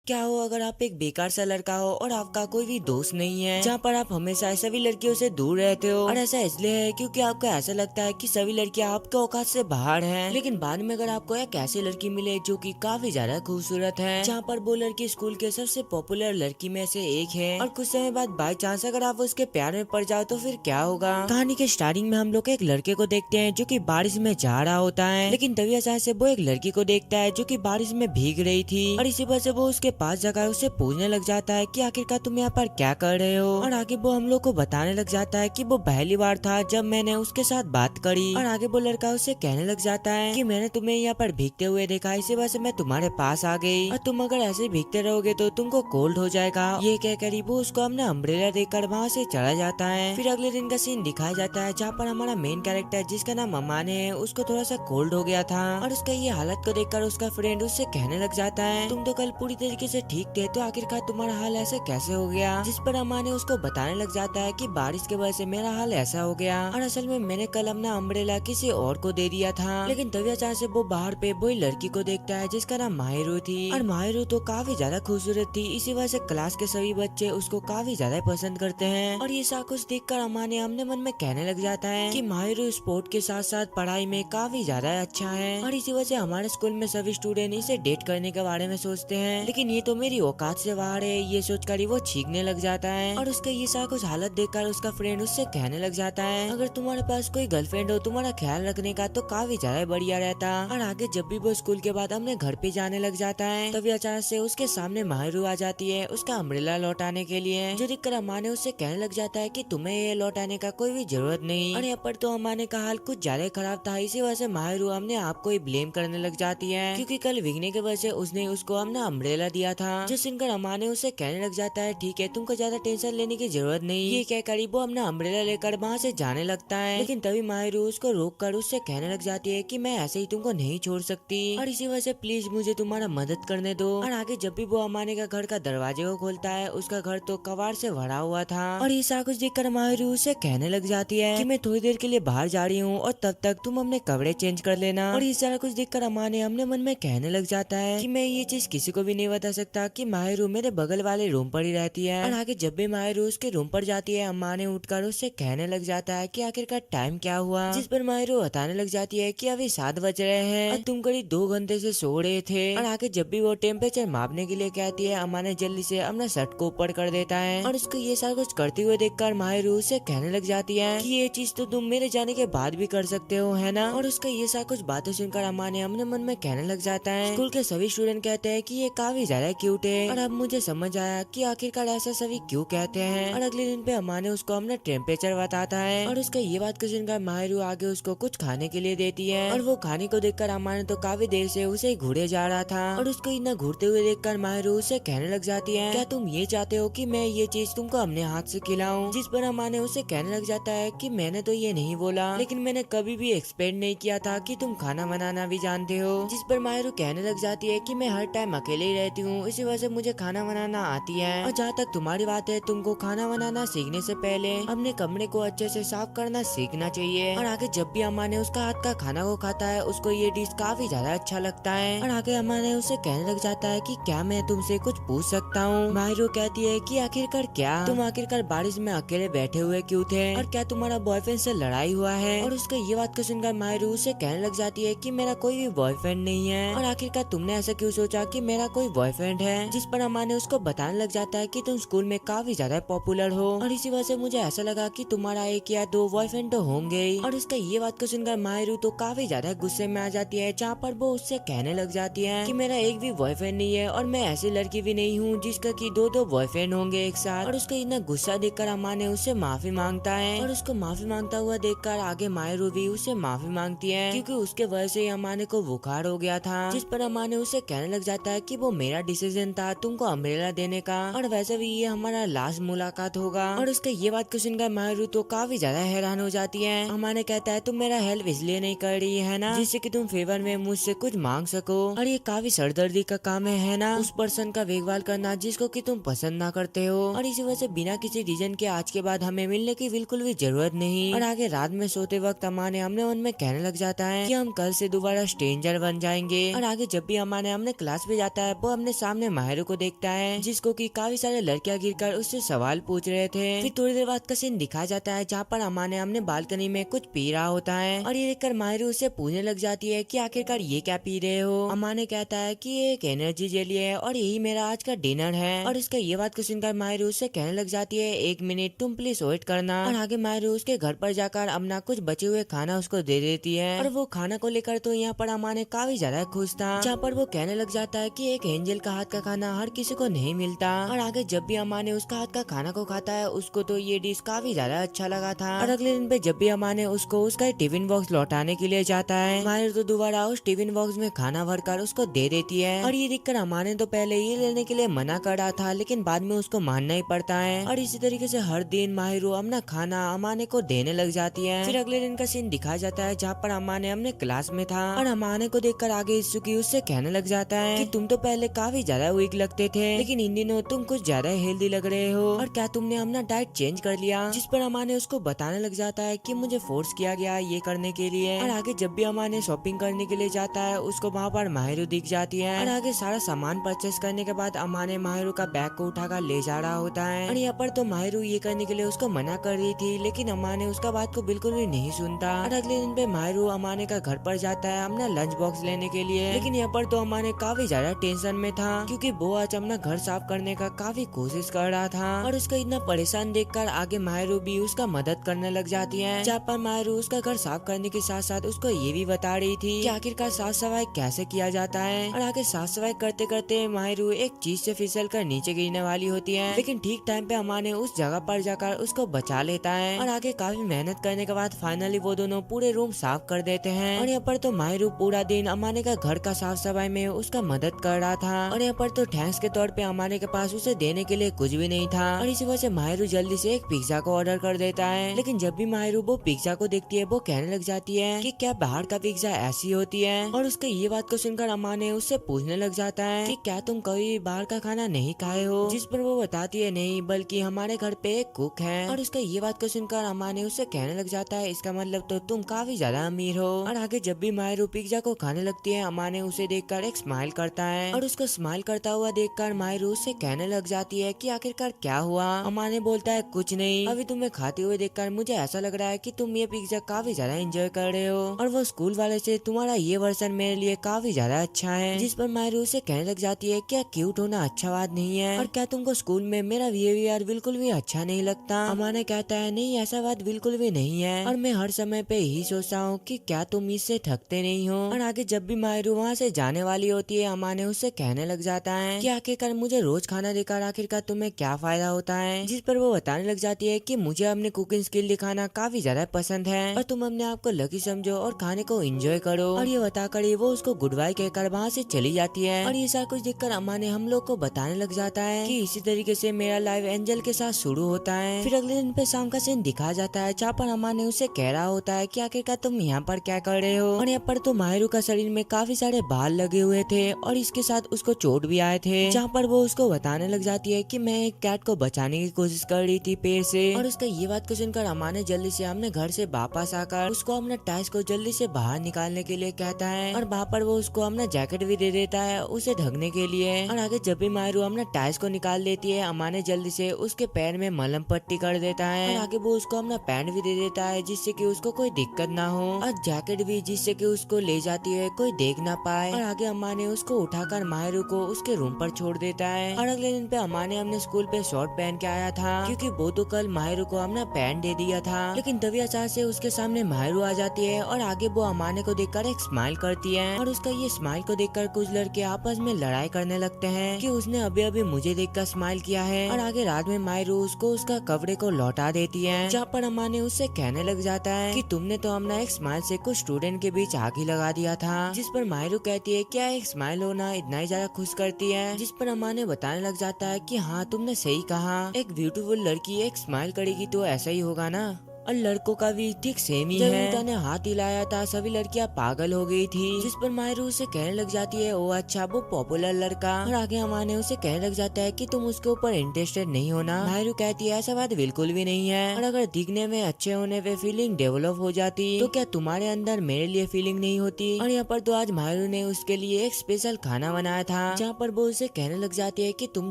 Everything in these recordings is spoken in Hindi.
क्या हो अगर आप एक बेकार सा लड़का हो और आपका कोई भी दोस्त नहीं है, जहाँ पर आप हमेशा सभी लड़कियों से दूर रहते हो। और ऐसा इसलिए है क्योंकि आपको ऐसा लगता है कि सभी लड़कियां आपके औकात से बाहर हैं। लेकिन बाद में अगर आपको एक ऐसी लड़की मिले जो कि काफी ज्यादा खूबसूरत है, जहाँ पर वो लड़की स्कूल के सबसे पॉपुलर लड़की में से एक है, और कुछ समय बाद बाई चांस अगर आप उसके प्यार में पड़ जाओ तो फिर क्या होगा। कहानी के स्टार्टिंग में हम लोग एक लड़के को देखते हैं जो कि बारिश में जा रहा होता है, लेकिन तभी अचानक से वो एक लड़की को देखता है जो कि बारिश में भीग रही थी, और इसी वजह से वो उसके पास जाकर उससे पूछने लग जाता है कि आखिरकार तुम यहाँ पर क्या कर रहे हो। और आगे वो हम लोग को बताने लग जाता है कि वो पहली बार था जब मैंने उसके साथ बात करी। और आगे वो लड़का उससे कहने लग जाता है कि मैंने तुम्हें यहाँ पर भीगते हुए देखा, इसी वजह से मैं तुम्हारे पास आ गई, और तुम अगर ऐसे भीगते रहोगे तो तुमको कोल्ड हो जाएगा। ये कहकर वो उसको हमने अम्ब्रेला देकर वहाँ से चला जाता है। फिर अगले दिन का सीन दिखाया जाता है जहाँ पर हमारा मेन कैरेक्टर जिसका नाम अमान है, उसको थोड़ा सा कोल्ड हो गया था, और उसका ये हालत को देखकर उसका फ्रेंड उससे कहने लग जाता है तुम तो कल पूरी तरीके से ठीक थे, तो आखिरकार तुम्हारा हाल ऐसा कैसे हो गया। जिस पर अम्मा ने उसको बताने लग जाता है कि बारिश की वजह से मेरा हाल ऐसा हो गया, और असल में मैंने कल अपना अम्ब्रेला किसी और को दे दिया था। लेकिन तभी अचानक से वो बाहर पे वही लड़की को देखता है जिसका नाम माहिरू थी, और माहिरू तो काफी ज्यादा खूबसूरत थी, इसी वजह से क्लास के सभी बच्चे उसको काफी ज्यादा पसंद करते हैं। और ये सब कुछ देखकर अम्मा ने अपने मन में कहने लग जाता है कि माहिरू स्पोर्ट के साथ साथ पढ़ाई में काफी ज्यादा अच्छा है, और इसी वजह से हमारे स्कूल में सभी स्टूडेंट इसे डेट करने के बारे में सोचते हैं। लेकिन ये तो मेरी औकात से बाहर है, ये सोचकर वो चीखने लग जाता है। और उसका ये सारा कुछ हालत देखकर उसका फ्रेंड उससे कहने लग जाता है अगर तुम्हारे पास कोई गर्लफ्रेंड हो तुम्हारा ख्याल रखने का तो काफी ज्यादा बढ़िया रहता। और आगे जब भी वो स्कूल के बाद अपने घर पे जाने लग जाता है, तभी अचानक से उसके सामने माहिरू आ जाती है उसका अम्ब्रेला लौटाने के लिए, जो देखकर अम्मा ने उससे कहने लग जाता है कि तुम्हें ये लौटाने का कोई भी जरूरत नहीं। और यहाँ पर तो अम्मा ने का हाल कुछ ज्यादा खराब था, इसी वजह से माहिरू अपने आप को ही ब्लेम करने लग जाती है क्योंकि कल भीगने की वजह से उसने उसको अपना अम्ब्रेला दिया था। जो सुनकर अम्मा ने उसे कहने लग जाता है ठीक है तुमको ज्यादा टेंशन लेने की जरूरत नहीं। ये कहकर वो अपना अम्ब्रेला लेकर वहाँ से जाने लगता है, लेकिन तभी माहिरू उसको रोक कर उससे कहने लग जाती है कि मैं ऐसे ही तुमको नहीं छोड़ सकती, और इसी वजह से प्लीज मुझे तुम्हारा मदद करने दो। और आगे जब भी वो अमाने का घर का दरवाजे को खोलता है उसका घर तो कबाड़ से भरा हुआ था, और ये सारा कुछ देखकर माहिरू उसे कहने लग जाती है कि मैं थोड़ी देर के लिए बाहर जा रही हूँ और तब तक तुम अपने कपड़े चेंज कर लेना। और ये सारा कुछ देखकर अम्मा ने अपने मन में कहने लग जाता है कि मैं ये चीज किसी को भी नहीं बता सकता कि माहिरू मेरे बगल वाले रूम पर ही रहती है। और आगे जब भी माहिरू उसके रूम पर जाती है अम्मा ने उठकर उससे कहने लग जाता है कि आखिरकार टाइम क्या हुआ, जिस पर माहिरू बताने लग जाती है कि अभी 7 बज रहे हैं और तुम करीब 2 घंटे से सो रहे थे। और आगे जब भी वो टेम्परेचर मापने के लिए कहती है अम्मा ने जल्दी से अपना शर्ट को ऊपर कर देता है, और उसको ये सारा कुछ करते हुए देखकर माहिरू उससे कहने लग जाती है कि ये चीज तो तुम मेरे जाने के बाद भी कर सकते हो है ना। और उसका ये सारा कुछ बातें सुनकर अम्मा ने अपने मन में कहने लग जाता है स्कूल के सभी स्टूडेंट कहते हैं कि ये काफी ज्यादा क्यूट है, और अब मुझे समझ आया कि आखिरकार ऐसा सभी क्यों कहते हैं। और अगले दिन पे अम्मा ने उसको अपना टेम्परेचर बताता है, और उसका ये बात को सुनकर माहिरू आगे उसको कुछ खाने के लिए देती है, और वो खाने को देखकर अम्मा ने तो काफी देर से उसे घूरे जा रहा था, और उसको इतना घूरते हुए देखकर माहिरू उसे कहने लग जाती है क्या तुम ये चाहते हो कि मैं ये चीज तुमको अपने हाथ से खिलाऊं। जिस पर अम्मा ने उसे कहने लग जाता है कि मैंने तो ये नहीं बोला, लेकिन मैंने कभी भी एक्सपेक्ट नहीं किया था कि तुम खाना बनाना भी जानते हो। जिस पर माहिरू कहने लग जाती है कि मैं हर टाइम अकेले ही रहती हूँ, इसी वजह से मुझे खाना बनाना आती है, और जहाँ तक तुम्हारी बात है तुमको खाना बनाना सीखने से पहले अपने कमरे को अच्छे से साफ करना सीखना चाहिए। और आगे जब भी अम्मा ने उसका हाथ का खाना को खाता है उसको ये डिश काफी ज्यादा अच्छा लगता है, और आगे अम्मा ने उसे कहने लग जाता है कि क्या मैं तुमसे कुछ पूछ सकता हूँ। माहिरू कहती है कि आखिरकार क्या, तुम आखिरकार बारिश में अकेले बैठे हुए क्यों थे, और क्या तुम्हारा बॉयफ्रेंड से लड़ाई हुआ है। और उसका ये बात को सुनकर माहिरू उसे कहने लग जाती है कि मेरा कोई भी बॉयफ्रेंड नहीं है, और आखिरकार तुमने ऐसा क्यों सोचा कि मेरा कोई बॉयफ्रेंड है। जिस पर अम्मा ने उसको बताने लग जाता है कि तुम स्कूल में काफी ज्यादा पॉपुलर हो, और इसी वजह से मुझे ऐसा लगा कि तुम्हारा 1 या 2 बॉयफ्रेंड तो होंगे ही। और उसका ये बात को सुनकर माहिरू तो काफी ज्यादा गुस्से में आ जाती है, जहाँ पर वो उससे कहने लग जाती है कि मेरा एक भी बॉयफ्रेंड नहीं है, और मैं ऐसी लड़की भी नहीं हूँ जिसका कि 2-2 बॉयफ्रेंड होंगे एक साथ। और उसका इतना गुस्सा देखकर अम्मा ने उससे माफी मांगता है, और उसको माफी मांगता हुआ देखकर आगे माहिरू भी उससे माफी मांगती है क्योंकि उसके वजह से अम्मा ने को बुखार हो गया था। जिस पर अम्मा ने उसे कहने लग जाता है कि वो मेरा डिसीजन था तुमको अम्ब्रेला देने का, और वैसे भी ये हमारा लास्ट मुलाकात होगा। और उसके ये बात को सुनकर माहिरू तो काफी ज्यादा हैरान हो जाती है। अम्मा ने कहता है तुम मेरा हेल्प इसलिए नहीं कर रही है ना जिससे कि तुम फेवर में मुझसे कुछ मांग सको, और ये काफी सरदर्दी का काम है ना उस पर्सन का देखभाल करना जिसको कि तुम पसंद ना करते हो, और इसी वजह से बिना किसी रीजन के आज के बाद हमें मिलने की बिल्कुल भी जरूरत नहीं। और आगे रात में सोते वक्त अम्मा ने हमने मन में कहने लग जाता है कि हम कल से दोबारा स्ट्रेंजर बन जाएंगे। और आगे जब भी अम्मा ने हमने क्लास पे जाता है वो अपने सामने माहिरू को देखता है, जिसको कि काफी सारे लड़कियां गिरकर उससे सवाल पूछ रहे थे। फिर थोड़ी देर बाद का सीन दिखाया जाता है जहाँ पर अमाने अपने बालकनी में कुछ पी रहा होता है और ये देखकर माहिरू उससे पूछने लग जाती है कि आखिरकार ये क्या पी रहे हो। अमाने कहता है कि ये एक एनर्जी जेली है और यही मेरा आज का डिनर है। और इसका ये बात को सुनकर माहिरू उससे कहने लग जाती है, 1 मिनट तुम प्लीज वेट करना। और आगे माहिरू उसके घर पर जाकर अपना कुछ बचे हुए खाना उसको दे देती है। और वो खाना को लेकर तो यहाँ पर अमाने काफी ज्यादा खुश था, जहाँ पर वो कहने लग जाता है कि एक एंजल का हाथ का खाना हर किसी को नहीं मिलता। और आगे जब भी अमाने उसका हाथ का खाना को खाता है उसको तो ये डिश काफी ज्यादा अच्छा लगा था। और अगले दिन पे जब भी अमाने उसको उसका टिफिन बॉक्स लौटाने के लिए जाता है, माहिर तो दोबारा उस टिफिन बॉक्स में खाना भरकर उसको दे देती है। और ये देखकर अमाने तो पहले ये लेने के लिए मना कर रहा था, लेकिन बाद में उसको मानना ही पड़ता है। और इसी तरीके से हर दिन माहिरू अपना खाना अमाने को देने लग जाती है। फिर अगले दिन का सीन दिखाया जाता है जहाँ पर अमाने अपने क्लास में था और अमाने को देखकर आगे इत्सुकी उससे कहने लग जाता है कि तुम तो पहले काफी ज्यादा वीक लगते थे, लेकिन इन दिनों तुम कुछ ज्यादा हेल्दी लग रहे हो। और क्या तुमने अपना डाइट चेंज कर लिया? जिस पर अमाने उसको बताने लग जाता है कि मुझे फोर्स किया गया ये करने के लिए। और आगे जब भी अमाने शॉपिंग करने के लिए जाता है उसको वहाँ पर माहिरू दिख जाती है। और आगे सारा सामान परचेस करने के बाद अमाने माहिरू का बैग को उठाकर ले जा रहा होता है। और यहाँ पर तो माहिरू ये करने के लिए उसको मना कर रही थी, लेकिन अमाने उसका बात को बिल्कुल भी नहीं सुनता। और अगले दिन पे माहिरू अमाने का घर पर जाता है अपना लंच बॉक्स लेने के लिए, लेकिन यहाँ पर तो अमाने काफी ज्यादा टेंशन में था क्योंकि वो आज अपना घर साफ करने का काफी कोशिश कर रहा था। और उसको इतना परेशान देखकर आगे माहिरू भी उसका मदद करने लग जाती है, जहाँ पर माहिरू उसका घर साफ करने के साथ साथ उसको ये भी बता रही थी कि आखिरकार साफ सफाई कैसे किया जाता है। और आगे साफ सफाई करते करते माहिरू एक चीज से फिसल कर नीचे गिरने वाली होती है, लेकिन ठीक टाइम पे अमाने उस जगह पर जाकर उसको बचा लेता है। और आगे काफी मेहनत करने के बाद फाइनली वो दोनों पूरे रूम साफ कर देते हैं। और यहाँ पर तो माहिरू पूरा दिन अमाने का घर का साफ सफाई में उसका मदद कर रहा था। और यहाँ पर तो थैंक्स के तौर पे अमाने के पास उसे देने के लिए कुछ भी नहीं था। और इसी वजह से माहिरू जल्दी से एक पिज्जा को ऑर्डर कर देता है, लेकिन जब भी माहिरू वो पिज्जा को देखती है वो कहने लग जाती है कि क्या बाहर का पिज्जा ऐसी होती है। और उसके ये बात को सुनकर अमाने उससे पूछने लग जाता है कि क्या तुम कभी बाहर का खाना नहीं खाए हो? जिस पर वो बताती है नहीं, बल्कि हमारे घर पे एक कुक है। और उसका ये बात को सुनकर अमाने उससे कहने लग जाता है इसका मतलब तो तुम काफी ज्यादा अमीर हो। और आगे जब भी माहिरू पिज्जा को खाने लगती है अमाने उसे देखकर एक स्माइल करता है। और उसको स्माइल करता हुआ देखकर माहिरू उससे कहने लग जाती है कि आखिरकार क्या हुआ? अमाने बोलता है कुछ नहीं, अभी तुम्हें खाते हुए देखकर मुझे ऐसा लग रहा है कि तुम ये पिज्जा काफी ज्यादा एंजॉय कर रहे हो और वो स्कूल वाले से तुम्हारा ये वर्जन मेरे लिए काफी ज्यादा अच्छा है। जिस पर माहिरू उसे कहने लग जाती है क्या क्यूट होना अच्छा बात नहीं है? और क्या तुमको स्कूल में मेरा बिहेवियर बिल्कुल भी अच्छा नहीं लगता? अमाने कहता है नहीं, ऐसा बात बिल्कुल भी नहीं है और मैं हर समय पे यही सोचता हूँ कि क्या तुम इससे थकते नहीं हो। और आगे जब भी माहिरू वहाँ से जाने वाली होती है अमाने उससे कहने लग जाता है कि आखिरकार मुझे रोज खाना देकर आखिरकार तुम्हें क्या फायदा होता है? जिस पर वो बताने लग जाती है कि मुझे अपने कुकिंग स्किल दिखाना काफी ज्यादा पसंद है और तुम अपने आप को लकी समझो और खाने को एंजॉय करो। और ये बताकर वो उसको गुड बाय कहकर वहाँ से चली जाती है। और ये सारा कुछ देखकर अमाने हम लोग को बताने लग जाता है कि इसी तरीके से मेरा लाइव एंजल के साथ शुरू होता है। फिर अगले दिन पे शाम का सीन दिखाया जाता है जहाँ पर अमाने उसे कह रहा होता है कि आखिरकार तुम यहाँ पर क्या कर रहे हो? और यहाँ पर तो माहिरू का शरीर में काफी सारे बाल लगे हुए थे और इसके साथ उसको चोट भी आए थे, जहाँ पर वो उसको बताने लग जाती है कि मैं एक कैट को बचाने की कोशिश कर रही थी पेड़ से। और उसका ये बात को सुनकर अमाने जल्दी से अपने घर से वापस आकर उसको अपना टाइस को जल्दी से बाहर निकालने के लिए कहता है और वहाँ पर वो उसको अपना जैकेट भी दे देता है उसे ढकने के लिए। और आगे जब भी माहिरू अपना टाइस को निकाल देती है अमाने जल्दी से उसके पैर में मलहम पट्टी कर देता है और आगे वो उसको अपना पैंट भी दे देता है जिससे कि उसको कोई दिक्कत ना हो और जैकेट भी जिससे कि उसको ले जाती है कोई देख ना पाए। और आगे अम्मा ने उसको उठाकर माहिरू को उसके रूम पर छोड़ देता है। और अगले दिन पे अम्मा ने अपने स्कूल पे शॉर्ट पहन के आया था क्योंकि वो तो कल माहिरू को अपना पैंट दे दिया था, लेकिन तभी अचानक से उसके सामने माहिरू आ जाती है और आगे वो अम्मा को देखकर एक स्माइल करती है। और उसका ये स्माइल को देखकर कुछ लड़के आपस में लड़ाई करने लगते हैं कि उसने अभी अभी मुझे देखकर स्माइल किया है। और आगे रात में माहिरू उसको उसका कपड़े को लौटा देती है, जहाँ पर अम्मा ने उससे कहने लग जाता है कि तुमने तो अपना एक स्माइल से कुछ स्टूडेंट के बीच आग ही लगा दिया था। जिस पर माहिरू कहती है क्या एक स्माइल होना इतना ही ज्यादा खुश करती है? जिस पर अम्मा ने बताने लग जाता है कि हाँ तुमने सही कहा, एक ब्यूटीफुल लड़की एक स्माइल करेगी तो ऐसा ही होगा ना। और लड़कों का भी ठीक सेम ही है। जब यूता ने हाथ हिलाया था सभी लड़कियां पागल हो गई थी, जिस पर माहिरू उसे कहने लग जाती है ओ अच्छा वो पॉपुलर लड़का, और आगे अमाने उसे कहने लग जाता है कि तुम उसके ऊपर इंटरेस्टेड नहीं होना। माहिरू कहती है ऐसा बात बिल्कुल भी नहीं है, और अगर दिखने में अच्छे होने पे फीलिंग डेवलप हो जाती तो क्या तुम्हारे अंदर मेरे लिए फीलिंग नहीं होती। और यहाँ पर तो आज माहिरू ने उसके लिए एक स्पेशल खाना बनाया था, जहाँ पर वो उसे कहने लग जाती है कि तुम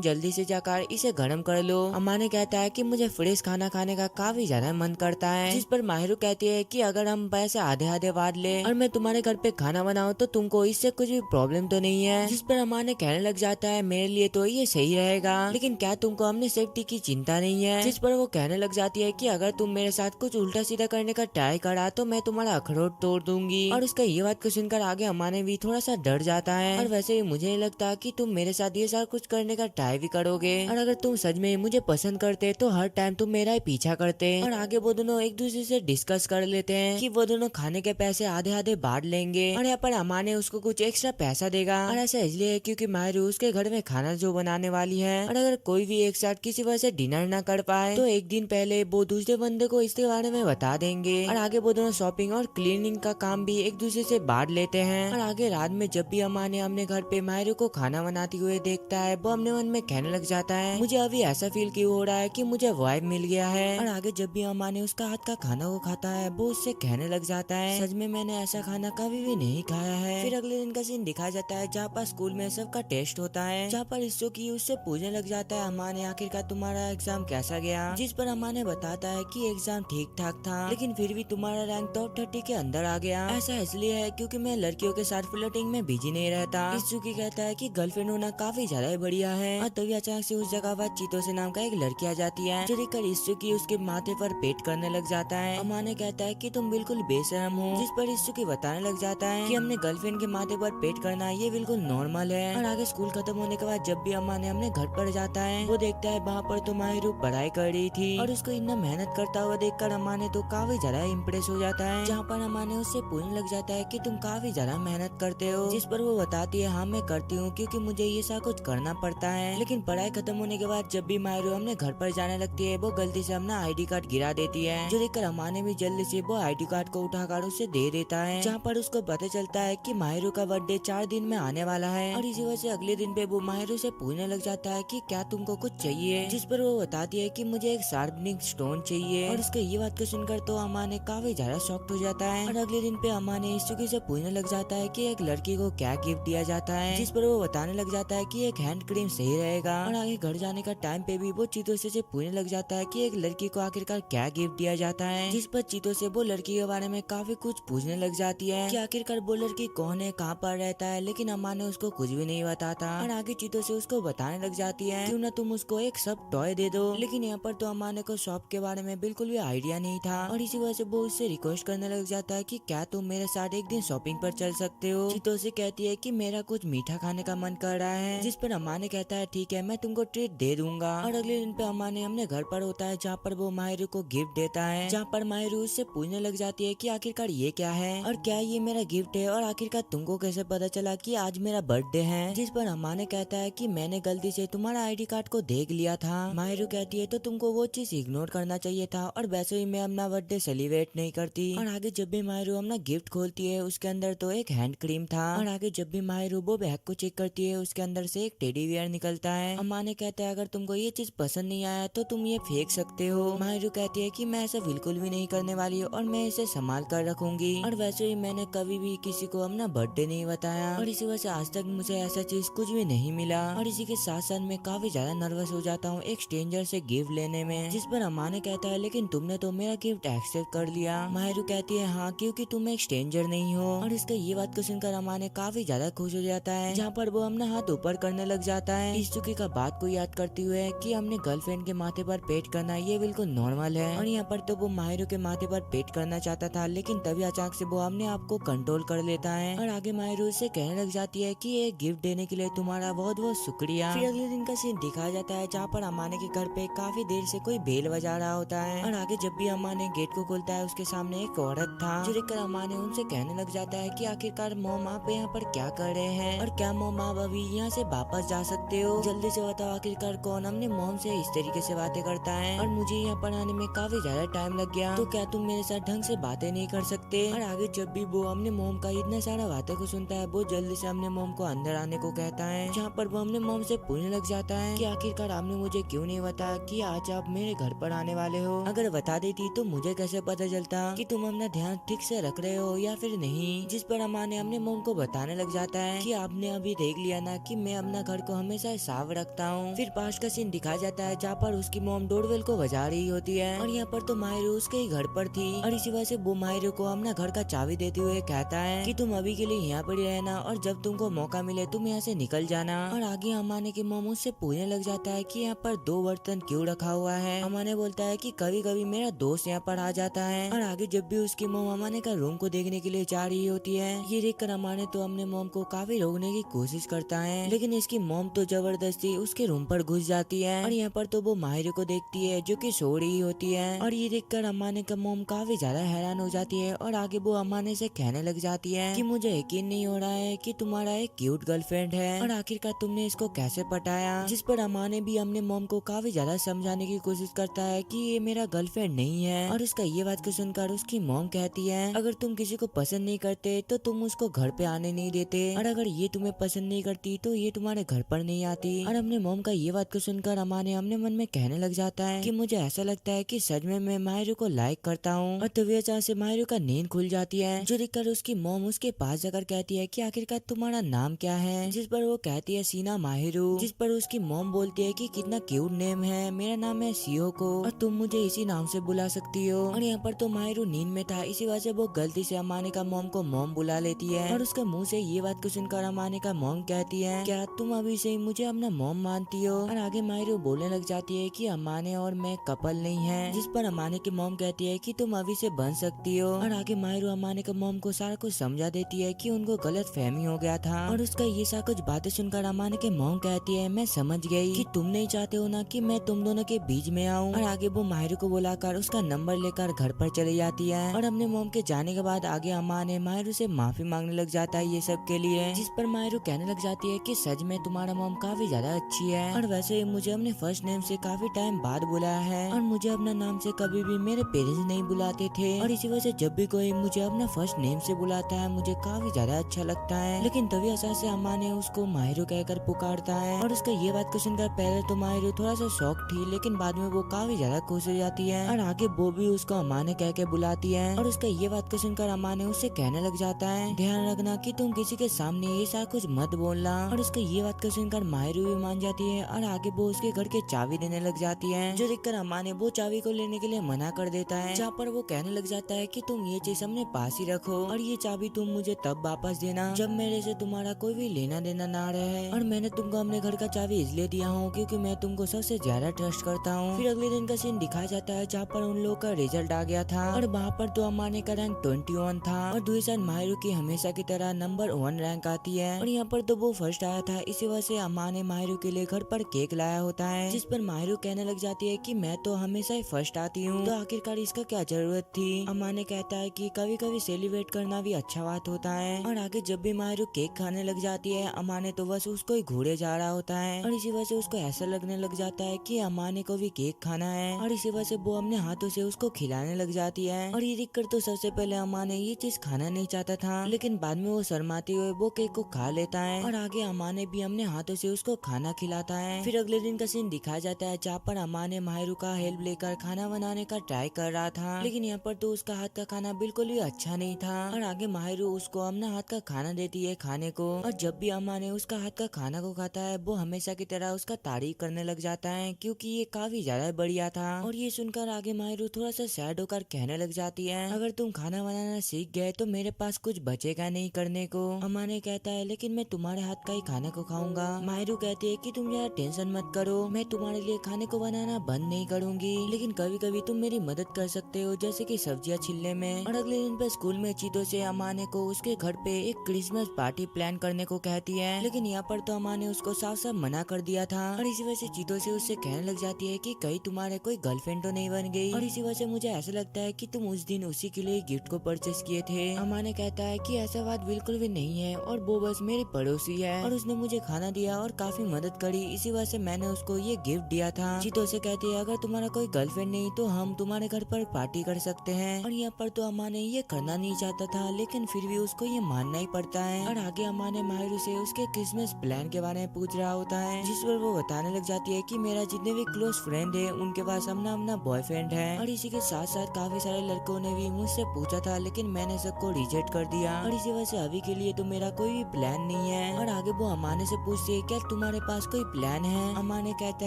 जल्दी से जाकर इसे गर्म कर लो। अमाने कहता है कि मुझे फ्रेश खाना खाने का काफी ज्यादा मन करता है, जिस पर माहिरू कहती है कि अगर हम पैसे आधे आधे बांट ले और मैं तुम्हारे घर पे खाना बनाऊं तो तुमको इससे कुछ भी प्रॉब्लम तो नहीं है। जिस पर अमाने कहने लग जाता है मेरे लिए तो ये सही रहेगा, लेकिन क्या तुमको अपने सेफ्टी की चिंता नहीं है। जिस पर वो कहने लग जाती है कि अगर तुम मेरे साथ कुछ उल्टा सीधा करने का ट्राई करा तो मैं तुम्हारा अखरोट तोड़ दूंगी। और उसका ये बात को सुनकर आगे अमाने भी थोड़ा सा डर जाता है, और वैसे भी मुझे नहीं लगता कि तुम मेरे साथ ये सारा कुछ करने का ट्राई भी करोगे, और अगर तुम सच में मुझे पसंद करते तो हर टाइम तुम मेरा ही पीछा करते। और आगे वो दोनों एक दूसरे से डिस्कस कर लेते हैं कि वो दोनों खाने के पैसे आधे आधे बांट लेंगे, और यहाँ पर अमाने उसको कुछ एक्स्ट्रा पैसा देगा। और ऐसा इसलिए है क्योंकि माहिरू उसके घर में खाना जो बनाने वाली है, और अगर कोई भी एक साथ किसी वजह से डिनर ना कर पाए तो एक दिन पहले वो दूसरे बंदे को इसके बारे में बता देंगे। और आगे वो दोनों शॉपिंग और क्लीनिंग का काम भी एक दूसरे से बांट लेते हैं। और आगे रात में जब भी अमाने अपने घर पे माहिरू को खाना बनाते हुए देखता है वो अपने मन में कहने लग जाता है मुझे अभी ऐसा फील क्यों हो रहा है कि मुझे वाइब मिल गया है। और आगे जब भी अमाने उसका हाथ का खाना को खाता है वो उससे कहने लग जाता है सच में मैंने ऐसा खाना कभी भी नहीं खाया है। फिर अगले दिन का सीन दिखाया जाता है जहाँ पर स्कूल में सबका टेस्ट होता है, जहाँ पर इसो की उससे पूछने लग जाता है अमाने आखिरकार तुम्हारा एग्जाम कैसा गया। जिस पर अमाने बताता है कि एग्जाम ठीक ठाक था, लेकिन फिर भी तुम्हारा रैंक टॉप 30 के अंदर आ गया। ऐसा इसलिए है क्योंकि मैं लड़कियों के साथ फ्लर्टिंग में बिजी नहीं रहता। इसुकी कहता है कि गर्लफ्रेंड होना काफी ज्यादा बढ़िया है। और तभी अचानक से उस जगह पर चीतोसे नाम का एक लड़की आ जाती है, जो देखकर इसुकी उसके माथे पर पेट करने लग जाता है। अमाने कहता है कि तुम बिल्कुल बेशरम हो, जिस पर इसुकी बताने लग जाता है कि हमने गर्लफ्रेंड के माथे पर पेट करना ये बिल्कुल नॉर्मल है। और आगे स्कूल खत्म होने के बाद जब भी अमाने अपने घर पर जाता है वो देखता है वहाँ पर तो माहिरू पढ़ाई कर रही थी, और उसको इतना मेहनत करता हुआ देखकर अमाने तो काफी ज्यादा इम्प्रेस हो जाता है। जहाँ पर अमाने उससे पूछने लग जाता है कि तुम काफी ज्यादा मेहनत करते हो, जिस पर वो बताती है हाँ मैं करती हूँ क्योंकि मुझे ये सब कुछ करना पड़ता है। लेकिन पढ़ाई खत्म होने के बाद जब भी माहिरू अपने घर पर जाने लगती है वो गलती से अपना आईडी कार्ड गिरा देती है, जो देखकर अमाने भी जल्दी से वो आईडी कार्ड को उठाकर उसे दे देता है। जहाँ पर उसको पता चलता है कि माहिरू का बर्थडे 4 दिन में आने वाला है, और इसी वजह से अगले दिन पे वो माहिरू से पूछने लग जाता है कि क्या तुमको कुछ चाहिए, जिस पर वो बताती है कि मुझे एक शार्पनिंग स्टोन चाहिए। और उसके ये बात को सुनकर तो अमाने काफी ज्यादा शॉक्ड हो जाता है। और अगले दिन पे अमाने इसुकी से पूछने लग जाता है कि एक लड़की को क्या गिफ्ट दिया जाता है, जिस पर वो बताने लग जाता है कि एक हैंड क्रीम सही रहेगा। और आगे घर जाने का टाइम पे भी वो चीतोसे से पूछने लग जाता है कि एक लड़की को आखिरकार क्या गिफ्ट दिया जाता है, जिस पर चीतोसे वो लड़की के बारे में काफी कुछ पूछने लग जाती है कि आखिरकार वो लड़की कौन है, कहाँ पर रहता है, लेकिन अमाने उसको कुछ भी नहीं बताता। और आगे चीतोसे उसको बताने लग जाती है क्यों ना तुम उसको एक सब टॉय दे दो, लेकिन यहाँ पर तो अमाने को शॉप के बारे में बिल्कुल भी आइडिया नहीं था, और इसी वजह से वो उससे रिक्वेस्ट करने लग जाता है कि क्या तुम मेरे साथ एक दिन शॉपिंग पर चल सकते हो। चीतोसे कहती है कि मेरा कुछ मीठा खाने का मन कर रहा है, जिस पर अमाने कहता है ठीक है मैं तुमको ट्रीट दे दूंगा। और अगले दिन पे अमाने अपने घर पर होता है जहाँ पर वो माहिरू को गिफ्ट देता है, जहाँ पर माहिरू उससे पूछने लग जाती है कि आखिरकार ये क्या है और क्या ये मेरा गिफ्ट है, और आखिरकार तुमको कैसे पता चला कि आज मेरा बर्थडे है। जिस पर अमाने कहता है कि मैंने गलती से तुम्हारा आईडी कार्ड को देख लिया था। माहिरू कहती है तो तुमको वो चीज इग्नोर करना चाहिए था, और वैसे ही मैं अपना बर्थडे सेलिब्रेट नहीं करती। और आगे जब भी माहिरू अपना गिफ्ट खोलती है उसके अंदर तो एक हैंड क्रीम था, और आगे जब भी माहिरू वो बैग को चेक करती है उसके अंदर से एक टेडी बियर निकलता है। अमाने कहता है अगर तुमको ये चीज पसंद नहीं आया तो तुम ये फेंक सकते हो। माहिरू कहती है कि मैं ऐसा बिल्कुल भी नहीं करने वाली हूँ और मैं इसे संभाल कर रखूंगी, और वैसे ही मैंने कभी भी किसी को अपना बर्थडे नहीं बताया, और इसी वजह से आज तक मुझे ऐसा चीज कुछ भी नहीं मिला। और इसी के साथ साथ मैं काफी ज्यादा नर्वस हो जाता हूँ एक स्ट्रेंजर से गिफ्ट लेने में। जिस पर अमाने कहता है लेकिन तुमने तो मेरा गिफ्ट एक्सेप्ट कर लिया। माहिरू कहती है हाँ क्योंकि तुम एक स्ट्रेंजर नहीं हो, और इसका ये बात को सुनकर अमाने काफी ज्यादा खुश हो जाता है, जहाँ पर वो अपना हाथ ऊपर करने लग जाता है इसुकी का बात को याद करते हुए कि हमने गर्लफ्रेंड के माथे पर पेट करना ये बिल्कुल नॉर्मल है। और यहाँ पर तो वो माहिरू के माथे पर पेट करना चाहता था, लेकिन तभी अचानक से वो अपने आप को कंट्रोल कर लेता है, और आगे माहिरू से कहने लग जाती है कि ये गिफ्ट देने के लिए तुम्हारा बहुत बहुत शुक्रिया। फिर अगले दिन का सीन दिखाया जाता है जहाँ पर अमाने के घर पे काफी देर से कोई बेल बजा रहा होता है, और आगे जब भी अमाने गेट को खोलता है उसके सामने एक औरत था, जो देखकर अमाने उनसे कहने लग जाता है कि आखिरकार मोम आप यहाँ पर क्या कर रहे हैं, और क्या मोम आप अभी यहाँ से वापस जा सकते हो, जल्दी से बताओ आखिरकार कौन अपने मोम से इस तरीके से बातें करता है। और मुझे यहाँ पर आने में काफी ज्यादा टाइम लग गया, तो क्या तुम मेरे साथ ढंग से बातें नहीं कर सकते। और आगे जब भी वो अपने मोम का इतना सारा बातें को सुनता है, वो जल्दी से अपने मोम को अंदर आने को कहता है, जहाँ पर वो अपने मोम से पूछने लग जाता है कि आखिरकार आपने मुझे क्यों नहीं बताया कि आज आप मेरे घर पर आने वाले हो। अगर बता देती तो मुझे कैसे पता चलता कि तुम अपना ध्यान ठीक से रख रहे हो या फिर नहीं। जिस पर अमाने अपने मोम को बताने लग जाता है कि आपने अभी देख लिया ना कि मैं अपना घर को हमेशा साफ रखता हूँ। फिर पास का सीन दिखाया जाता है जहाँ पर उसकी मोम डोरबेल को बजा रही होती है, और यहाँ पर तो माहिरू उसके ही घर पर थी, और इसी वजह से वो माहिरू को अपना घर का चाबी देते हुए कहता है कि तुम अभी के लिए यहाँ पर ही रहना, और जब तुमको मौका मिले तुम यहाँ से निकल जाना। और आगे अमाने के मोम उससे पूछने लग जाता है कि यहाँ पर 2 बर्तन क्यों रखा हुआ है। अमाने बोलता है कि कभी कभी मेरा दोस्त यहाँ पर आ जाता है। और आगे जब भी उसकी मोम अमाने का रूम को देखने के लिए जा रही होती है, ये देखकर अमाने तो अपने मोम को काफी रोकने की कोशिश करता है, लेकिन इसकी मोम तो जबरदस्ती उसके रूम पर घुस जाती है। और यहाँ पर तो वो माहिर को देखती है जो कि सो रही होती है, और ये देखकर अमाने का मोम काफी ज्यादा हैरान हो जाती है। और आगे वो अमाने से कहने लग जाती है कि मुझे यकीन नहीं हो रहा है कि तुम्हारा एक क्यूट गर्लफ्रेंड है, और आखिरकार तुमने इसको कैसे पटाया। जिस पर अमाने भी अपने मोम को काफी ज्यादा समझाने की कोशिश करता है कि ये मेरा गर्लफ्रेंड नहीं है। और उसका ये बात को सुनकर उसकी मोम कहती है अगर तुम किसी को पसंद नहीं करते तो तुम उसको घर पे आने नहीं देते, और अगर ये तुम्हें पसंद नहीं करती तो ये तुम्हारे घर पर नहीं आती। और अपने मोम का ये बात को सुनकर अमाने अपने मन में कहने लग जाता है कि मुझे ऐसा लगता है कि सच में मैं माहिरू को लाइक करता हूँ। और तभी अचानक से माहिरू का नींद खुल जाती है, जो देखकर उसकी मोम उसके पास जाकर कहती है कि आखिरकार तुम्हारा नाम क्या है। जिस पर वो कहती है सीना माहिरू। जिस पर उसकी मोम बोलती है कि कितना क्यूट नेम है, मेरा नाम है सियोको और तुम मुझे इसी नाम से बुला सकती हो। और यहाँ पर तो माहिरू नींद में था, इसी वजह से वो गलती से अमाने का मोम को मोम बुला लेती है। और उसके मुंह से ये बात को सुनकर अमाने का मोम कहती है क्या तुम अभी से ही मुझे अपना मोम मानती हो। और आगे माहिरू बोलने लग जाती है कि अमाने और मैं कपल नहीं है। जिस पर अमाने की मोम कहती है कि तुम अभी से बन सकती हो। और आगे माहिरू अमाने का मोम को सारा कुछ समझा देती है कि उनको गलत फहमी हो गया था। और उसका ये सारा कुछ बातें सुनकर अमाने के मोम कहती है मैं समझ गई कि तुम नहीं चाहते हो ना कि मैं तुम दोनों के बीच में आऊँ। और आगे वो माहिरू को बुलाकर उसका नंबर लेकर घर पर चली जाती है। और अपने मोम के जाने के बाद आगे अमाने माहिरू से माफी मांगने लग जाता है ये सब के लिए। जिस पर माहिरू कहने लग जाती है कि सच में तुम्हारा मोम काफी ज्यादा अच्छी है, और वैसे ही मुझे अपने फर्स्ट नेम से काफी टाइम बाद बुलाया है, और मुझे अपना नाम से कभी भी मेरे पेरेंट्स नहीं बुलाते थे, और इसी वजह से जब भी कोई मुझे अपना फर्स्ट नेम से बुलाता है मुझे काफी ज्यादा अच्छा लगता है। लेकिन तभी अचानक से अम्मा ने उसको माहिरू कहकर पुकारता है। और उसका ये बात को सुनकर पहले तो माहिरू थोड़ा सा शॉक थी, लेकिन बाद में वो काफी ज्यादा खुश हो जाती है। और आगे वो भी उसको अम्मा ने कह के बुलाती है। और उसका ये बात को सुनकर अम्मा ने उससे कहने लग जाता है ध्यान रखना कि तुम किसी के सामने ये सारा कुछ मत बोलना। और उसका ये बात को सुनकर माहिरू भी मान जाती है, और आगे वो उसके घर के चाबी देने लग जाती है, जो देखकर अम्मा ने वो चाबी को लेने के लिए मना कर देता है। जहाँ पर वो कहने लग जाता है कि तुम ये चीज अपने पास ही रखो, और ये चाबी तुम मुझे तब वापस देना जब मेरे से तुम्हारा कोई भी लेना देना ना रहे। और मैंने तुमको अपने घर का चाबी इसलिए दिया हूँ क्योंकि मैं तुमको सबसे ज्यादा ट्रस्ट करता हूँ। फिर अगले दिन का सीन दिखाया जाता है जहाँ पर उन लोगों का रिजल्ट आ गया था, और वहाँ पर तो अम्मा का रैंक 21 था, और दूसरी साइड माहिरू की हमेशा की तरह नंबर 1 रैंक आती है। और यहाँ पर तो वो फर्स्ट आया था, इसी वजह से अम्मा ने माहिरू के लिए घर पर केक लाया होता है। जिस पर माहिरू कहने लग जाती है कि मैं तो हमेशा ही फर्स्ट आती हूँ, तो आखिरकार इसका क्या जरूरत थी। अम्मा ने कहता है कि कभी कभी सेलिब्रेट करना भी अच्छा बात होता है। और आगे जब भी माहिरू केक खाने लग जाती है अम्मा ने तो बस उसको ही घूरे जा रहा होता है, और इसी वजह से उसको ऐसा लगने लग जाता है कि अम्मा ने को भी केक खाना है, और इसी वजह से वो अपने हाथों से उसको खिलाने लग जाती है। और ये देखकर तो सबसे पहले अम्मा ने ये चीज खाना नहीं चाहता था, लेकिन बाद में वो शर्माते हुए वो केक को खा लेता है, और आगे अम्मा ने भी अपने हाथों से उसको खाना खिलाता है। फिर अगले दिन का सीन दिखाया जाता है जहाँ पर अम्मा ने माहिरू का हेल्प लेकर खाना बनाने का ट्राई कर रहा था, लेकिन यहाँ पर तो उसका हाथ का खाना बिल्कुल भी अच्छा नहीं था। और आगे माहिरू उसको अपना हाथ का खाना देती है खाने को, और जब भी अम्मा ने उसका हाथ का खाना को खाता है वो हमेशा की तरह उसका तारीफ करने लग जाता है क्योंकि ये काफी ज्यादा बढ़िया था। और ये सुनकर आगे माहिरू थोड़ा सा सैड होकर कहने लग जाती है अगर तुम खाना बनाना सीख गए तो मेरे पास कुछ बचेगा नहीं करने को। अम्मा ने कहता है लेकिन मैं तुम्हारे हाथ का ही खाने को खाऊंगा। माहिरू कहती है कि तुम यार टेंशन मत करो, मैं तुम्हारे लिए खाने को बनाना बंद नहीं करूंगी, लेकिन कभी कभी तुम मेरी मदद कर सकते हो जैसे कि सब्जियां छिलने में। और अगले दिन पे स्कूल में चीतों से अम्मा ने को उसके घर पे एक क्रिसमस पार्टी प्लान करने को कहती है, लेकिन यहाँ पर तो अम्मा ने उसको साफ साफ मना कर दिया था। और इसी वजह से चीतों से उससे कहने लग जाती है कि कहीं तुम्हारे कोई गर्लफ्रेंड तो नहीं बन गई। और इसी वजह से मुझे ऐसा लगता है कि तुम उस दिन उसी के लिए गिफ्ट को परचेस किए थे। अम्मा ने कहता है कि ऐसा बात बिल्कुल भी नहीं है, और वो बस मेरी पड़ोसी है और उसने मुझे खाना दिया और काफी मदद करी, इसी वजह से मैंने उसको ये गिफ्ट दिया था। चीतों से कहती है अगर तुम्हारा कोई गर्लफ्रेंड नहीं तो हम तुम्हारे घर पर पार्टी कर सकते हैं। और यहाँ पर तो अम्मा ने ये करना नहीं चाहता था, लेकिन फिर भी उसको ये मानना ही पड़ता है। और आगे अम्मा ने माहिरू से उसके क्रिसमस प्लान के बारे में पूछ रहा होता है, जिस पर वो बताने लग जाती है कि मेरा जितने भी क्लोज फ्रेंड है उनके पास अपना अपना बॉयफ्रेंड है। और इसी के साथ साथ काफी सारे लड़कों ने भी मुझसे पूछा था, लेकिन मैंने सबको रिजेक्ट कर दिया। और इसी वजह से अभी के लिए तो मेरा कोई भी प्लान नहीं है। और आगे वो अमाने से पूछती है, क्या तुम्हारे पास कोई प्लान है? अमाने कहता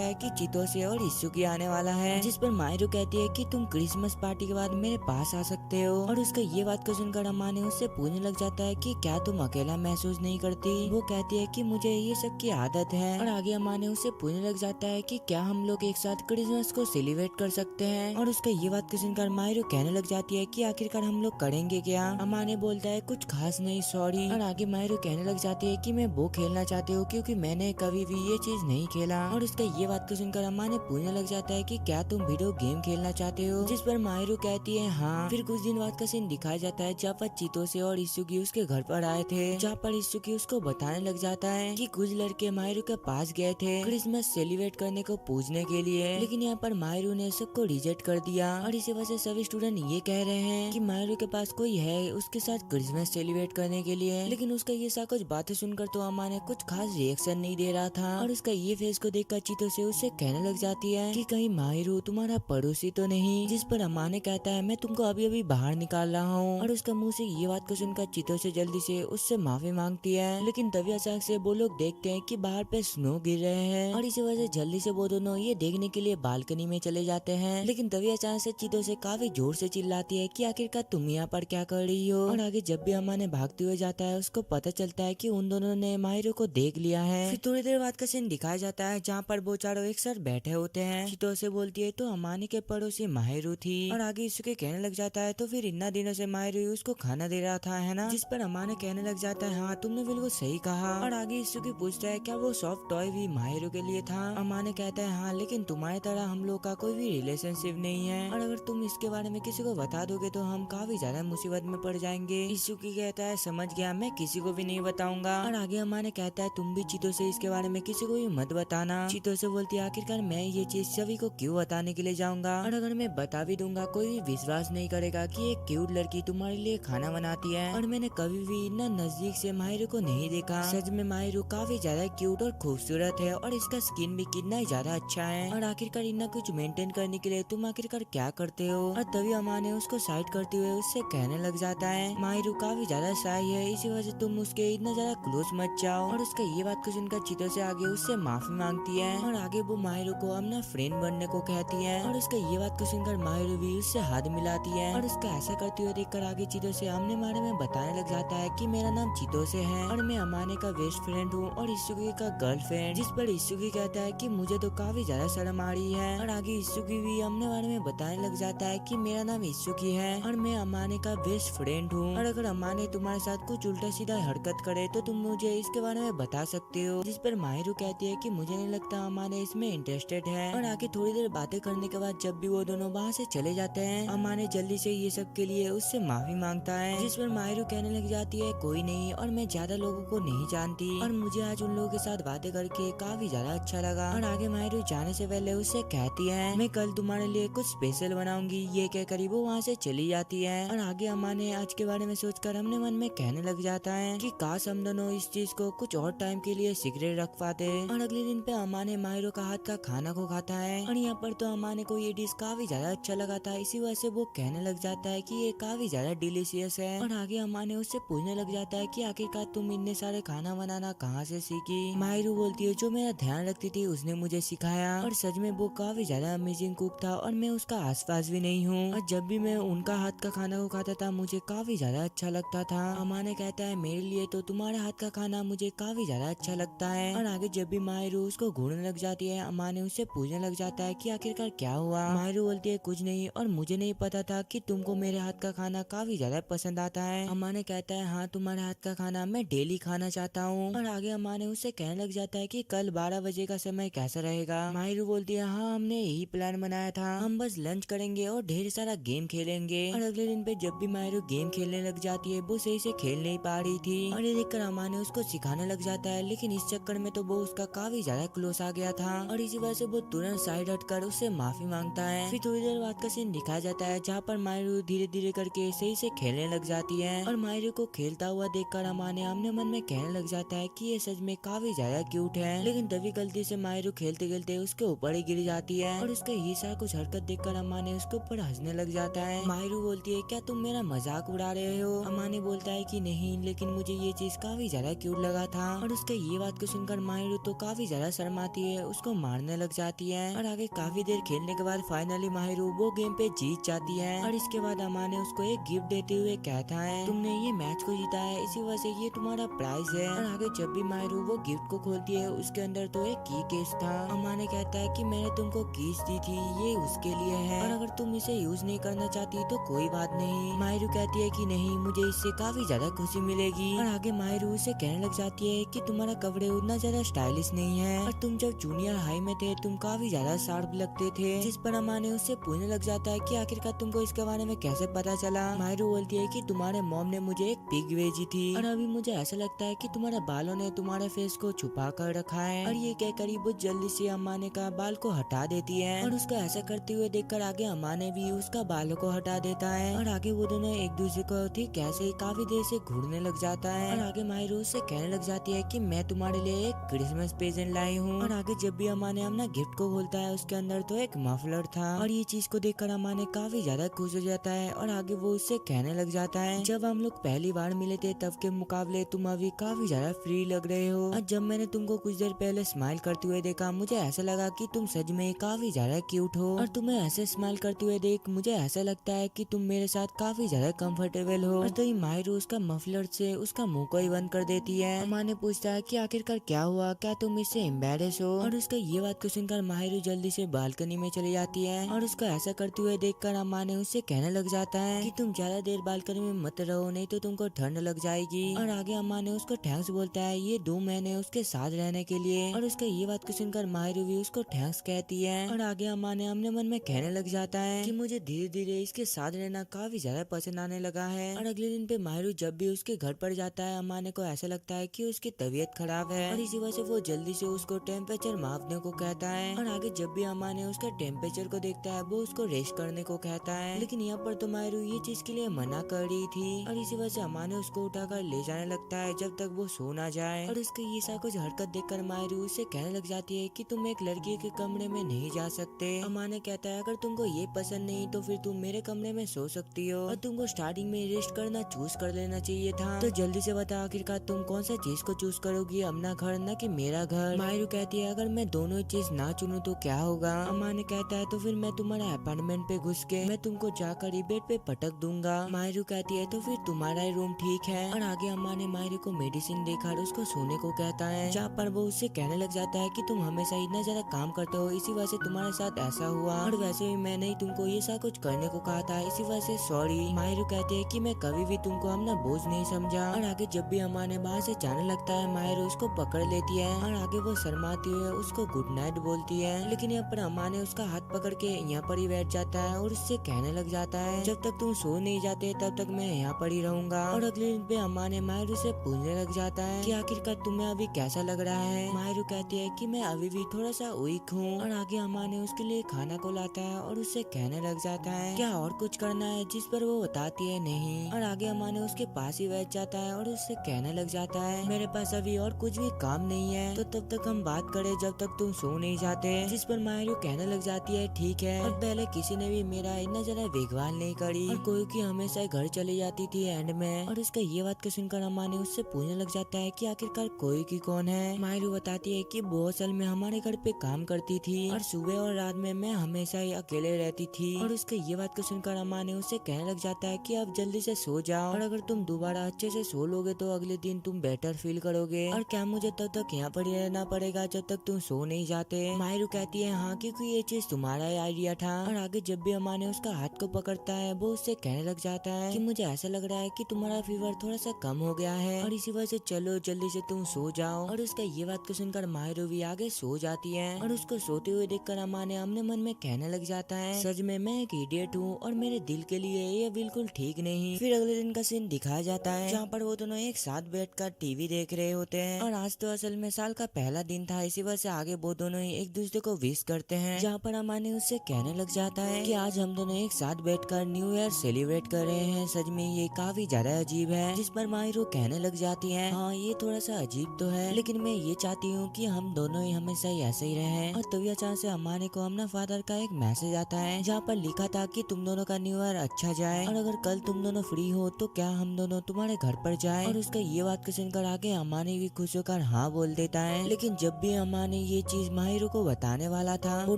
है कि चीतो से और इत्सुकी आने वाला है। जिस पर माहिरू कहती है कि तुम क्रिसमस पार्टी के बाद मेरे पास आ सकते हो। और उसका ये बात को सुनकर अमाने उससे पूछने लग जाता है कि क्या तुम अकेला महसूस नहीं करती? वो कहती है कि मुझे ये सब की आदत है। और आगे अमाने उससे पूछने लग जाता है कि क्या हम लोग एक साथ क्रिसमस को सेलिब्रेट कर सकते हैं? और उसका ये बात को सुनकर माहिरू कहने लग जाती है कि आखिरकार हम लोग करेंगे क्या? अमाने बोलता है कुछ खास नहीं, सॉरी। और आगे माहिरू कहने लग जाती है कि मैं वो खेलना चाहती हूँ क्योंकि मैंने कभी भी ये चीज नहीं खेला। और उसका ये बात को सुनकर अमाने पूछने लग जाता है कि क्या तुम वीडियो गेम खेलना चाहते हो? जिस पर माहिरू कहती है हाँ। फिर कुछ दिन बाद का सीन दिखाया जाता है जहाँ पर चितोसे और इत्सुकी उसके घर पर आए थे, जहाँ पर इत्सुकी उसको बताने लग जाता है कि कुछ लड़के माहिरू के पास गए थे क्रिसमस सेलिब्रेट करने को पूछने के लिए, लेकिन यहाँ पर माहिरू ने सबको रिजेक्ट कर दिया। और इसी वजह से सभी स्टूडेंट ये कह रहे हैं कि माहिरू के पास कोई है उसके साथ क्रिसमस सेलिब्रेट करने के लिए। लेकिन उसका ये सब कुछ बातें सुनकर तो अम्मा ने कुछ खास रिएक्शन नहीं दे रहा था। और उसका ये फेस को देखकर चीतो से उससे कहने लग जाती है कि कहीं माहिरू तुम्हारा पड़ोसी तो नहीं? जिस पर अम्मा ने कहता है मैं तुमको अभी अभी बाहर निकाल रहा हूँ। और उसका मुंह से ये बात को सुनकर चीतो से जल्दी से उससे माफी मांगती है, लेकिन तभी अचानक से वो लोग देखते हैं कि बाहर पे स्नो गिर रहे हैं। और इसी वजह से जल्दी से वो दोनों ये देखने के लिए बालकनी में चले जाते हैं, लेकिन तभी अचानक से चीतो से काफी जोर से चिल्लाती है कि आखिरकार तुम यहाँ पर क्या कर रही हो? और आगे जब भी अम्मा ने भागते हुए जाता है उसको पता चलता है कि उन दोनों ने माहिरू को देख लिया है। फिर थोड़ी देर बाद का सीन दिखाया जाता है जहाँ पर वो चारों एक साथ बैठे होते हैं। चीतो से बोलती है तो अम्माने के पड़ोसी माहिरू थी। और आगे इसके कहने लग जाता है तो फिर इतना दिनों से माहिरू उसको खाना दे रहा था, है ना? जिस पर अम्मा ने कहने लग जाता है हाँ तुमने बिल्कुल सही कहा। और आगे इसकी पूछता है क्या वो सॉफ्ट टॉय भी माहिरू के लिए था? अम्मा ने कहता है हाँ, लेकिन तुम्हारी तरह हम लोग का कोई भी रिलेशनशिप नहीं है, और अगर तुम इसके बारे में किसी को बता दोगे तो हम काफी ज्यादा मुसीबत में पड़ जाएंगे। इसुकी कहता है समझ गया, मैं किसी को भी नहीं बताऊंगा। और आगे अम्मा ने कहता है तुम भी चीतो से इसके बारे में किसी को भी मत बताना। चीतो से बोलती है आखिरकार मैं ये चीज सभी को क्यों बताने के लिए जाऊंगा, और अगर मैं बता भी दूंगा कोई भी विश्वास नहीं करेगा कि एक क्यूट लड़की तुम्हारे लिए खाना बनाती है। और मैंने कभी भी इतना नजदीक से माहिरू को नहीं देखा। सच में माहिरू काफी ज्यादा क्यूट और खूबसूरत है, और इसका स्किन भी कितना ही ज्यादा अच्छा है। और आखिरकार इतना कुछ मेंटेन करने के लिए तुम आखिरकार क्या करते हो? और तभी अम्मा ने उसको साइड करते हुए उससे कहने लग जाता है माहिरू काफी ज्यादा शाय है, इसी वजह से तुम उसके इतना ज्यादा क्लोज मत जाओ। और उसका ये बात को सुनकर चीतो से आगे उससे माफी मांगती है, और आगे वो माहिरू को अपना फ्रेंड बनने को कहती है। और उसका ये बात को सुनकर माहिरू भी उससे हाथ मिलाती है, और उसका ऐसा करते हुए देखकर आगे चीतो से अपने बारे में बताने लग जाता है कि मेरा नाम चीतो से है, और मैं अमाने का बेस्ट फ्रेंड हूँ और इत्सुकी का गर्लफ्रेंड। जिस पर इत्सुकी कहता है कि मुझे तो काफी ज्यादा शर्म आ रही है। और आगे इत्सुकी भी अपने बारे में बताने लग जाता है कि मेरा नाम इत्सुकी है और मैं अमाने का बेस्ट फ्रेंड हूँ, और अगर अमाने तुम्हारे साथ कुछ उल्टा सीधा हरकत करे तो तुम मुझे इसके बारे में बता सकते हो। जिस पर माहिरू कहती है कि मुझे नहीं लगता अमाने इसमें इंटरेस्टेड है। और आगे थोड़ी देर बातें करने के बाद जब भी वो दोनों वहाँ से चले जाते हैं, अमाने जल्दी से ये सब के लिए उससे माफी मांगता है। जिस पर माहिरू कहने लग जाती है कोई नहीं, और मैं ज्यादा लोगों को नहीं जानती, और मुझे आज उन लोगों के साथ बातें करके काफी ज्यादा अच्छा लगा। और आगे माहिरू जाने से पहले उससे कहती है मैं कल तुम्हारे लिए कुछ स्पेशल बनाऊंगी, ये कहकर वो वहाँ से चली जाती है। और आगे अम्मा ने आज के बारे में सोचकर अपने मन में कहने लग जाता है कि काश हम दोनों इस चीज को कुछ और टाइम के लिए सीक्रेट रख पाते। और अगले दिन पे अम्मा ने माहिरू का हाथ का खाना को खाता है, और यहाँ पर तो अम्मा ने को ये डिश काफी ज्यादा अच्छा लगा था, इसी वजह से वो कहने लग जाता है कि ये काफी ज्यादा डिलीशियस है। और आगे अम्मा ने उससे पूछने लग जाता है कि आखिरकार तुम इतने सारे खाना बनाना कहाँ से सीखी? माहिरू बोलती है जो मेरा ध्यान रखती थी उसने मुझे सिखाया, और सच में वो काफी ज्यादा अमेजिंग कुक था, और मैं उसका आसपास भी नहीं हूँ, और जब भी मैं उनका हाथ का खाना को खाता था मुझे काफी ज्यादा अच्छा लगता था। अम्मा ने कहता है मेरे लिए तो तुम्हारे हाथ का खाना मुझे काफी ज्यादा अच्छा लगता है। और आगे जब भी माहिरू उसको घूरने लग जाती है, अम्मा ने उससे पूछने लग जाता है कि आखिरकार क्या हुआ? माहिरू बोलती है कुछ नहीं, और मुझे नहीं पता था कि तुमको मेरे हाथ का खाना काफी ज्यादा पसंद आता है। अम्मा ने कहता है हाँ, तुम्हारे हाथ का खाना मैं डेली खाना चाहता हूँ। और आगे अम्मा ने उससे कहने लग जाता है कि कल 12 बजे का समय कैसा रहेगा? माहिरू बोलती है हाँ, हमने यही प्लान बनाया था, हम बस लंच करेंगे और ढेर सारा गेम खेलेंगे। और अगले दिन पे जब भी माहिरू गेम खेलने लग जाती है वो सही से खेल नहीं पा रही थी, और ये देखकर अम्मा ने उसको सिखाने लग जाता है, लेकिन इस चक्कर में तो वो उसका काफी ज्यादा क्लोज आ गया था, और इसी वजह से वो तुरंत साइड हटकर उससे माफी मांगता है। फिर थोड़ी देर बाद का सीन दिखाया जाता है जहाँ पर मायरू धीरे धीरे करके सही से खेलने लग जाती है और मायरू को खेलता हुआ देखकर अमाने अपने मन में कहने लग जाता है कि ये सच में काफी ज्यादा क्यूट है। लेकिन तभी गलती से मायरू खेलते खेलते उसके ऊपर ही गिर जाती है और उसका ये सारा कुछ हरकत देखकर अमाने उसके ऊपर हंसने लग जाता है। मायरू बोलती है क्या तुम मेरा मजाक उड़ा रहे हो? अमाने बोलता है कि नहीं, लेकिन मुझे ये चीज काफी ज्यादा क्यूट लगा था। और उसके ये बात को सुनकर मायरू तो काफी ज्यादा शर्माती है, उसको मारने लग जाती है। और आगे काफी देर खेलने के बाद फाइनली मायरू वो गेम पे जीत जाती है। और इसके बाद अमाने उसको एक गिफ्ट देते हुए कहता है तुमने ये मैच को जीता है, इसी वजह से ये तुम्हारा प्राइज है। और आगे जब भी मायरू वो गिफ्ट को खोलती है उसके अंदर तो एक की केस था। अमाने कहता है कि मैंने तुमको कीज दी थी, ये उसके लिए है और अगर तुम इसे यूज नहीं करना चाहती तो कोई बात नहीं। मायरू कहती है कि नहीं, मुझे इससे काफी ज्यादा खुशी मिलेगी। और आगे मायरू उसे कहने लग जाती है कि तुम्हारा कपड़े उतना ज्यादा स्टाइलिश नहीं है और तुम जब जूनियर हाई में थे तुम काफी ज्यादा शार्प लगते थे। जिस पर अमाने उससे पूछने लग जाता है कि आखिरकार तुमको इसके बारे में कैसे पता चला? मायरू बोलती है कि तुम्हारे मॉम ने मुझे एक पिग भेजी थी और अभी मुझे ऐसा लगता है कि तुम्हारे बालों ने तुम्हारे फेस को छुपा कर रखा है। और ये कहकर वो जल्दी से अमाने का बाल को हटा देती है और उसको ऐसा करते हुए देखकर आगे अमाने भी उसका बालों को हटा देता है। और आगे वो दोनों एक दूसरे को ठीक कैसे काफी देर से घूरने लग जाता है। और आगे मायरू उससे कहने लग जाती है कि मैं तुम्हारे लिए एक क्रिसमस प्रेजेंट लाई हूँ। और आगे जब भी अमाने अपना गिफ्ट को खोलता है उसके अंदर तो एक मफलर था और ये चीज को देखकर अमाने काफी ज्यादा खुश हो जाता है। और आगे वो उससे कहने लग जाता है जब हम लोग पहली बार मिले थे तब के मुकाबले तुम अभी काफी ज्यादा फ्री लग रहे हो और जब मैंने तुमको कुछ देर पहले स्माइल करते हुए देखा मुझे ऐसा लगा कि तुम सच में काफी ज्यादा क्यूट हो और तुम्हें ऐसे स्माइल करते हुए देख मुझे ऐसा लगता है कि तुम मेरे साथ काफी ज्यादा कंफर्टेबल हो। और तो ये मायरू उसका मफलर से उसका मुंह को ही बंद कर देती है। अमाने पूछता है कि आखिरकार क्या हुआ, क्या तुम इससे एम्बेरस हो? और उसका ये बात को सुनकर मायरू जल्दी से बालकनी में चली जाती है और उसको ऐसा करते हुए देखकर अमाने उससे कहने लग जाता है कि तुम ज्यादा देर बालकनी में मत रहो, नहीं तो तुमको ठंड लग जाएगी। और आगे अमाने उसको थैंक्स बोलता है ये 2 महीने उसके साथ रहने के लिए। और उसका ये बात को सुनकर मायरू भी उसको थैंक्स कहती है। और आगे अमाने अपने मन में कहने लग जाता है कि मुझे धीरे धीरे इसके साथ रहना काफी ज्यादा पसंद आने लगा है। और अगले दिन पे मायरू जब भी उसके घर पर जाता है अमाने को ऐसा लगता है कि उसकी तबीयत खराब है और इसी वजह से वो जल्दी से उसको टेम्परेचर मापने को कहता है। और आगे जब भी अमाने उसका टेम्परेचर को देखता है वो उसको रेस्ट करने को कहता है, लेकिन यहाँ पर तो मायरू ये चीज के लिए मना कर रही थी और इसी वजह से अमाने उसको उठाकर ले जाने लगता है जब तक वो सो ना जाए। और उसकी ये सा कुछ हरकत देखकर मायरू उससे कहने लग जाती है कि तुम एक लड़की के कमरे में नहीं जा सकते। अमाने कहता है अगर तुमको ये पसंद नहीं तो फिर तुम मेरे कमरे में सो सकती हो और तुमको स्टार्टिंग में रेस्ट करना चूज कर लेना चाहिए था। तो जल्दी से बता आखिरकार तुम कौन सा चीज को चूज करोगी, अपना घर न कि मेरा घर? मायरू कहती है अगर मैं दोनों चीज ना चुनूं तो क्या होगा? अमाने कहता है तो फिर मैं तुम्हारा अपार्टमेंट पे घुस के मैं तुमको जाकर ही बेड पे पटक दूंगा। मायरू कहती है तो फिर तुम्हारा ही रूम ठीक है। और आगे अम्मा ने मायरू को मेडिसिन देकर उसको सोने को कहता है, जहाँ पर वो उससे कहने लग जाता है कि तुम हमेशा इतना ज्यादा काम करते हो, इसी वजह से तुम्हारे साथ ऐसा हुआ और वैसे भी मैंने ही तुमको ये सब कुछ करने को कहा था, इसी वजह से सॉरी। मायरू कहती है कि मैं कभी भी तुमको अपना बोझ नहीं समझा। और आगे जब भी अम्मा ने बाहर से जाने लगता है मायरू उसको पकड़ लेती है और आगे वो शर्माती हुए उसको गुड नाइट बोलती है। लेकिन यहाँ पर अम्मा ने उसका हाथ पकड़ के यहाँ पर ही बैठ जाता है और उससे कहने लग जाता है जब तक तुम सो नहीं जाते तब तक मैं यहाँ पर ही रहूंगा। और अगले दिन पे अम्मा ने मायरू से पूछने लग जाता है कि आखिरकार तुम्हें अभी कैसा लग रहा है? मायरू कहती है कि मैं अभी भी थोड़ा सा वीक हूँ। और आगे अम्मा ने उसके लिए खाना को लाता है और उससे कहने लग जाता है क्या और कुछ करना है, जिस पर वो बताती है नहीं। और आगे अम्मा ने उसके पास ही बैठ जाता है और उससे कहने लग जाता है मेरे पास अभी और कुछ भी काम नहीं है, तो तब तक हम बात करें जब तक तुम सो नहीं जाते। जिस पर मायरू कहने लग जाती है ठीक है। और पहले किसी ने भी मेरा इतना ज्यादा देखभाल नहीं करी और कोई की हमेशा घर चली जाती थी एंड में। और उसका ये बात को सुनकर अम्मा ने उससे पूछने लग जाता है कि आखिरकार कोई की कौन है? मायरू बताती है कि वो असल में हमारे घर पे काम करती थी और सुबह और रात में मैं हमेशा ही अकेले रहती थी। और उसके ये बात को सुनकर अम्मा ने उससे कहने लग जाता है कि अब जल्दी से सो जाओ और अगर तुम दोबारा अच्छे से सो लोगे तो अगले दिन तुम बेटर फील करोगे। और क्या मुझे तब तक यहाँ पर ही रहना पड़ेगा जब तक तुम सो नहीं जाते? मायरू कहती है हाँ, क्योंकि ये चीज तुम्हारा ही आइडिया था। और आगे जब भी अम्मा ने उसका हाथ को पकड़ता है वो उससे कहने लग जाता है कि मुझे ऐसा लग रहा है कि तुम्हारा फीवर थोड़ा सा कम हो गया है और इसी वजह से चलो जल्दी से तुम सो जाओ। और उसका ये बात को सुनकर मायरू भी आगे सो जाती है और उसको सोते हुए देखकर अम्मा ने अपने मन में कहने लग जाता है सच में मैं एक इडियट हूँ और मेरे दिल के लिए ये बिल्कुल ठीक नहीं। फिर अगले दिन का सीन दिखाया जाता है जहाँ पर वो दोनों एक साथ बैठकर टीवी देख रहे होते हैं और आज तो असल में साल का पहला दिन था, इसी वजह से आगे वो दोनों ही एक दूसरे को विश करते हैं। जहाँ पर अम्मा ने उससे कहने लग जाता है कि आज हम दोनों एक साथ बैठकर न्यू ईयर सेलिब्रेट कर रहे हैं, सच में ये काफी ज्यादा अजीब है। जिस पर माहिरो कहने लग जाती है, हाँ ये थोड़ा सा अजीब तो है, लेकिन मैं ये चाहती हूँ कि हम दोनों ही हमेशा ही ऐसे ही रहें। और तभी अचानक से अमाने को अपना फादर का एक मैसेज आता है जहाँ पर लिखा था कि तुम दोनों का न्यू ईयर अच्छा जाए और अगर कल तुम दोनों फ्री हो तो क्या हम दोनों तुम्हारे घर पर जाए। और उसका ये बात को सुनकर आगे अमाने भी खुश होकर हाँ बोल देता है। लेकिन जब भी अमाने ये चीज माहिरो को बताने वाला था, वो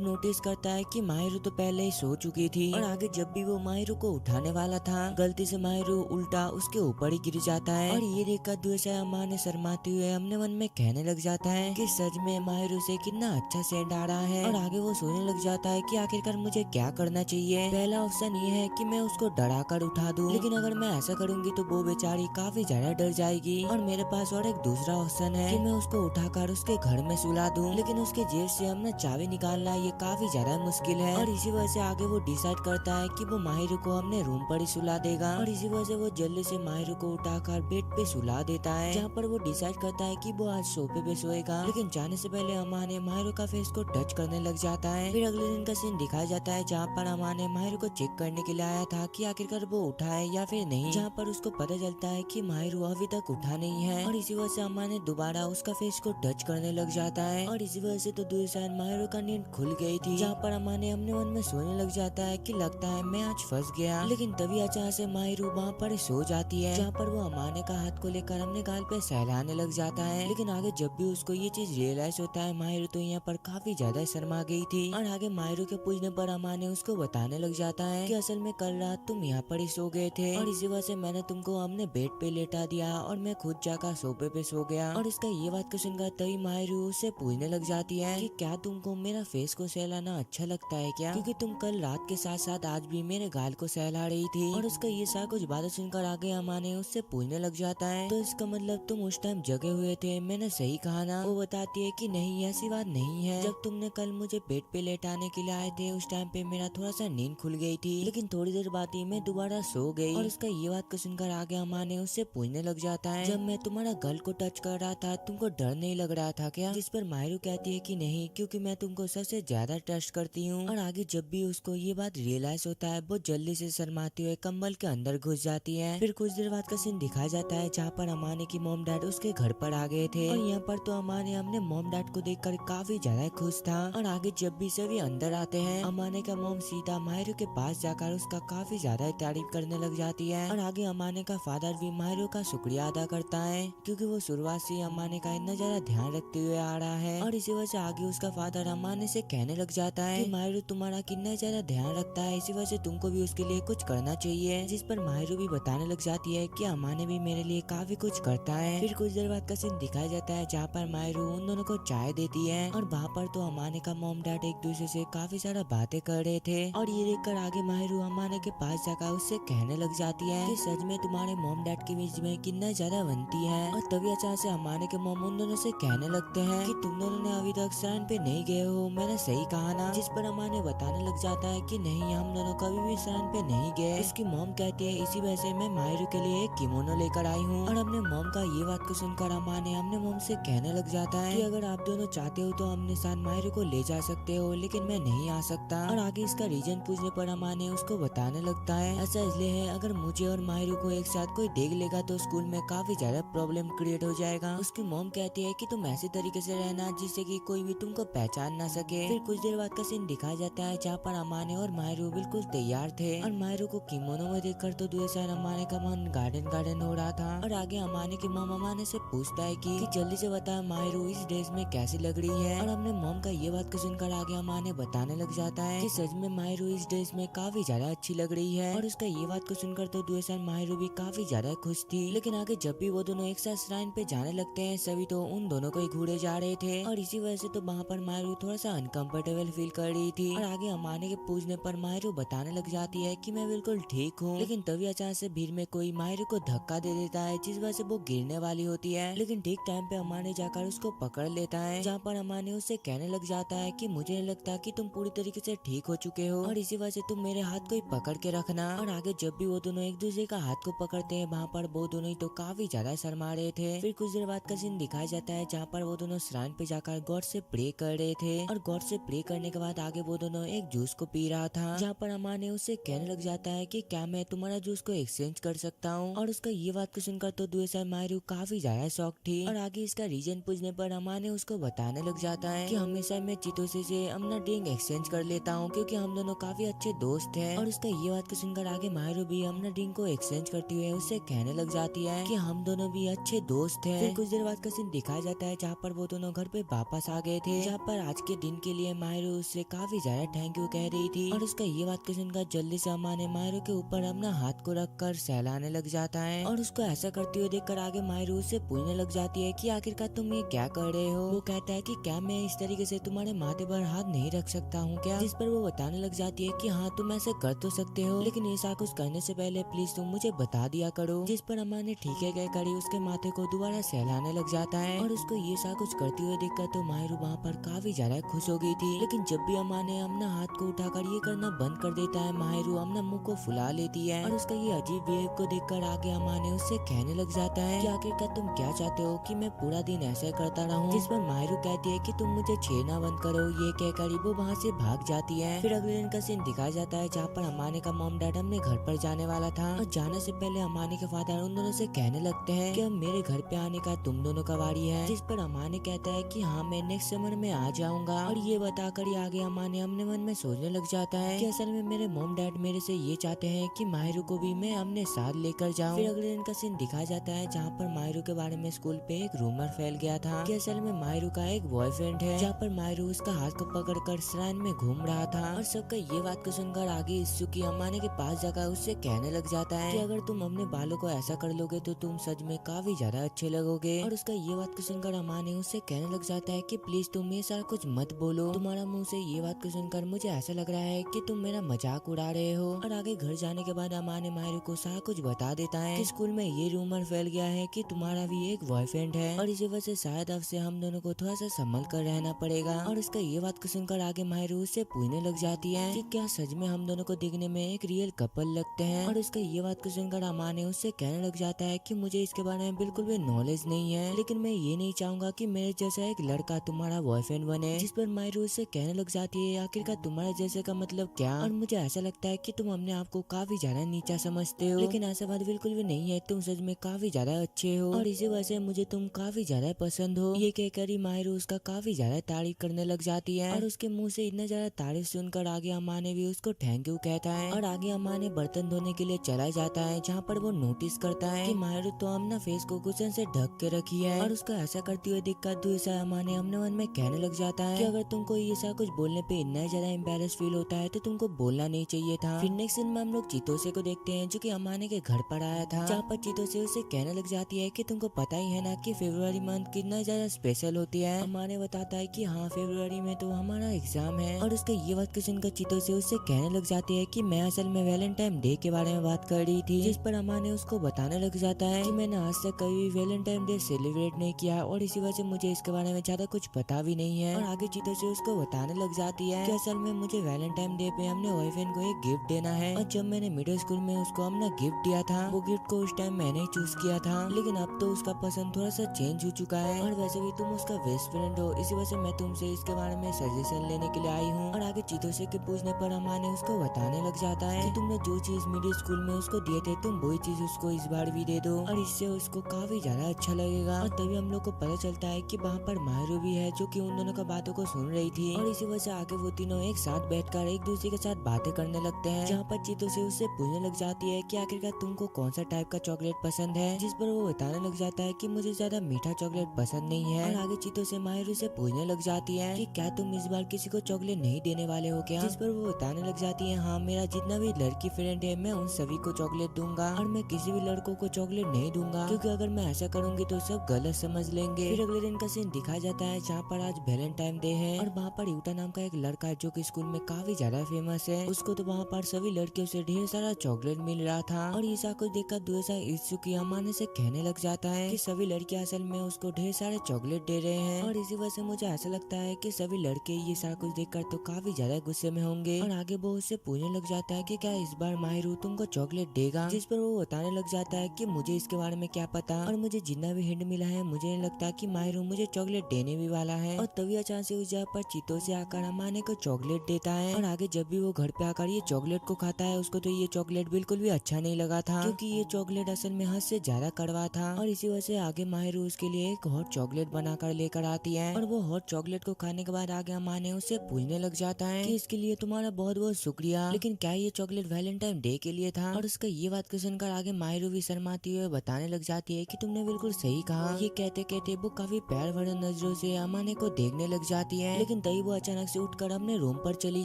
नोटिस करता है कि माहिरो तो पहले ही सो चुकी थी। और आगे जब भी वो माहिरो को उठाने वाला था, गलती से माहिरो उल्टा उसके ऊपर ही गिर जाता है। और ये देखकर दूसरा अमाने शर्माते हुए अपने मन में कहने लग जाता है कि सच में माहिरो से कितना अच्छा सेंट आ रहा है। और आगे वो सोचने लग जाता है कि आखिरकार मुझे क्या करना चाहिए। पहला ऑप्शन ये है कि मैं उसको डरा कर उठा दूं, लेकिन अगर मैं ऐसा करूंगी तो वो बेचारी काफी ज्यादा डर जाएगी। और मेरे पास और एक दूसरा ऑप्शन है कि मैं उसको उठाकर उसके घर में सुला दूं, लेकिन उसके जेब से अपना चाबी निकालना ये काफी ज्यादा मुश्किल है। और इसी वजह से आगे वो डिसाइड करता है कि वो माहिरो को अपने रूम पर ही सुला देगा। और इसी वजह से वो जल्दी से माहिरो को उठाकर बेड पे सुला देता है, जहाँ पर वो डिसाइड करता है कि वो आज सोफे पे सोएगा। लेकिन जाने से पहले अमा ने माहिरो का फेस को टच करने लग जाता है। फिर अगले दिन का सीन दिखाया जाता है जहाँ पर अमा ने माहिरो को चेक करने के लिए आया था कि आखिरकार वो उठा है या फिर नहीं, जहाँ पर उसको पता चलता है कि माहिरो अभी तक उठा नहीं है। और इसी वजह से अमा ने दोबारा उसका फेस को टच करने लग जाता है। और इसी वजह से तो दूसरी माहिरो का नींद खुल गई थी, जहाँ पर अमा ने अपने मन में सोचने लग जाता है कि लगता है मैं आज फंस गया। लेकिन तभी अचानक से माहिरो वहाँ पर सो जाती है, जहाँ पर वो अमाने का हाथ को लेकर अपने गाल पे सहलाने लग जाता है। लेकिन आगे जब भी उसको ये चीज रियलाइज होता है, माहिरो तो यहाँ पर काफी ज्यादा शर्मा गई थी। और आगे माहिरो के पूछने पर अमा ने उसको बताने लग जाता है कि असल में कल रात तुम यहाँ पर ही सो गए थे और इसी वजह से मैंने तुमको अपने बेड पे लेटा दिया और मैं खुद जाकर सोफे पे सो गया। और इसका ये बात को सुनकर तभी माहिरो उससे पूछने लग जाती है कि क्या तुमको मेरा फेस को सहलाना अच्छा लगता है क्या, क्योंकि तुम कल रात के साथ साथ आज भी मेरे गाल को सहला रही थी। और उसका ये सारा कुछ बातें सुनकर आगे अमा ने उससे पूछने लग जाता है तो इसका मतलब तुम उस टाइम जगे हुए थे, मैंने सही कहा ना। वो बताती है कि नहीं ऐसी बात नहीं है, जब तुमने कल मुझे बेड पे लेटाने के लिए आए थे उस टाइम पे मेरा थोड़ा सा नींद खुल गई थी, लेकिन थोड़ी देर बाद ही मैं दोबारा सो गई। और उसका ये बात को सुनकर आगे अमा ने उससे पूछने लग जाता है जब मैं तुम्हारा गल को टच कर रहा था तुमको डर नहीं लग रहा था क्या, जिस पर माहिरो कहती है कि नहीं क्योंकि मैं तुमको सबसे ज्यादा ट्रस्ट करती हूँ। और आगे जब भी उसको ये बात रियलाइज होता है वो जल्दी से शर्माते हुए कंबल के अंदर घुस जाती है। फिर कुछ देर बाद का सीन दिखाया जाता है जहाँ पर अमाने की मॉम डैड उसके घर पर आ गए थे। और यहाँ पर तो अमाने अपने मॉम डैड को देखकर काफी ज्यादा खुश था। और आगे जब भी सभी अंदर आते हैं, अमाने का मॉम सीधा माहिरो के पास जाकर उसका काफी ज्यादा तारीफ करने लग जाती है। और आगे अमाने का फादर भी माहिरो का शुक्रिया अदा करता है, क्योंकि वो शुरुआत से अमाने का इतना ज्यादा ध्यान रखते हुए आ रहा है। और इसी वजह से आगे उसका फादर अमाने से कहने लग जाता है कि माहिरो तुम्हारा कितना ज्यादा ध्यान रखता है, इसी वजह से तुमको भी उसके लिए कुछ करना चाहिए। जिस पर माहिरो भी बताने लग जाती है कि अमाने भी मेरे लिए काफी कुछ करता है। फिर कुछ देर बाद का सीन दिखाया जाता है जहाँ पर माहिरो उन दोनों को चाय देती है। और वहाँ पर तो अमाने का मॉम डैड एक दूसरे से काफी सारा बातें कर रहे थे। और ये देखकर आगे माहिरो अमाने के पास जाकर उससे कहने लग जाती है कि सच में तुम्हारे मॉम डैड के बीच में कितना ज्यादा बनती है। और तभी अचानक से अमाने के मॉम उन दोनों से कहने लगते हैं कि तुम दोनों ने अभी तक श्राइन पे नहीं गए हो, मैंने सही कहा ना। जिस पर अमाने बताने लग जाता है कि नहीं हम दोनों कभी भी श्राइन पे नहीं गए। इसकी मॉम कहती है इसी वजह से मैं माहिरो के लिए एक किमोनो लेकर आई हूँ। और अपने मॉम का ये बात को सुनकर अमाने अपने मॉम से कहने लग जाता है कि अगर आप दोनों चाहते हो तो अपने साथ माहिरो को ले जा सकते हो, लेकिन मैं नहीं आ सकता। और आगे इसका रीजन पूछने पर अमाने उसको बताने लगता है ऐसा इसलिए है अगर मुझे और माहिरो को एक साथ कोई देख लेगा तो स्कूल में काफी ज्यादा प्रॉब्लम क्रिएट हो जाएगा। उसकी मॉम कहती है कि तुम ऐसे तरीके से रहना जिससे कि कोई भी तुमको पहचान ना सके। फिर कुछ देर बाद का सीन दिखाया जाता है जहाँ पर अमाने और माहिरो बिल्कुल तैयार थे। और माहिरो को किमोनो में देखकर तो दूसरे अमाने का मन गार्डन गार्डन हो रहा था। और आगे अमाने की मॉम अमाने से पूछता है कि जल्दी से बता माहिरो इस ड्रेस में कैसी लग रही है। और अपने मॉम का ये बात को सुनकर आगे अमाने बताने लग जाता है कि सच में माहिरो इस ड्रेस में काफी ज्यादा अच्छी लग रही है। और उसका ये बात को सुनकर तो दूसरा माहिरो भी काफी ज्यादा खुश थी। लेकिन आगे जब भी वो दोनों एक साथ श्राइन पे जाने लगते हैं सभी तो उन दोनों को ही घूरे जा रहे थे। और इसी वजह से तो वहाँ पर माहिरो थोड़ा सा अनकंफर्टेबल फील कर रही थी। और आगे अमाने के पूछने पर माहिरो बताने लग जाती है कि मैं बिल्कुल ठीक हूँ। लेकिन तभी अचानक से भीड़ में कोई माहिरो को धक्का दे देता है जिस वजह से वो गिरने वाली होती है। लेकिन ठीक टाइम पे अमाने जाकर उसको पकड़ लेता है, जहाँ पर अमाने उससे कहने लग जाता है कि मुझे नहीं लगता कि तुम पूरी तरीके से ठीक हो चुके हो और इसी वजह से तुम मेरे हाथ को ही पकड़ के रखना। और आगे जब भी वो दोनों एक दूसरे का हाथ को पकड़ते हैं वहाँ पर वो दोनों ही तो काफी ज्यादा शर्मा रहे थे। फिर कुछ देर बाद का सीन दिखाया जाता है जहाँ पर वो दोनों श्राइन पे जाकर गॉड से प्रे कर रहे थे। और गॉड से प्रे करने के बाद आगे आगे वो दोनों एक जूस को पी रहा था, जहाँ पर अमा ने उससे कहने लग जाता है कि क्या मैं तुम्हारा जूस को एक्सचेंज कर सकता हूँ। और उसका ये बात को सुनकर तो दुएसाई मायरू काफी ज्यादा शॉक थी। और आगे इसका रीजन पूछने पर अमा ने उसको बताने लग जाता है कि हमेशा मैं चितोसे से अपना ड्रिंक एक्सचेंज कर लेता हूँ, क्योंकि हम दोनों काफी अच्छे दोस्त हैं। और उसका ये बात को सुनकर आगे मायरू भी अपना ड्रिंक को एक्सचेंज करती हुए उससे कहने लग जाती है कि हम दोनों भी अच्छे दोस्त हैं। फिर कुछ देर बाद का सीन दिखाया जाता है जहाँ पर वो दोनों घर पे वापस आ गए थे, जहाँ पर आज के दिन के लिए मायरू उससे काफी ज्यादा थैंक यू कह रही थी। और उसका ये बात को सुनकर जल्दी से अम्मा ने मायरू के ऊपर अपना हाथ को रखकर सहलाने लग जाता है। और उसको ऐसा करते हुए देखकर आगे मायरू उससे पूछने लग जाती है कि आखिरकार तुम ये क्या कर रहे हो। वो कहता है कि क्या मैं इस तरीके से तुम्हारे माथे पर हाथ नहीं रख सकता हूँ क्या। जिस पर वो बताने लग जाती है कि हाँ तुम ऐसे कर तो सकते हो, लेकिन ऐसा कुछ करने से पहले प्लीज तुम मुझे बता दिया करो। जिस पर अम्मा ने ठीक है कहकर उसके माथे को दोबारा सहलाने लग जाता है। और उसको ये सा कुछ करते हुए देखकर तो मायरू वहाँ पर काफी ज्यादा खुश हो गई थी। लेकिन जब भी अम्मा ने अपना हाथ को उठाकर ये करना बंद कर देता है, मायरू अपना मुंह को फुला लेती है। और उसका ये अजीब बिहेव को देखकर आगे अम्मा ने उससे कहने लग जाता है कि आखिरकार तुम क्या चाहते हो कि मैं पूरा दिन ऐसा करता रहूं। जिस पर मायरू कहती है कि तुम मुझे छेड़ना बंद करो। ये कहकर वो वहाँ से भाग जाती है। फिर अगले दिन का सीन दिखाया जाता है जहाँ पर अमाने का मॉम डैड अपने घर पर जाने वाला था, और जाने से पहले अमाने के फादर उन दोनों से कहने लगते हैं कि अब मेरे घर पे आने का तुम दोनों का बारी है। जिस पर अमाने कहता है कि हाँ मैं नेक्स्ट समर में आ जाऊंगा। और ये बताकर ही आगे अमाने अपने मन में सोचने लग जाता है कि असल में मेरे मॉम डैड मेरे से ये चाहते हैं कि माहिरू को भी मैं अपने साथ लेकर जाऊं। फिर अगले दिन का सीन दिखाया जाता है जहाँ पर माहिरू के बारे में स्कूल पे एक रूमर फैल गया था कि असल में माहिरू का एक बॉयफ्रेंड है, जहाँ पर माहिरू उसका हाथ को पकड़कर श्राइन में घूम रहा था। और सबका ये बात को सुनकर आगे इत्सुकी अमाने के पास जाकर उससे कहने लग जाता है कि अगर तुम अपने बालों को ऐसा कर लोगे तो तुम सच में काफी ज्यादा अच्छे लगोगे। और उसका ये बात को सुनकर अमाने उससे कहने लग जाता है कि प्लीज तुम ये सारा कुछ मत बोलो, तुम्हारा मुंह से ये बात को सुनकर मुझे ऐसा लग रहा है कि तुम मेरा मजाक उड़ा रहे हो। और आगे घर जाने के बाद अमाने माहिरू को सारा कुछ बता देता है कि स्कूल में ये रूमर फैल गया है कि तुम्हारा भी एक बॉयफ्रेंड है, और इसी वजह से शायद अब से हम दोनों को थोड़ा सा संभल कर रहना पड़ेगा। और उसका ये बात को सुनकर आगे माहिरू उससे पूछने लग जाती है कि क्या सच में हम दोनों को दिखने में एक रियल कपल लगते हैं। और उसका ये बात को सुनकर अमाने उससे कहने लग जाता है कि मुझे इसके बारे में बिल्कुल भी नॉलेज नहीं है, लेकिन मैं ये नहीं चाहूंगा कि मेरे जैसा एक लड़का तुम्हारा बॉयफ्रेंड बने। जिस पर माहिरू उससे कहने लग जाती है आखिरकार तुम्हारे जैसे का मतलब क्या। और मुझे ऐसा लगता है कि तुम अपने आप को काफी ज्यादा नीचा समझते हो, लेकिन ऐसा बात बिल्कुल भी नहीं है, तुम सच में काफी ज्यादा अच्छे हो और इसी वजह से मुझे तुम काफी ज्यादा पसंद हो। ये कहकर ही माहिरू उसका काफी ज्यादा तारीफ करने लग जाती है। और उसके मुंह से इतना ज्यादा तारीफ सुनकर आगे अम्मा ने भी उसको थैंक यू कहता है। और आगे अम्मा ने बर्तन धोने के लिए चला जाता है, जहाँ पर वो नोटिस करता है कि माहिरू तो अपना फेस को कुशन से ढक के रखी है। और उसका ऐसा करते हुए दिक्कत दूसरा अम्मा ने अपने मन में कहने लग जाता है कि अगर तुमको ये सारा कुछ बोलने पे इतना ज्यादा एम्बेरस फील होता है तो तुमको बोलना नहीं चाहिए था। फिर नेक्स्ट दिन में हम लोग चितोसे को देखते हैं जो कि अम्माने के घर पर आया था, जहाँ पर चितोसे उसे कहने लग जाती है कि तुमको पता ही है ना कि फरवरी मंथ कितना ज्यादा स्पेशल होती है। अम्माने बताता है कि हाँ फरवरी में तो हमारा एग्जाम है। और उसका ये बात सुनकर चितोसे उससे कहने लग जाती है कि मैं असल में वैलेंटाइन डे के बारे में बात कर रही थी। जिस पर अम्मा ने उसको बताने लग जाता है कि मैंने आज तक कभी वैलेंटाइन डे सेलिब्रेट नहीं किया और इसी वजह से मुझे इसके बारे में ज्यादा कुछ पता भी नहीं है। और आगे चितोसे उसको बताने लग जाती है कि असल में मुझे वैलेंटाइन डे पे अपने बॉयफ्रेंड को एक गिफ्ट देना है, और जब मैंने मिडिल स्कूल में उसको अपना गिफ्ट दिया था वो गिफ्ट को उस टाइम मैंने चूज किया था, लेकिन अब तो उसका पसंद थोड़ा सा चेंज हो चुका है। और वैसे भी तुम उसका बेस्ट फ्रेंड हो, इसी वजह से मैं तुमसे इसके बारे में सजेशन लेने के लिए आई हूँ। और आगे चितोसे के पूछने पर अम्मा ने उसको बताने लग जाता है कि तुमने जो चीज मिडिल स्कूल में उसको दिए थे तुम वही चीज उसको इस बार भी दे दो, और इससे उसको काफी ज्यादा अच्छा लगेगा। और तभी हम लोग को पता चलता है कि वहाँ पर माहिरू भी है जो कि उन दोनों का बातों को सुन रही थी। और इसी वजह से आगे वो तीनों एक साथ बैठकर एक दूसरे के साथ बातें करने लगते हैं, जहाँ पर चितोसे उससे पूछने लग जाती है कि आखिरकार तुमको कौन सा टाइप का चॉकलेट पसंद है। जिस पर वो बताने लग जाता है कि मुझे ज्यादा मीठा चॉकलेट पसंद नहीं है। और आगे चितोसे माहिरू से पूछने लग जाती है कि क्या तुम इस बार किसी को चॉकलेट नहीं देने वाले हो क्या। जिस पर वो बताने लग जाती है हाँ मेरा जितना भी लड़की फ्रेंड है मैं उन सभी को चॉकलेट दूंगा, और मैं किसी भी लड़कों को चॉकलेट नहीं दूंगा, क्योंकि अगर मैं ऐसा करूंगी तो सब गलत समझ लेंगे। फिर अगले दिन का सीन दिखाया जाता है जहाँ पर आज वैलेंटाइन डे है, और वहाँ पर यूटा नाम का एक लड़का है जो कि स्कूल में काफी ज्यादा फेमस है। उसको तो वहाँ पर सभी लड़कियों से ढेर सारा चॉकलेट मिल रहा था। और ये सब कुछ देखकर दूसरा इत्सुकी अम्मा से कहने लग जाता है कि सभी लड़कियां असल में उसको ढेर सारे चॉकलेट दे रहे हैं, और इसी वजह से मुझे ऐसा लगता है कि सभी लड़के ये सारा कुछ देखकर तो काफी ज्यादा गुस्से में होंगे और आगे वो उससे पूछने लग जाता है कि क्या इस बार माहिरू तुमको चॉकलेट देगा, जिस पर वो बताने लग जाता है कि मुझे इसके बारे में क्या पता और मुझे जितना भी हिंट मिला है मुझे नहीं लगता कि माहिरू मुझे चॉकलेट देने भी वाला है। और तभी अचानक से उस जगह पर चीतों से आकर अमाने को चॉकलेट देता है और आगे जब भी वो घर पे आकर ये चॉकलेट को खाता है उसको तो ये चॉकलेट बिल्कुल भी अच्छा नहीं लगा था, क्योंकि ये चॉकलेट असल में हद से ज्यादा कड़वा था। और इसी वजह से आगे माहिरू उसके लिए एक हॉट चॉकलेट बनाकर लेकर आती है और वो हॉट चॉकलेट को खाने के बाद आगे अमाने उससे पूछने लग जाता है कि इसके लिए तुम्हारा बहुत बहुत शुक्रिया, लेकिन क्या ये चॉकलेट वैलेंटाइन डे के लिए था। और उसका ये बात को सुनकर आगे माहिरू भी शर्माती हुए बताने लग जाती है कि तुमने बिल्कुल सही कहा। ये कहते कहते वो काफी प्यार भरे नजरों से अमाने को देखने लग जाती है, लेकिन तभी वो अचानक से उठकर अपने रूम पर चली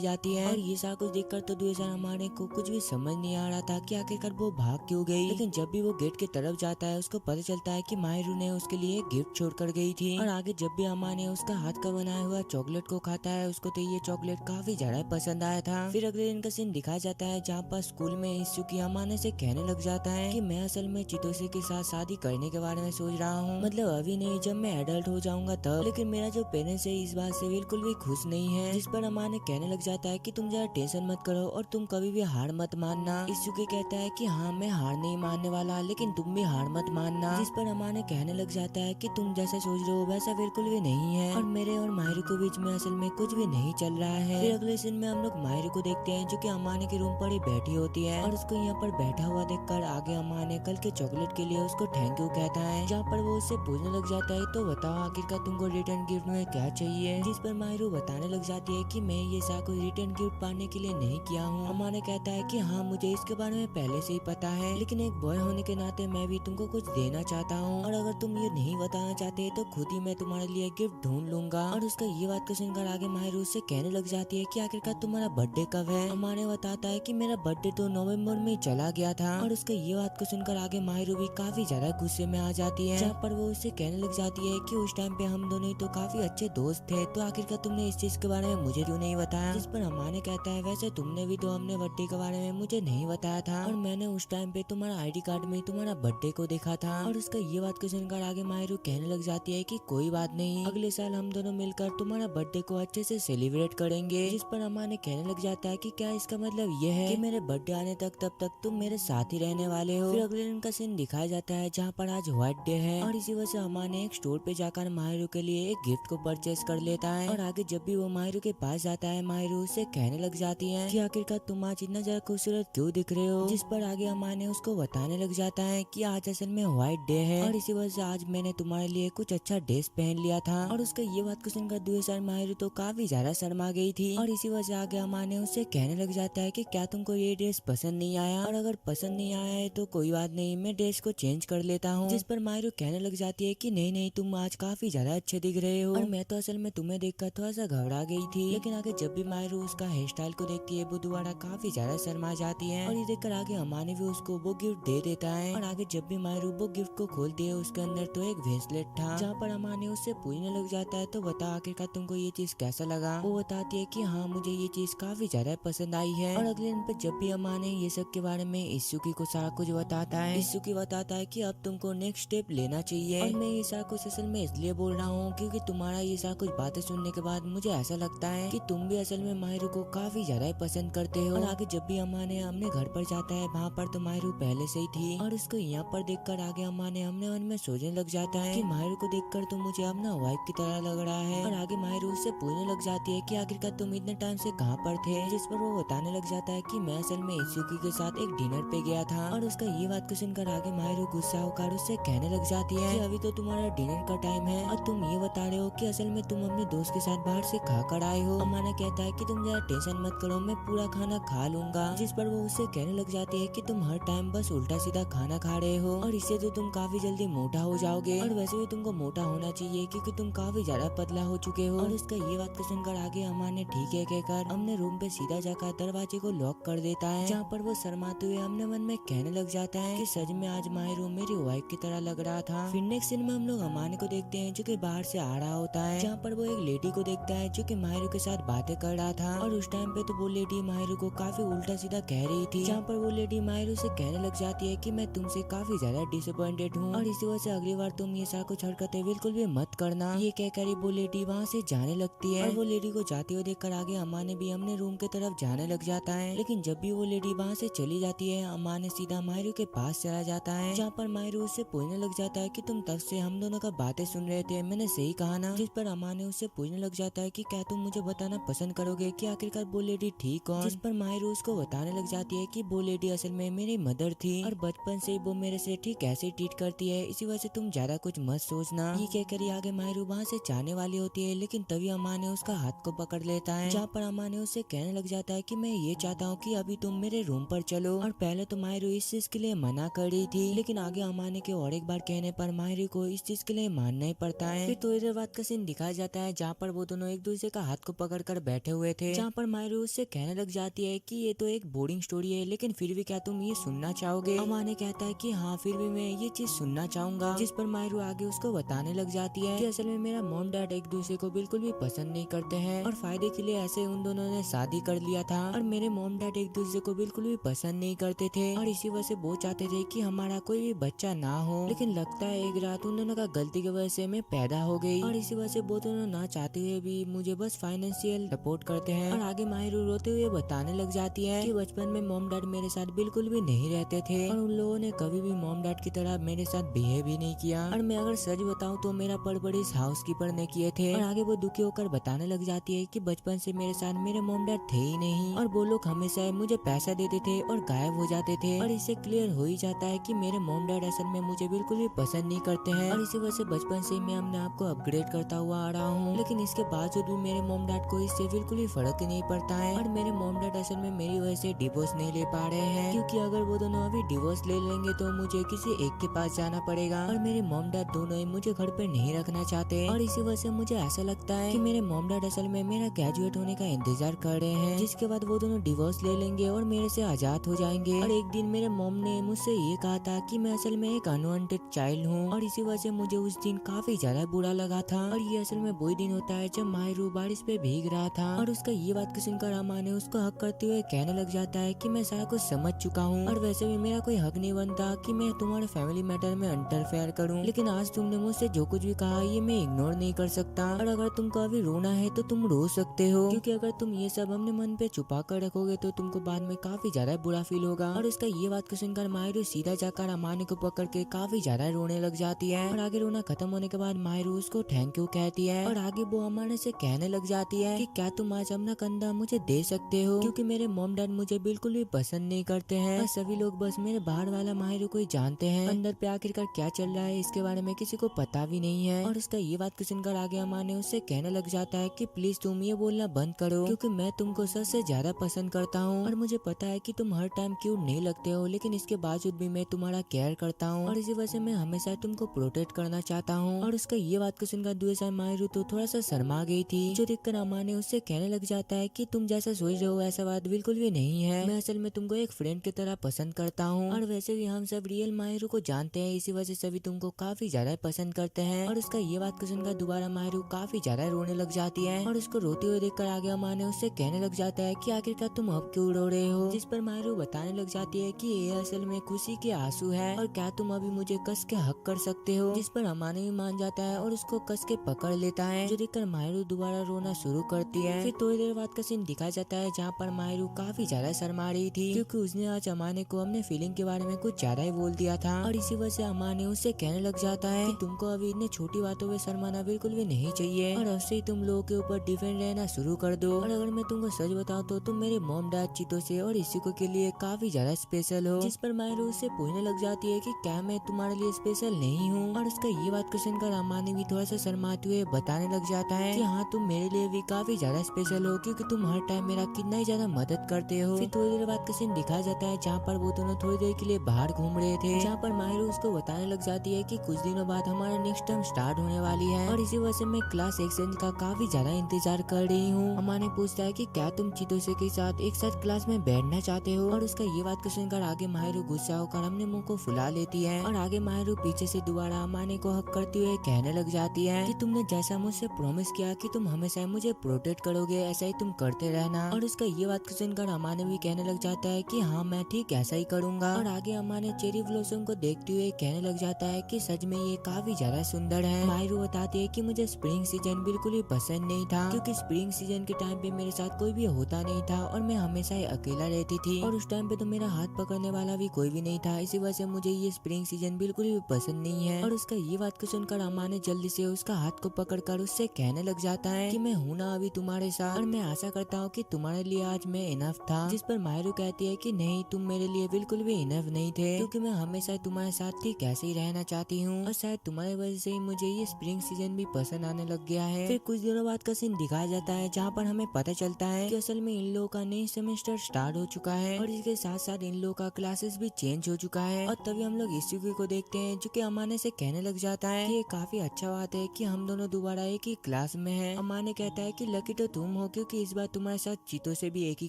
जाती है। और ये सारा कुछ देखकर तो दूसरा अमाने को कुछ भी समझ नहीं आ रहा था कि आखिरकार वो भाग क्यों गई। लेकिन जब भी वो गेट की तरफ जाता है उसको पता चलता है कि माहिरू ने उसके लिए गिफ्ट छोड़कर गई थी। और आगे जब भी अमाने उसका हाथ का बनाया हुआ चॉकलेट को खाता है उसको तो ये चॉकलेट काफी ज्यादा पसंद आया था। फिर अगले दिन का सीन दिखाया जाता है जहाँ पर स्कूल में इस्सुकी अमाने से कहने लग जाता है कि मैं असल में चितोसे के साथ शादी करने के बारे में सोच रहा हूँ, मतलब अभी नहीं, जब मैं एडल्ट हो जाऊंगा तब। लेकिन मेरा जो पेरेंट्स है इस बात से बिल्कुल भी खुश नहीं है, जिस पर अमाने कहने लग जाता है कि तुम जरा टेंशन मत करो और तुम कभी भी हार मत मानना। इस्सुकी कहता है कि हाँ मैं हार नहीं मानने वाला, लेकिन तुम भी हार मत मानना। जिस पर अमाने कहने लग जाता है कि तुम जैसा सोच रहे हो वैसा बिल्कुल भी नहीं है और मेरे और माहिरू के बीच में असल में कुछ भी नहीं चल रहा है। फिर अगले सीन में हम लोग माहिरू को देखते हैं जो कि अमाने के रूम पर ही बैठी होती है और उसको यहाँ पर बैठा हुआ देखकर आगे अमाने कल के चॉकलेट के लिए उसको थैंक यू कहता है, जहाँ पर वो उससे पूछने लग जाता है तो बताओ आखिरकार तुमको रिटर्न गिफ्ट में क्या चाहिए। जिस पर माहिरू बताने लग जाती है कि मैं ये सारा कुछ रिटर्न गिफ्ट पाने के लिए नहीं किया हूँ। अमाने कहता है कि हाँ मुझे इसके बारे में पहले से ही पता है, लेकिन एक बॉय होने के नाते मैं भी तुमको कुछ देना चाहता हूँ और अगर तुम ये नहीं बताना चाहते तो खुद ही मैं तुम्हारे लिए गिफ्ट ढूंढ लूंगा। और उसका ये बात को सुनकर आगे माहिरू उससे कहने लग जाती है कि आखिरकार तुम्हारा बर्थडे कब है। अमाने बताता है कि मेरा बर्थडे तो नवंबर में चला गया था। और उसका ये बात को सुनकर आगे माहिरू भी काफी ज्यादा गुस्से में आ जाती है, जहाँ पर वो उससे कहने लग जाती है कि उस टाइम पे हम दोनों तो काफी अच्छे दोस्त थे, तो आखिरकार तुमने इस चीज के बारे में मुझे क्यों नहीं बताया। जिस पर अमाने कहता है वैसे तुमने भी तो अपने बर्थडे के बारे में मुझे नहीं बताया था और मैंने उस टाइम पे तुम्हारा आईडी कार्ड में तुम्हारा बर्थडे को देखा था। और उसका ये बात को सुनकर आगे माहिरू कहने लग जाती है कि कोई बात नहीं, अगले साल हम दोनों मिलकर तुम्हारा बर्थडे को अच्छे से सेलिब्रेट करेंगे। जिस पर अमाने कहने लग जाता है कि क्या इसका मतलब ये है कि मेरे बर्थडे आने तक तब तक तुम मेरे साथ ही रहने वाले हो। फिर अगले दिन का सीन दिखाया जाता है जहाँ पर आज व्हाइट डे है और इसी वजह से अमाने एक स्टोर पे जाकर माहिरू के लिए एक गिफ्ट को परचेज कर लेता है। और आगे जब भी वो माहिरू के पास जाता है माहिरू उससे कहने लग जाती है कि आखिरकार तुम आज इतना ज्यादा खूबसूरत क्यों दिख रहे हो। जिस पर आगे अमाने उसको बताने लग जाता है कि आज असल में व्हाइट डे है और इसी वजह से आज मैंने तुम्हारे लिए कुछ अच्छा ड्रेस पहन लिया था। और उसका ये बात को सुनकर दूसरा माहिरू तो काफी ज्यादा शर्मा गई थी और इसी वजह से आगे अमाने उससे कहने लग जाता है कि क्या तुमको ये ड्रेस पसंद नहीं आया, और अगर पसंद नहीं आया है तो कोई बात नहीं, मैं ड्रेस को चेंज कर लेता हूँ। जिस पर माहिरू कहने लग जाती है कि नहीं नहीं तुम आज काफी ज्यादा अच्छे दिख रहे हो और मैं तो असल में तुम्हें देखकर थोड़ा सा घबरा गई थी। लेकिन आगे जब भी माहिरू उसका हेयर स्टाइल को देखती है वो दोबारा काफी ज्यादा शर्मा जाती है और ये देखकर आगे अमाने भी उसको वो गिफ्ट दे देता है। और आगे जब भी माहिरू वो गिफ्ट को खोलती है उसके अंदर तो एक ब्रेसलेट था, जहाँ पर अमाने उससे पूछने लग जाता है तो बता आखिरकार तुमको ये चीज कैसा लगा। वो बताती है कि हाँ मुझे ये चीज काफी ज्यादा पसंद आई है। और अगले दिन पे जब भी अमाने ये सब के बारे में इस्सुकी को सारा कुछ बताता है, इस्सुकी बताता है कि अब तुमको नेक्स्ट स्टेप लेना चाहिए। और मैं ये सारा कुछ असल में इसलिए बोल रहा हूँ क्योंकि तुम्हारा ये सारा कुछ बातें सुनने के बाद मुझे ऐसा लगता है कि तुम भी असल में माहिरू को काफी ज्यादा पसंद करते हो। और आगे जब भी अमाने अपने घर पर जाता है वहाँ पर तो माहिरू पहले से ही थी और उसको यहाँ पर देखकर आगे अमाने अपने मन में सोचने लग जाता है कि माहिरू को देखकर तो मुझे अपना वाइफ की तरह लग रहा है। और आगे माहिरू उससे पूछने लग जाती है कि आखिरकार तुम इतने टाइम से कहाँ पर थे। जिस पर वो बताने लग जाता है कि मैं असल में इस्सुकी के साथ एक डिनर पे गया था। और उसका ये बात को सुनकर आगे माहिरू गुस्सा होकर उससे कहने लग जाती है कि अभी तो तुम्हारा डिनर का टाइम है और तुम ये बता रहे हो कि असल में तुम अपने दोस्त के साथ बाहर से खा कर आए हो। अमाना कहता है कि तुम जरा टेंशन मत करो, मैं पूरा खाना खा लूंगा। जिस पर वो उससे कहने लग जाती है कि तुम हर टाइम बस उल्टा सीधा खाना खा रहे हो और इससे तो तुम काफी जल्दी मोटा हो जाओगे और वैसे भी तुमको मोटा होना चाहिए क्योंकि तुम काफी ज्यादा पतला हो चुके हो। और उसका ये बात को सुनकर आगे अमान ने ठीक है कहकर अपने रूम पे सीधा जाकर दरवाजे को लॉक कर देता है, जहाँ पर वो शर्माते हुए अपने मन में कहने लग जाता है कि सच में आज माहिरू मेरी वाइफ की तरह लग रहा था। फिर नेक्स्ट सीन में हम लोग अमान को देखते हैं जो कि बाहर से आ रहा होता है, जहाँ पर वो एक लेडी को देखता है जो कि माहिरू के साथ बातें कर रहा था। और उस टाइम पे तो वो लेडी माहिरू को काफी उल्टा सीधा कह रही थी, जहाँ पर वो लेडी माहिरू से कहने लग जाती है कि मैं तुमसे काफी ज्यादा डिसअपॉइंटेड हूँ और इसी वजह से अगली बार तुम ये सारा कुछ हरकतें बिल्कुल भी मत करना। ये कहकर वो लेडी वहाँ से जाने लगती है और वो लेडी को जाते हुए देख देखकर आगे अमाने भी अपने रूम के तरफ जाने लग जाता है। लेकिन जब भी वो लेडी वहाँ से चली जाती है, अमाने सीधा मायरू के पास चला जाता है, जहाँ पर मायरू उससे पूछने लग जाता है कि तुम तब से हम दोनों का बातें सुन रहे थे, मैंने सही कहा ना। जिस पर अमाने उससे पूछने लग जाता है कि क्या तुम मुझे बताना पसंद करोगे कि आखिरकार वो लेडी थी कौन। जिस पर मायरू उसको बताने लग जाती है कि वो लेडी असल में मेरी मदर थी और बचपन से वो मेरे से ठीक ऐसे ट्रीट करती है, इसी वजह से तुम ज्यादा कुछ मत सोचना। ये कहकर आगे मायरू वहाँ से जाने वाली होती है, लेकिन तभी अम्मा ने उसका हाथ को पकड़ लेता है, जहाँ पर अम्मा ने उससे कहने लग जाता है कि मैं ये चाहता हूँ कि अभी तुम मेरे रूम पर चलो। और पहले तो मायरू इस चीज के लिए मना कर रही थी, लेकिन आगे अम्मा ने के और एक बार कहने पर मायरू को इस चीज के लिए मानना ही पड़ता है। फिर थोड़ी देर बाद का सीन दिखाया जाता है, जहाँ पर वो दोनों एक दूसरे का हाथ को पकड़ कर बैठे हुए थे, जहाँ पर मायरू उससे कहने लग जाती है कि ये तो एक बोरिंग स्टोरी है, लेकिन फिर भी क्या तुम ये सुनना चाहोगे। अम्मा ने कहता है कि हाँ फिर भी मैं ये चीज सुनना चाहूंगा। जिस पर मायरू आगे उसको बताने लग जाती है कि असल में मेरा मॉम डैड एक दूसरे को बिल्कुल भी पसंद नहीं करते हैं और फायदे के लिए ऐसे उन दोनों ने शादी कर लिया था, और मेरे मॉम डैड एक दूसरे को बिल्कुल भी पसंद नहीं करते थे और इसी वजह से वो चाहते थे कि हमारा कोई भी बच्चा ना हो। लेकिन लगता है एक रात उन दोनों का गलती की वजह से मैं पैदा हो गई और इसी वजह से वो दोनों ना चाहते हुए भी मुझे बस फाइनेंशियल सपोर्ट करते हैं। और आगे माहिरू रोते हुए बताने लग जाती है कि बचपन में मॉम डैड मेरे साथ बिल्कुल भी नहीं रहते थे और उन लोगों ने कभी भी मॉम डैड की तरह मेरे साथ बिहेव भी नहीं किया, और मैं अगर सच बताऊं तो मेरा परवरिश हाउसकीपर ने किए थे। और आगे वो दुखी होकर बताने लग जाती है कि बचपन से मेरे साथ मेरे मॉम डैड थे ही नहीं और वो लोग हमेशा मुझे पैसा देते थे और गायब हो जाते थे, और इससे क्लियर हो ही जाता है कि मेरे मॉम डैड असल में मुझे बिल्कुल भी पसंद नहीं करते हैं, और इसी वजह से बचपन से मैं अपने आप को अपग्रेड करता हुआ आ रहा हूँ। लेकिन इसके बावजूद भी मेरे मॉम डैड को इससे बिल्कुल भी फर्क नहीं पड़ता है, और मेरे मॉम डैड असल में मेरी वजह से डिवोर्स नहीं ले पा रहे हैं, क्योंकि अगर वो दोनों अभी डिवोर्स ले लेंगे तो मुझे किसी एक के पास जाना पड़ेगा, और मेरे मॉम डैड दोनों ही मुझे घर पे नहीं रखना चाहते, और इसी वजह से मुझे ऐसा लगता है कि मेरे मॉम डैड असल में मेरा ग्रेजुएट होने का इंतजार कर रहे हैं, जिसके बाद वो दोनों डिवोर्स ले लेंगे और मेरे से आजाद हो जाएंगे। और एक दिन मेरे मॉम ने मुझसे ये कहा था कि मैं असल में एक अनवांटेड चाइल्ड हूँ, और इसी वजह से मुझे उस दिन काफी ज्यादा बुरा लगा था। और ये असल में वही दिन होता है जब माहिरू बारिश पे भीग रहा था, और उसका ये बात सुनकर अम्मा ने उसको हक करते हुए कहने लग जाता है कि मैं सारा कुछ समझ चुका हूँ, और वैसे भी मेरा कोई हक नहीं बनता कि मैं तुम्हारे फैमिली मैटर में इंटरफेयर करूँ, लेकिन आज तुमने मुझसे जो कुछ भी कहा ये मैं इग्नोर नहीं कर सकता, और अगर तुमको अभी रोना है तो तुम रो सकते हो, क्योंकि अगर तुम ये सब अपने मन पे छुपा कर रखोगे तो तुमको बाद में काफी ज्यादा बुरा फील होगा। और उसका ये बात को सुनकर माहिरू सीधा जाकर अमाने को पकड़ के काफी ज्यादा रोने लग जाती है, और आगे रोना खत्म होने के बाद माहिरू उसको थैंक यू कहती है, और आगे वो अमाने से कहने लग जाती है कि क्या तुम आज अपना कंधा मुझे दे सकते हो, क्योंकि मेरे मॉम डैड मुझे बिल्कुल भी पसंद नहीं करते हैं, और सभी लोग बस मेरे बाहर वाला माहिरू को ही जानते हैं, अंदर पे आखिरकार क्या चल रहा है इसके बारे में किसी को पता भी नहीं है। और उसका ये बात को सुनकर आगे अमाने उससे कहने लग जाता है कि प्लीज तुम ये बोलना बंद करो, क्योंकि मैं तुमको सबसे ज्यादा पसंद करता हूँ, और मुझे पता है कि तुम हर टाइम क्यूट नहीं लगते हो, लेकिन इसके बावजूद भी मैं तुम्हारा केयर करता हूँ, और इसी वजह से मैं हमेशा तुमको प्रोटेक्ट करना चाहता हूँ। और उसका ये बात को सुनकर दूसरा माहिरू तो थोड़ा सा शर्मा गई थी, जो देखकर अमाने उससे कहने लग जाता है कि तुम जैसा सोच रहे हो ऐसा बात बिल्कुल भी नहीं है, मैं असल में तुमको एक फ्रेंड की तरह पसंद करता हूँ, और वैसे भी हम सब रियल माहिरू को जानते हैं, इसी वजह से सभी तुमको काफी ज्यादा पसंद करते हैं। और उसका ये बात को सुनकर दोबारा माहिरू काफी ज्यादा रोने लग जाती है, और उसको रोते हुए देखकर आगे अमाने उससे कहने लग जाता है कि आखिरकार तुम अब क्यों रो रहे हो, जिस पर माहिरू बताने लग जाती है कि ये असल में खुशी के आंसू है, और क्या तुम अभी मुझे कस के हक कर सकते हो, जिस पर अमाने भी मान जाता है और उसको कस के पकड़ लेता है, जो देखकर माहिरू दोबारा रोना शुरू करती है। फिर थोड़ी देर बाद का सीन दिखाया जाता है, जहाँ पर माहिरू काफी ज्यादा शर्मा रही थी, क्योंकि उसने आज अमाने को अपने फीलिंग के बारे में कुछ ज्यादा ही बोल दिया था, और इसी वजह से अमाने उससे कहने लग जाता है कि तुमको अभी इतने छोटी बातों में शर्माना बिल्कुल भी नहीं चाहिए, और अब से ही तुम लोगों के ऊपर डिपेंड रहना शुरू कर दो। और अगर मैं तुमको सच बताऊं तो तुम मेरे मॉम डैड चीतों से और इसी के लिए काफी ज्यादा स्पेशल हो, जिस पर माहिरू उससे पूछने लग जाती है कि क्या मैं तुम्हारे लिए स्पेशल नहीं हूँ। और उसका ये बात को सुनकर अमाने भी थोड़ा सा शर्माते हुए बताने लग जाता है कि हाँ तुम मेरे लिए भी काफी ज्यादा स्पेशल हो, क्योंकि तुम हर टाइम मेरा कितना ही ज्यादा मदद करते हो। फिर थोड़ी देर बाद का सीन दिखाया जाता है, जहाँ पर वो दोनों थोड़ी देर के लिए बाहर घूम रहे थे, जहाँ पर माहिरू उसको बताने लग जाती है कि कुछ दिनों बाद हमारा नेक्स्ट टर्म स्टार्ट होने वाली है, और इसी वजह से मैं क्लास एक्सचेंज का काफी ज्यादा इंतजार कर रही हूँ। अमाने पूछता है कि क्या तुम चितोसे के साथ एक साथ क्लास में बैठना चाहते हो, और उसका ये बात को सुनकर आगे माहिरू गुस्सा होकर अपने मुंह को फुला लेती है, और आगे माहिरू पीछे से दोबारा अमाने को हक करते हुए कहने लग जाती है कि तुमने जैसा मुझसे प्रॉमिस किया कि तुम हमेशा मुझे प्रोटेक्ट करोगे, ऐसा ही तुम करते रहना। और उसका ये बात को सुनकर अमाने भी कहने लग जाता है कि हाँ मैं ठीक ऐसा ही करूँगा। और आगे अमाने चेरी ब्लॉसम को देखते हुए कहने लग जाता है कि सच में ये काफी ज्यादा सुंदर है। माहिरू बताती है कि मुझे स्प्रिंग सीजन बिल्कुल भी पसंद नहीं था, क्योंकि स्प्रिंग स्प्रिंग सीजन के टाइम पे मेरे साथ कोई भी होता नहीं था और मैं हमेशा ही अकेला रहती थी और उस टाइम पे तो मेरा हाथ पकड़ने वाला भी कोई भी नहीं था। इसी वजह से मुझे ये स्प्रिंग सीजन बिल्कुल भी पसंद नहीं है। और उसका ये बात को सुनकर अम्मा ने जल्दी से उसका हाथ को पकड़कर उससे कहने लग जाता है कि मैं हूँ ना अभी तुम्हारे साथ और मैं आशा करता हूँ कि तुम्हारे लिए आज मैं इनफ था। जिस पर मायरू कहती है कि नहीं, तुम मेरे लिए बिल्कुल भी इनफ नहीं थे, क्योंकि मैं हमेशा तुम्हारे साथ ही कैसे ही रहना चाहती हूँ और शायद तुम्हारी वजह से ही मुझे ये स्प्रिंग सीजन भी पसंद आने लग गया है। फिर कुछ दिनों बाद का सीन दिखाया जाता है जहाँ पर हमें पता चलता है कि असल में इन लोगों का नई सेमेस्टर स्टार्ट हो चुका है और इसके साथ साथ इन लोगों का क्लासेस भी चेंज हो चुका है। और तभी हम लोग इस्यूकी को देखते हैं जो कि अमाने से कहने लग जाता है कि ये काफी अच्छा बात है कि हम दोनों दोबारा एक ही क्लास में हैं। अमाने कहता है कि लकी तो तुम हो क्योंकि इस बार तुम्हारे साथ चीतो से भी एक ही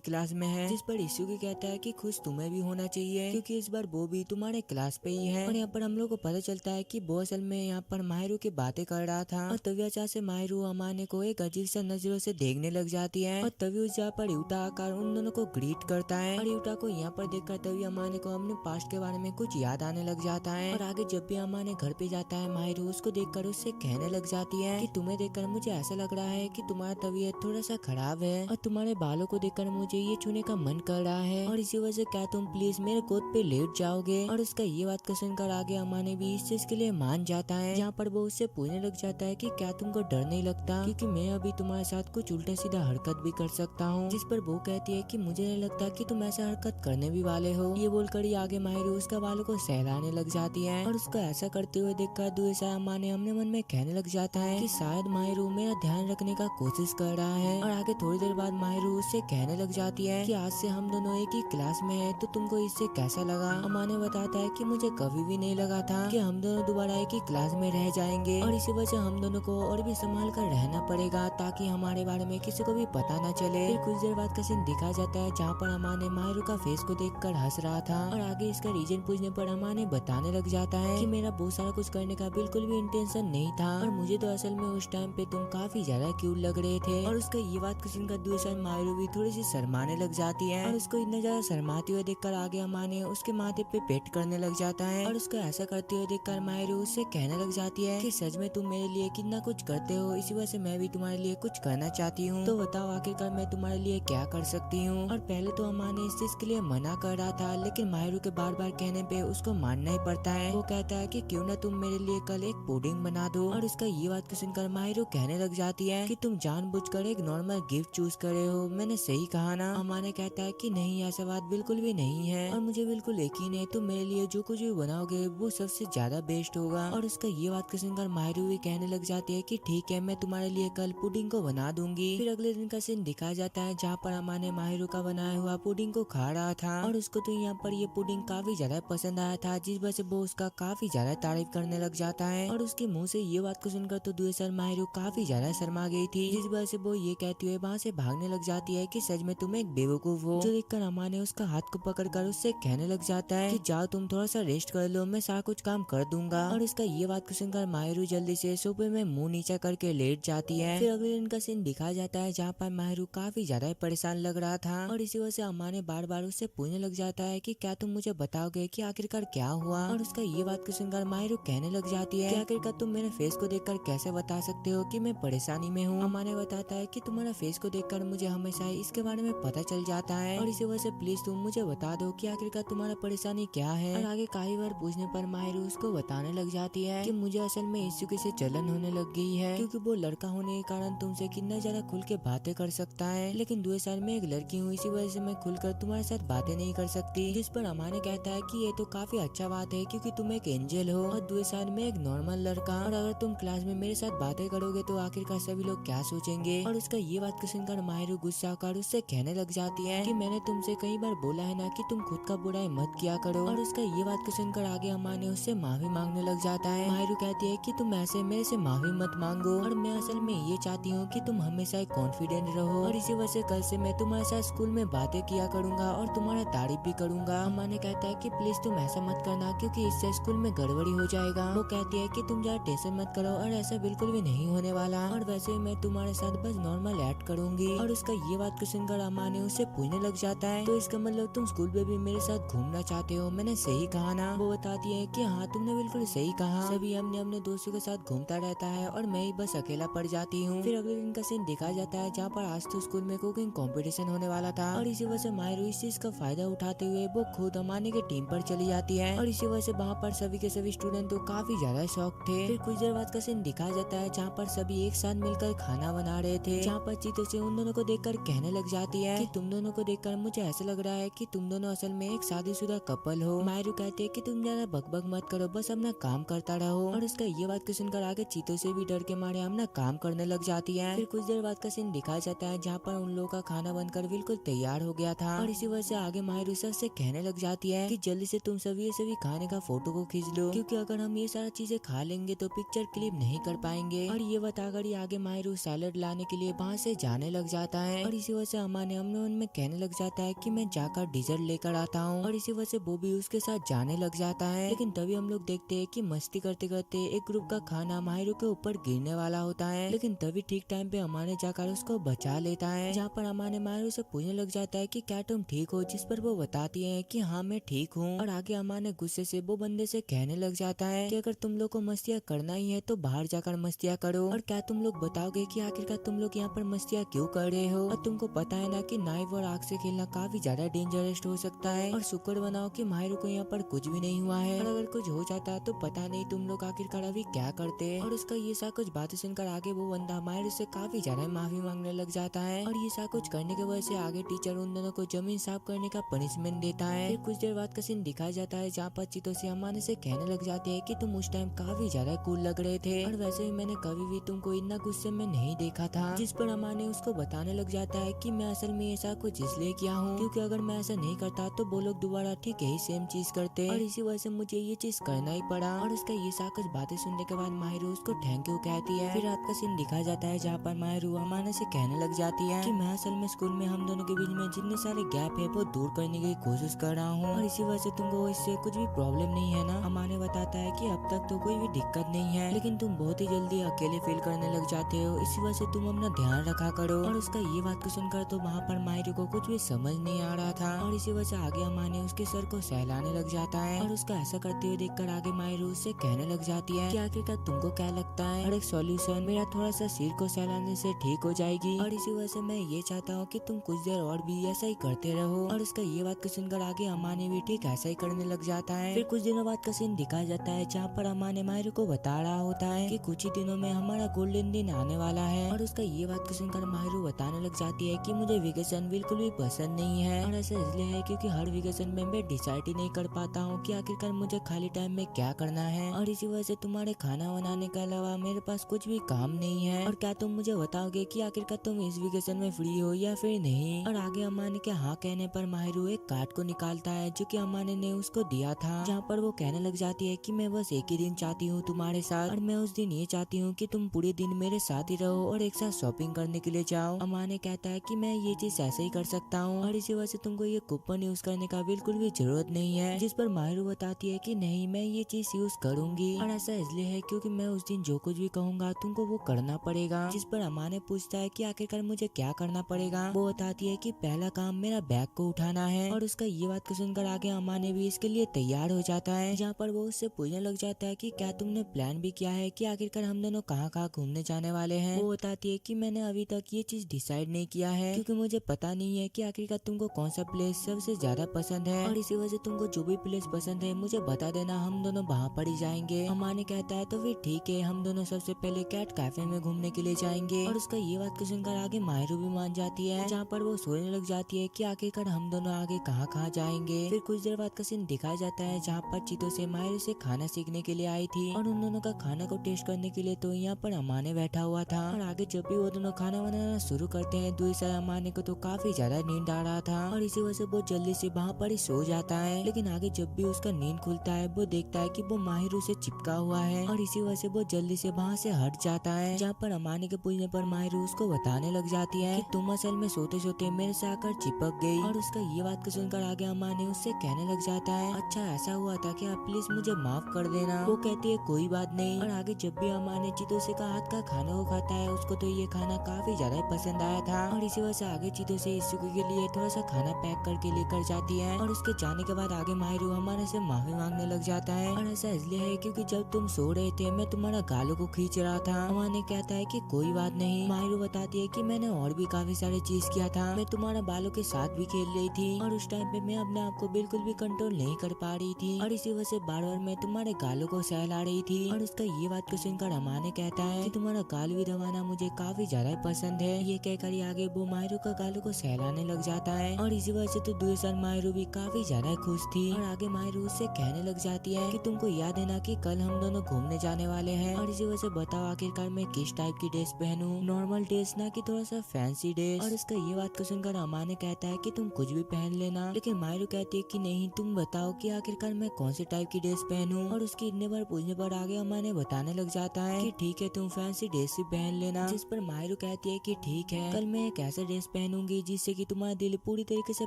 क्लास में है। जिस पर इस्यूकी कहता है कि खुश तुम्हें भी होना चाहिए क्योंकि इस बार वो भी तुम्हारे क्लास पे ही है। और यहाँ पर हम लोग को पता चलता है कि वो असल में यहाँ पर माहिरू की बातें कर रहा था और तभी अचानक से माहिरू अमाने को एक अजीब सा नजरों से देखने लग जाती है और तभी उस जगह पर यूटा आकर उन दोनों को ग्रीट करता है। और यूटा को यहाँ पर देखकर तभी अमाने को अपने पास्ट के बारे में कुछ याद आने लग जाता है। और आगे जब भी अमाने घर पे जाता है माहिरू उसको देखकर उससे कहने लग जाती है कि तुम्हें देखकर मुझे ऐसा लग रहा है कि तुम्हारा तबीयत थोड़ा सा खराब है और तुम्हारे बालों को देखकर मुझे ये छूने का मन कर रहा है और इसी वजह से क्या तुम प्लीज मेरे गोद पे लेट जाओगे। और उसका ये बात को सुनकर आगे अमाने भी इस चीज के लिए मान जाता है, जहाँ पर वो उससे पूछने लग जाता है कि क्या तुमको डर नहीं लगता क्योंकि मैं अभी तुम्हारे साथ कुछ उल्टा सीधा हरकत भी कर सकता हूँ। जिस पर वो कहती है कि मुझे नहीं लगता कि तुम ऐसा हरकत करने भी वाले हो। ये बोलकर ही आगे माहिरू उसका बालों को सहलाने लग जाती है और उसको ऐसा करते हुए देखकर दूसरा अमाने अपने मन में कहने लग जाता है कि शायद माहिरू मेरा ध्यान रखने का कोशिश कर रहा है। और आगे थोड़ी देर बाद माहिरू उससे कहने लग जाती है कि आज से हम दोनों एक ही क्लास में हैं, तो तुमको इससे कैसा लगा। अमाने बताता है कि मुझे कभी भी नहीं लगा था कि हम दोनों दोबारा एक ही क्लास में रह जाएंगे और इसी वजह से हम दोनों को और भी संभाल कर रहना पड़ेगा ताकि हमारे बारे में किसी को भी पता न चले। फिर कुछ देर बाद का सीन दिखा जाता है जहाँ पर अमाने माहिरू का फेस को देखकर हंस रहा था और आगे इसका रीजन पूछने पर अमाने बताने लग जाता है कि मेरा बहुत सारा कुछ करने का बिल्कुल भी इंटेंशन नहीं था और मुझे तो असल में उस टाइम पे तुम काफी ज्यादा क्यूट लग रहे थे। और उसका ये बात कुछ इनका दूसरा माहिरू भी थोड़ी सी शर्माने लग जाती है और उसको इतना ज्यादा शर्माते हुए देखकर आगे अमाने उसके माथे पे पेट करने लग जाता है और उसको ऐसा करते हुए देखकर माहिरू उससे कहने लग जाती है कि सच में तुम मेरे लिए कितना कुछ करते हो, इसी वजह से मैं भी तुम्हारे लिए कुछ करना चाहती हूँ, तो बताओ आखिरकार मैं तुम्हारे लिए क्या कर सकती हूँ। और पहले तो अमाने इस चीज के लिए मना कर रहा था लेकिन माहिरू के बार बार कहने पे उसको मानना ही पड़ता है। वो कहता है कि क्यों ना तुम मेरे लिए कल एक पुडिंग बना दो। और उसका ये बात को सुनकर माहिरू कहने लग जाती है कि तुम जानबूझकर एक नॉर्मल गिफ्ट चूज करे हो, मैंने सही कहा ना। अमाने कहता है कि नहीं, ऐसा बात बिल्कुल भी नहीं है और मुझे बिल्कुल यकीन है तुम मेरे लिए जो कुछ भी बनाओगे वो सबसे ज्यादा बेस्ट होगा। और उसका ये बात को सुनकर माहिरू भी कहने लग जाती है कि ठीक है, मैं तुम्हारे लिए कल पुडिंग को बना दूंगी। फिर अगले दिन का सीन दिखाया जाता है जहाँ पर अमाने माहिरू का बनाया हुआ पुडिंग को खा रहा था और उसको तो यहाँ पर ये पुडिंग काफी ज्यादा पसंद आया था, जिस वजह से वो उसका काफी ज्यादा तारीफ करने लग जाता है। और उसके मुंह से ये बात को सुनकर तो दूसरा माहिरू काफी ज्यादा शर्मा गई थी, जिस वजह से वो ये कहती हुए वहाँ से भागने लग जाती है कि सच में तुम एक बेवकूफ हो। जो देखकर अमाने उसका हाथ को पकड़कर उससे कहने लग जाता है कि जाओ तुम थोड़ा सा रेस्ट कर लो, मैं सारा कुछ काम कर दूंगा। और इसका ये बात को सुनकर माहिरू जल्दी से सोफे में मुंह नीचा करके लेट जाती है। फिर अगले दिन का सीन दिखाया जाता है जहाँ पर माहिरू काफी ज्यादा परेशान लग रहा था और इसी वजह से अमाने बार बार उससे पूछने लग जाता है कि क्या तुम मुझे बताओगे कि आखिरकार क्या हुआ। और उसका ये बात को सुनकर माहिरू कहने लग जाती है कि आखिरकार तुम मेरे फेस को देखकर कैसे बता सकते हो कि मैं परेशानी में हूँ। अमाने बताता है कि तुम्हारा फेस को देखकर मुझे हमेशा इसके बारे में पता चल जाता है और इसी वजह से प्लीज तुम मुझे बता दो कि आखिरकार तुम्हारा परेशानी क्या है। और आगे कई बार पूछने पर माहिरू उसको बताने लग जाती है कि मुझे असल में इश्यूकी से जलन होने लग गई है क्योंकि वो लड़का होने के कारण तुमसे कितना ज्यादा खुल के बातें कर सकता है, लेकिन दूसरे साल में एक लड़की हूँ, इसी वजह से मैं खुलकर तुम्हारे साथ बातें नहीं कर सकती। जिस पर अमाने कहता है कि ये तो काफी अच्छा बात है क्योंकि तुम एक एंजल हो और दूसरे साल में एक नॉर्मल लड़का, और अगर तुम क्लास में मेरे साथ बातें करोगे तो आखिरकार सभी लोग क्या सोचेंगे। और उसका ये बात को सुनकर माहिरू गुस्सा होकर उससे कहने लग जाती है कि मैंने तुमसे कई बार बोला है ना कि तुम खुद का बुराई मत किया करो। और उसका ये बात को सुनकर आगे अमाने उससे माफी मांगने लग जाता है। माहिरू कहती है कि तुम ऐसे मेरे से माफी मत मांगो और मैं असल में ये चाहती हूँ कि तुम हमेशा कॉन्फिडेंट रहो और इसी वजह से कल से मैं तुम्हारे साथ स्कूल में बातें किया करूंगा और तुम्हारा तारीफ भी करूंगा। अमाने कहता है कि प्लीज तुम ऐसा मत करना क्योंकि इससे स्कूल में गड़बड़ी हो जाएगा। वो कहती है कि तुम ज्यादा टेंशन मत करो और ऐसा बिल्कुल भी नहीं होने वाला और वैसे मैं तुम्हारे साथ बस नॉर्मल एक्ट करूंगी। और उसका ये बात को सुनकर अमाने उससे पूछने लग जाता है तो इसका मतलब तुम स्कूल में भी मेरे साथ घूमना चाहते हो, मैंने सही कहा ना। वो बताती है कि हाँ तुमने बिल्कुल सही कहा, सभी हमने अपने दोस्तों के साथ घूमता रहता है और मैं ही बस अकेला पड़ जाती हूँ। फिर अगले दिन का सीन सीन दिखाया जाता है जहाँ पर आज तो स्कूल में कुकिंग कंपटीशन होने वाला था और इसी वजह से माहिरू इस चीज का फायदा उठाते हुए वो खुद अमाने के टीम पर चली जाती है और इसी वजह से वहाँ पर सभी के सभी स्टूडेंट तो काफी ज्यादा शौक थे। फिर कुछ देर बाद का सीन दिखाया जाता है जहाँ पर सभी एक साथ मिलकर खाना बना रहे थे, जहाँ पर चीतों से उन दोनों को देखकर कहने लग जाती है कि तुम दोनों को देखकर मुझे ऐसा लग रहा है कि तुम दोनों असल में एक शादीशुदा कपल हो। माहिरू कहते हैं कि तुम ज्यादा बकबक मत करो, बस अपना काम करता रहो और उसका ये बात को सुनकर आगे चीतों से भी डर के मारे अपना काम करने लग जाती है। फिर कुछ देर बाद का सीन दिखाया जाता है जहाँ पर उन लोगों का खाना बनकर बिल्कुल तैयार हो गया था और इसी वजह से आगे माहिरू सबसे कहने लग जाती है कि जल्दी से तुम सभी ये सभी खाने का फोटो को खींच लो, क्योंकि अगर हम ये सारा चीजें खा लेंगे तो पिक्चर क्लिप नहीं कर पाएंगे। और ये बताकर ही आगे माहिरू सैलड लाने के लिए वहाँ से जाने लग जाता है और इसी वजह से अमाने मन में कहने लग जाता है कि मैं जाकर डिजर्ट लेकर आता हूँ और इसी वजह से वो भी उसके साथ जाने लग जाता है। लेकिन तभी हम लोग देखते हैं कि मस्ती करते करते एक ग्रुप का खाना माहिरू के ऊपर गिरने वाला होता है, लेकिन तभी ठीक टाइम पे अमाने जाकर उसको बचा लेता है, जहाँ पर अमाने माहिरू से पूछने लग जाता है कि क्या तुम ठीक हो, जिस पर वो बताती है कि हाँ मैं ठीक हूँ। और आगे अमाने गुस्से से वो बंदे से कहने लग जाता है कि अगर तुम लोग को मस्तियाँ करना ही है तो बाहर जाकर मस्तियाँ करो, और क्या तुम लोग बताओगे कि आखिरकार तुम लोग यहाँ पर मस्तियाँ क्यों कर रहे हो, और तुमको पता है ना कि नाइफ और आग से खेलना काफी ज्यादा डेंजरस हो सकता है, और शुक्र बनाओ कि माहिरू को यहाँ पर कुछ भी नहीं हुआ है, और अगर कुछ हो जाता तो पता नहीं तुम लोग आखिरकार अभी क्या करते। और उसका ये सा कुछ बातें सुनकर आगे वो बंदा माहिरू से काफी ज्यादा माफी मांगने लग जाता है, और ये सा कुछ करने की वजह से आगे टीचर उन दोनों को जमीन साफ करने का पनिशमेंट देता है। फिर कुछ देर बाद का सीन दिखाया जाता है जहाँ पर चीतों से अमाने से कहने लग जाते हैं कि तुम उस टाइम काफी ज्यादा कूल लग रहे थे, और वैसे भी मैंने कभी भी तुमको इतना गुस्से में नहीं देखा था। जिस पर अमाने उसको बताने लग जाता है कि मैं असल में ऐसा कुछ इसलिए किया हूँ क्योंकि अगर मैं ऐसा नहीं करता तो वो लोग दोबारा ठीक यही सेम चीज करते, और इसी वजह से मुझे ये चीज करना ही पड़ा। और उसका ये सा कुछ बातें सुनने के बाद माहिरू उसको थैंक यू कहती है। फिर रात का सीन दिखाया जाता है जहाँ पर माहिरू अमाने से कहने लग जाती है कि मैं असल में स्कूल में हम दोनों के बीच में जितने सारे गैप है वो दूर करने की कोशिश कर रहा हूँ, और इसी वजह से तुमको इससे कुछ भी प्रॉब्लम नहीं है ना। अमाने बताता है कि अब तक तो कोई भी दिक्कत नहीं है, लेकिन तुम बहुत ही जल्दी अकेले फील करने लग जाते हो, इसी वजह से तुम अपना ध्यान रखा करो। और उसका ये बात को सुनकर तो वहाँ पर माहिरू को कुछ भी समझ नहीं आ रहा था, और इसी वजह से आगे अमाने उसके सर को सहलाने लग जाता है, और उसका ऐसा करते हुए देखकर आगे माहिरू उससे कहने लग जाती है कि आखिरकार तुमको क्या लगता है, और एक सॉल्यूशन मेरा थोड़ा सा सिर को सहलाने से ठीक हो जाएगी, और इसी वजह से मैं ये चाहता हूँ कि तुम कुछ देर और भी ऐसा ही करते रहो। और उसका ये बात को सुनकर आगे अमाने भी ठीक ऐसा ही करने लग जाता है। फिर कुछ दिनों बाद का सीन दिखाया जाता है जहाँ पर अमाने माहिरू को बता रहा होता है कि कुछ ही दिनों में हमारा गोल्डन दिन आने वाला है, और उसका ये बात को सुनकर माहिरू बताने लग जाती है कि मुझे वेकेशन बिल्कुल भी पसंद नहीं है, और ऐसा इसलिए है क्योंकि हर वेकेशन में मैं डिसाइड ही नहीं कर पाता हूँ कि आखिरकार मुझे खाली टाइम में क्या करना है, और इसी वजह से तुम्हारे खाना बनाने के अलावा मेरे पास कुछ भी काम नहीं है, और क्या तुम मुझे बताओगे कि आखिरकार तुम इस वेकेशन में फ्री हो या फिर नहीं। और आगे अमाने के हाँ कहने पर माहिरू एक कार्ड को निकालता है जो कि अमाने ने उसको दिया था, जहाँ पर वो कहने लग जाती है कि मैं बस एक ही दिन चाहती हूँ तुम्हारे साथ, और मैं उस दिन ये चाहती हूँ कि तुम पूरे दिन मेरे साथ ही रहो और एक साथ शॉपिंग करने के लिए जाओ। अमाने कहता है कि मैं ये चीज ऐसे ही कर सकता हूँ, और इसी वजह से तुमको ये कूपन यूज करने का बिल्कुल भी जरूरत नहीं है, जिस पर माहिरू बताती है कि नहीं मैं ये चीज यूज करूंगी, और ऐसा इसलिए है क्योंकि मैं उस दिन जो कुछ भी कहूँगा तुमको वो करना पड़ेगा। जिस पर अमाने पूछता है कि आखिरकार मुझे क्या करना पड़ेगा, वो बताती है कि पहला काम मेरा बैग को उठाना है, और उसका ये बात को सुनकर आगे अमाने भी इसके लिए तैयार हो जाता है, जहाँ पर वो उससे पूछने लग जाता है कि क्या तुमने प्लान भी किया है कि आखिरकार हम दोनों कहाँ कहाँ घूमने जाने वाले हैं। वो बताती है कि मैंने अभी तक ये चीज डिसाइड नहीं किया है क्योंकि मुझे पता नहीं है कि आखिरकार तुमको कौन सा प्लेस सबसे ज्यादा पसंद है, और इसी वजह से तुमको जो भी प्लेस पसंद है मुझे बता देना, हम दोनों वहाँ पर ही जाएंगे। अमाने कहता है तो फिर ठीक है, हम दोनों सबसे पहले कैट कैफे में घूमने के लिए जाएंगे, और उसका ये बात को सुनकर आगे माहिरू भी मान जाती है, जहाँ पर वो सोचने लग जाती है कि आखिरकार हम दोनों आगे कहाँ कहाँ जाएंगे। फिर कुछ देर बाद का सीन दिखाया जाता है जहाँ पर चीतों से माहिरू से खाना सीखने के लिए आई थी, और उन दोनों का खाना को टेस्ट करने के लिए तो यहाँ पर अमाने बैठा हुआ था, और आगे जब भी वो दोनों खाना बनाना शुरू करते हैं दूसरा अमाने को तो काफी ज्यादा नींद आ रहा था, और इसी वजह से वो जल्दी से वहाँ पर ही सो जाता है। लेकिन आगे जब भी उसका नींद खुलता है वो देखता है कि वो माहिरू से चिपका हुआ है, और इसी वजह से वो जल्दी से वहाँ से हट जाता है, जहाँ पर अमाने के पूछने पर माहिरू उसको बताने लग जाती है कि तुम असल में सोते सोते मेरे से आकर चिपक गई, और उसका ये बात को सुनकर आगे अमाने उससे कहने लग जाता है अच्छा ऐसा हुआ था क्या, प्लीज मुझे माफ कर देना। वो कहती है कोई बात नहीं, और आगे जब भी अमाने चीतों से का हाथ का खाना वो खाता है उसको तो ये खाना काफी ज्यादा पसंद आया था, और इसी वजह से आगे चीतों से इशुकी के लिए थोड़ा सा खाना पैक करके लेकर जाती है, और उसके जाने के बाद आगे माहिरू अमाने से माफी मांगने लग जाता है, और ऐसा इसलिए है क्योंकि जब तुम सो रहे थे मैं तुम्हारा गालों को खींच रहा था। अमाने कहता है कि कोई बात नहीं, नहीं। माहिरू बताती है कि मैंने और भी काफी सारे चीज किया था, मैं तुम्हारा बालों के साथ भी खेल रही थी और उस टाइम पे मैं अपने आप को बिल्कुल भी कंट्रोल नहीं कर पा रही थी और इसी वजह से बार बार मैं तुम्हारे गालों को सहला रही थी। और उसका ये बात को सुनकर अमाने कहता है कि तुम्हारा गाल भी दबाना मुझे काफी ज्यादा पसंद है। ये कहकर आगे वो माहिरू का गालों को सहलाने लग जाता है और इसी वजह से तो दूसरे साल माहिरू भी काफी ज्यादा खुश थी। और आगे माहिरू उससे कहने लग जाती है कि तुमको याद है ना कि कल हम दोनों घूमने जाने वाले हैं, और इसी वजह से बताओ आखिरकार मैं किस टाइप की ड्रेस पहनूं, नॉर्मल ड्रेस ना कि थोड़ा सा फैंसी ड्रेस। और इसका ये बात को सुनकर अमाने कहता है कि तुम कुछ भी पहन लेना, लेकिन माहिरू कहती है कि नहीं, तुम बताओ कि आखिरकार मैं कौन सी टाइप की ड्रेस पहनूं। और उसकी इतने बार पूछने पर आगे अमाने बताने लग जाता है कि ठीक है, तुम फैंसी ड्रेस ही पहन लेना। जिस पर माहिरू कहती है कि ठीक है, कल मैं एक ऐसा ड्रेस पहनूंगी जिससे कि तुम्हारा दिल पूरी तरीके से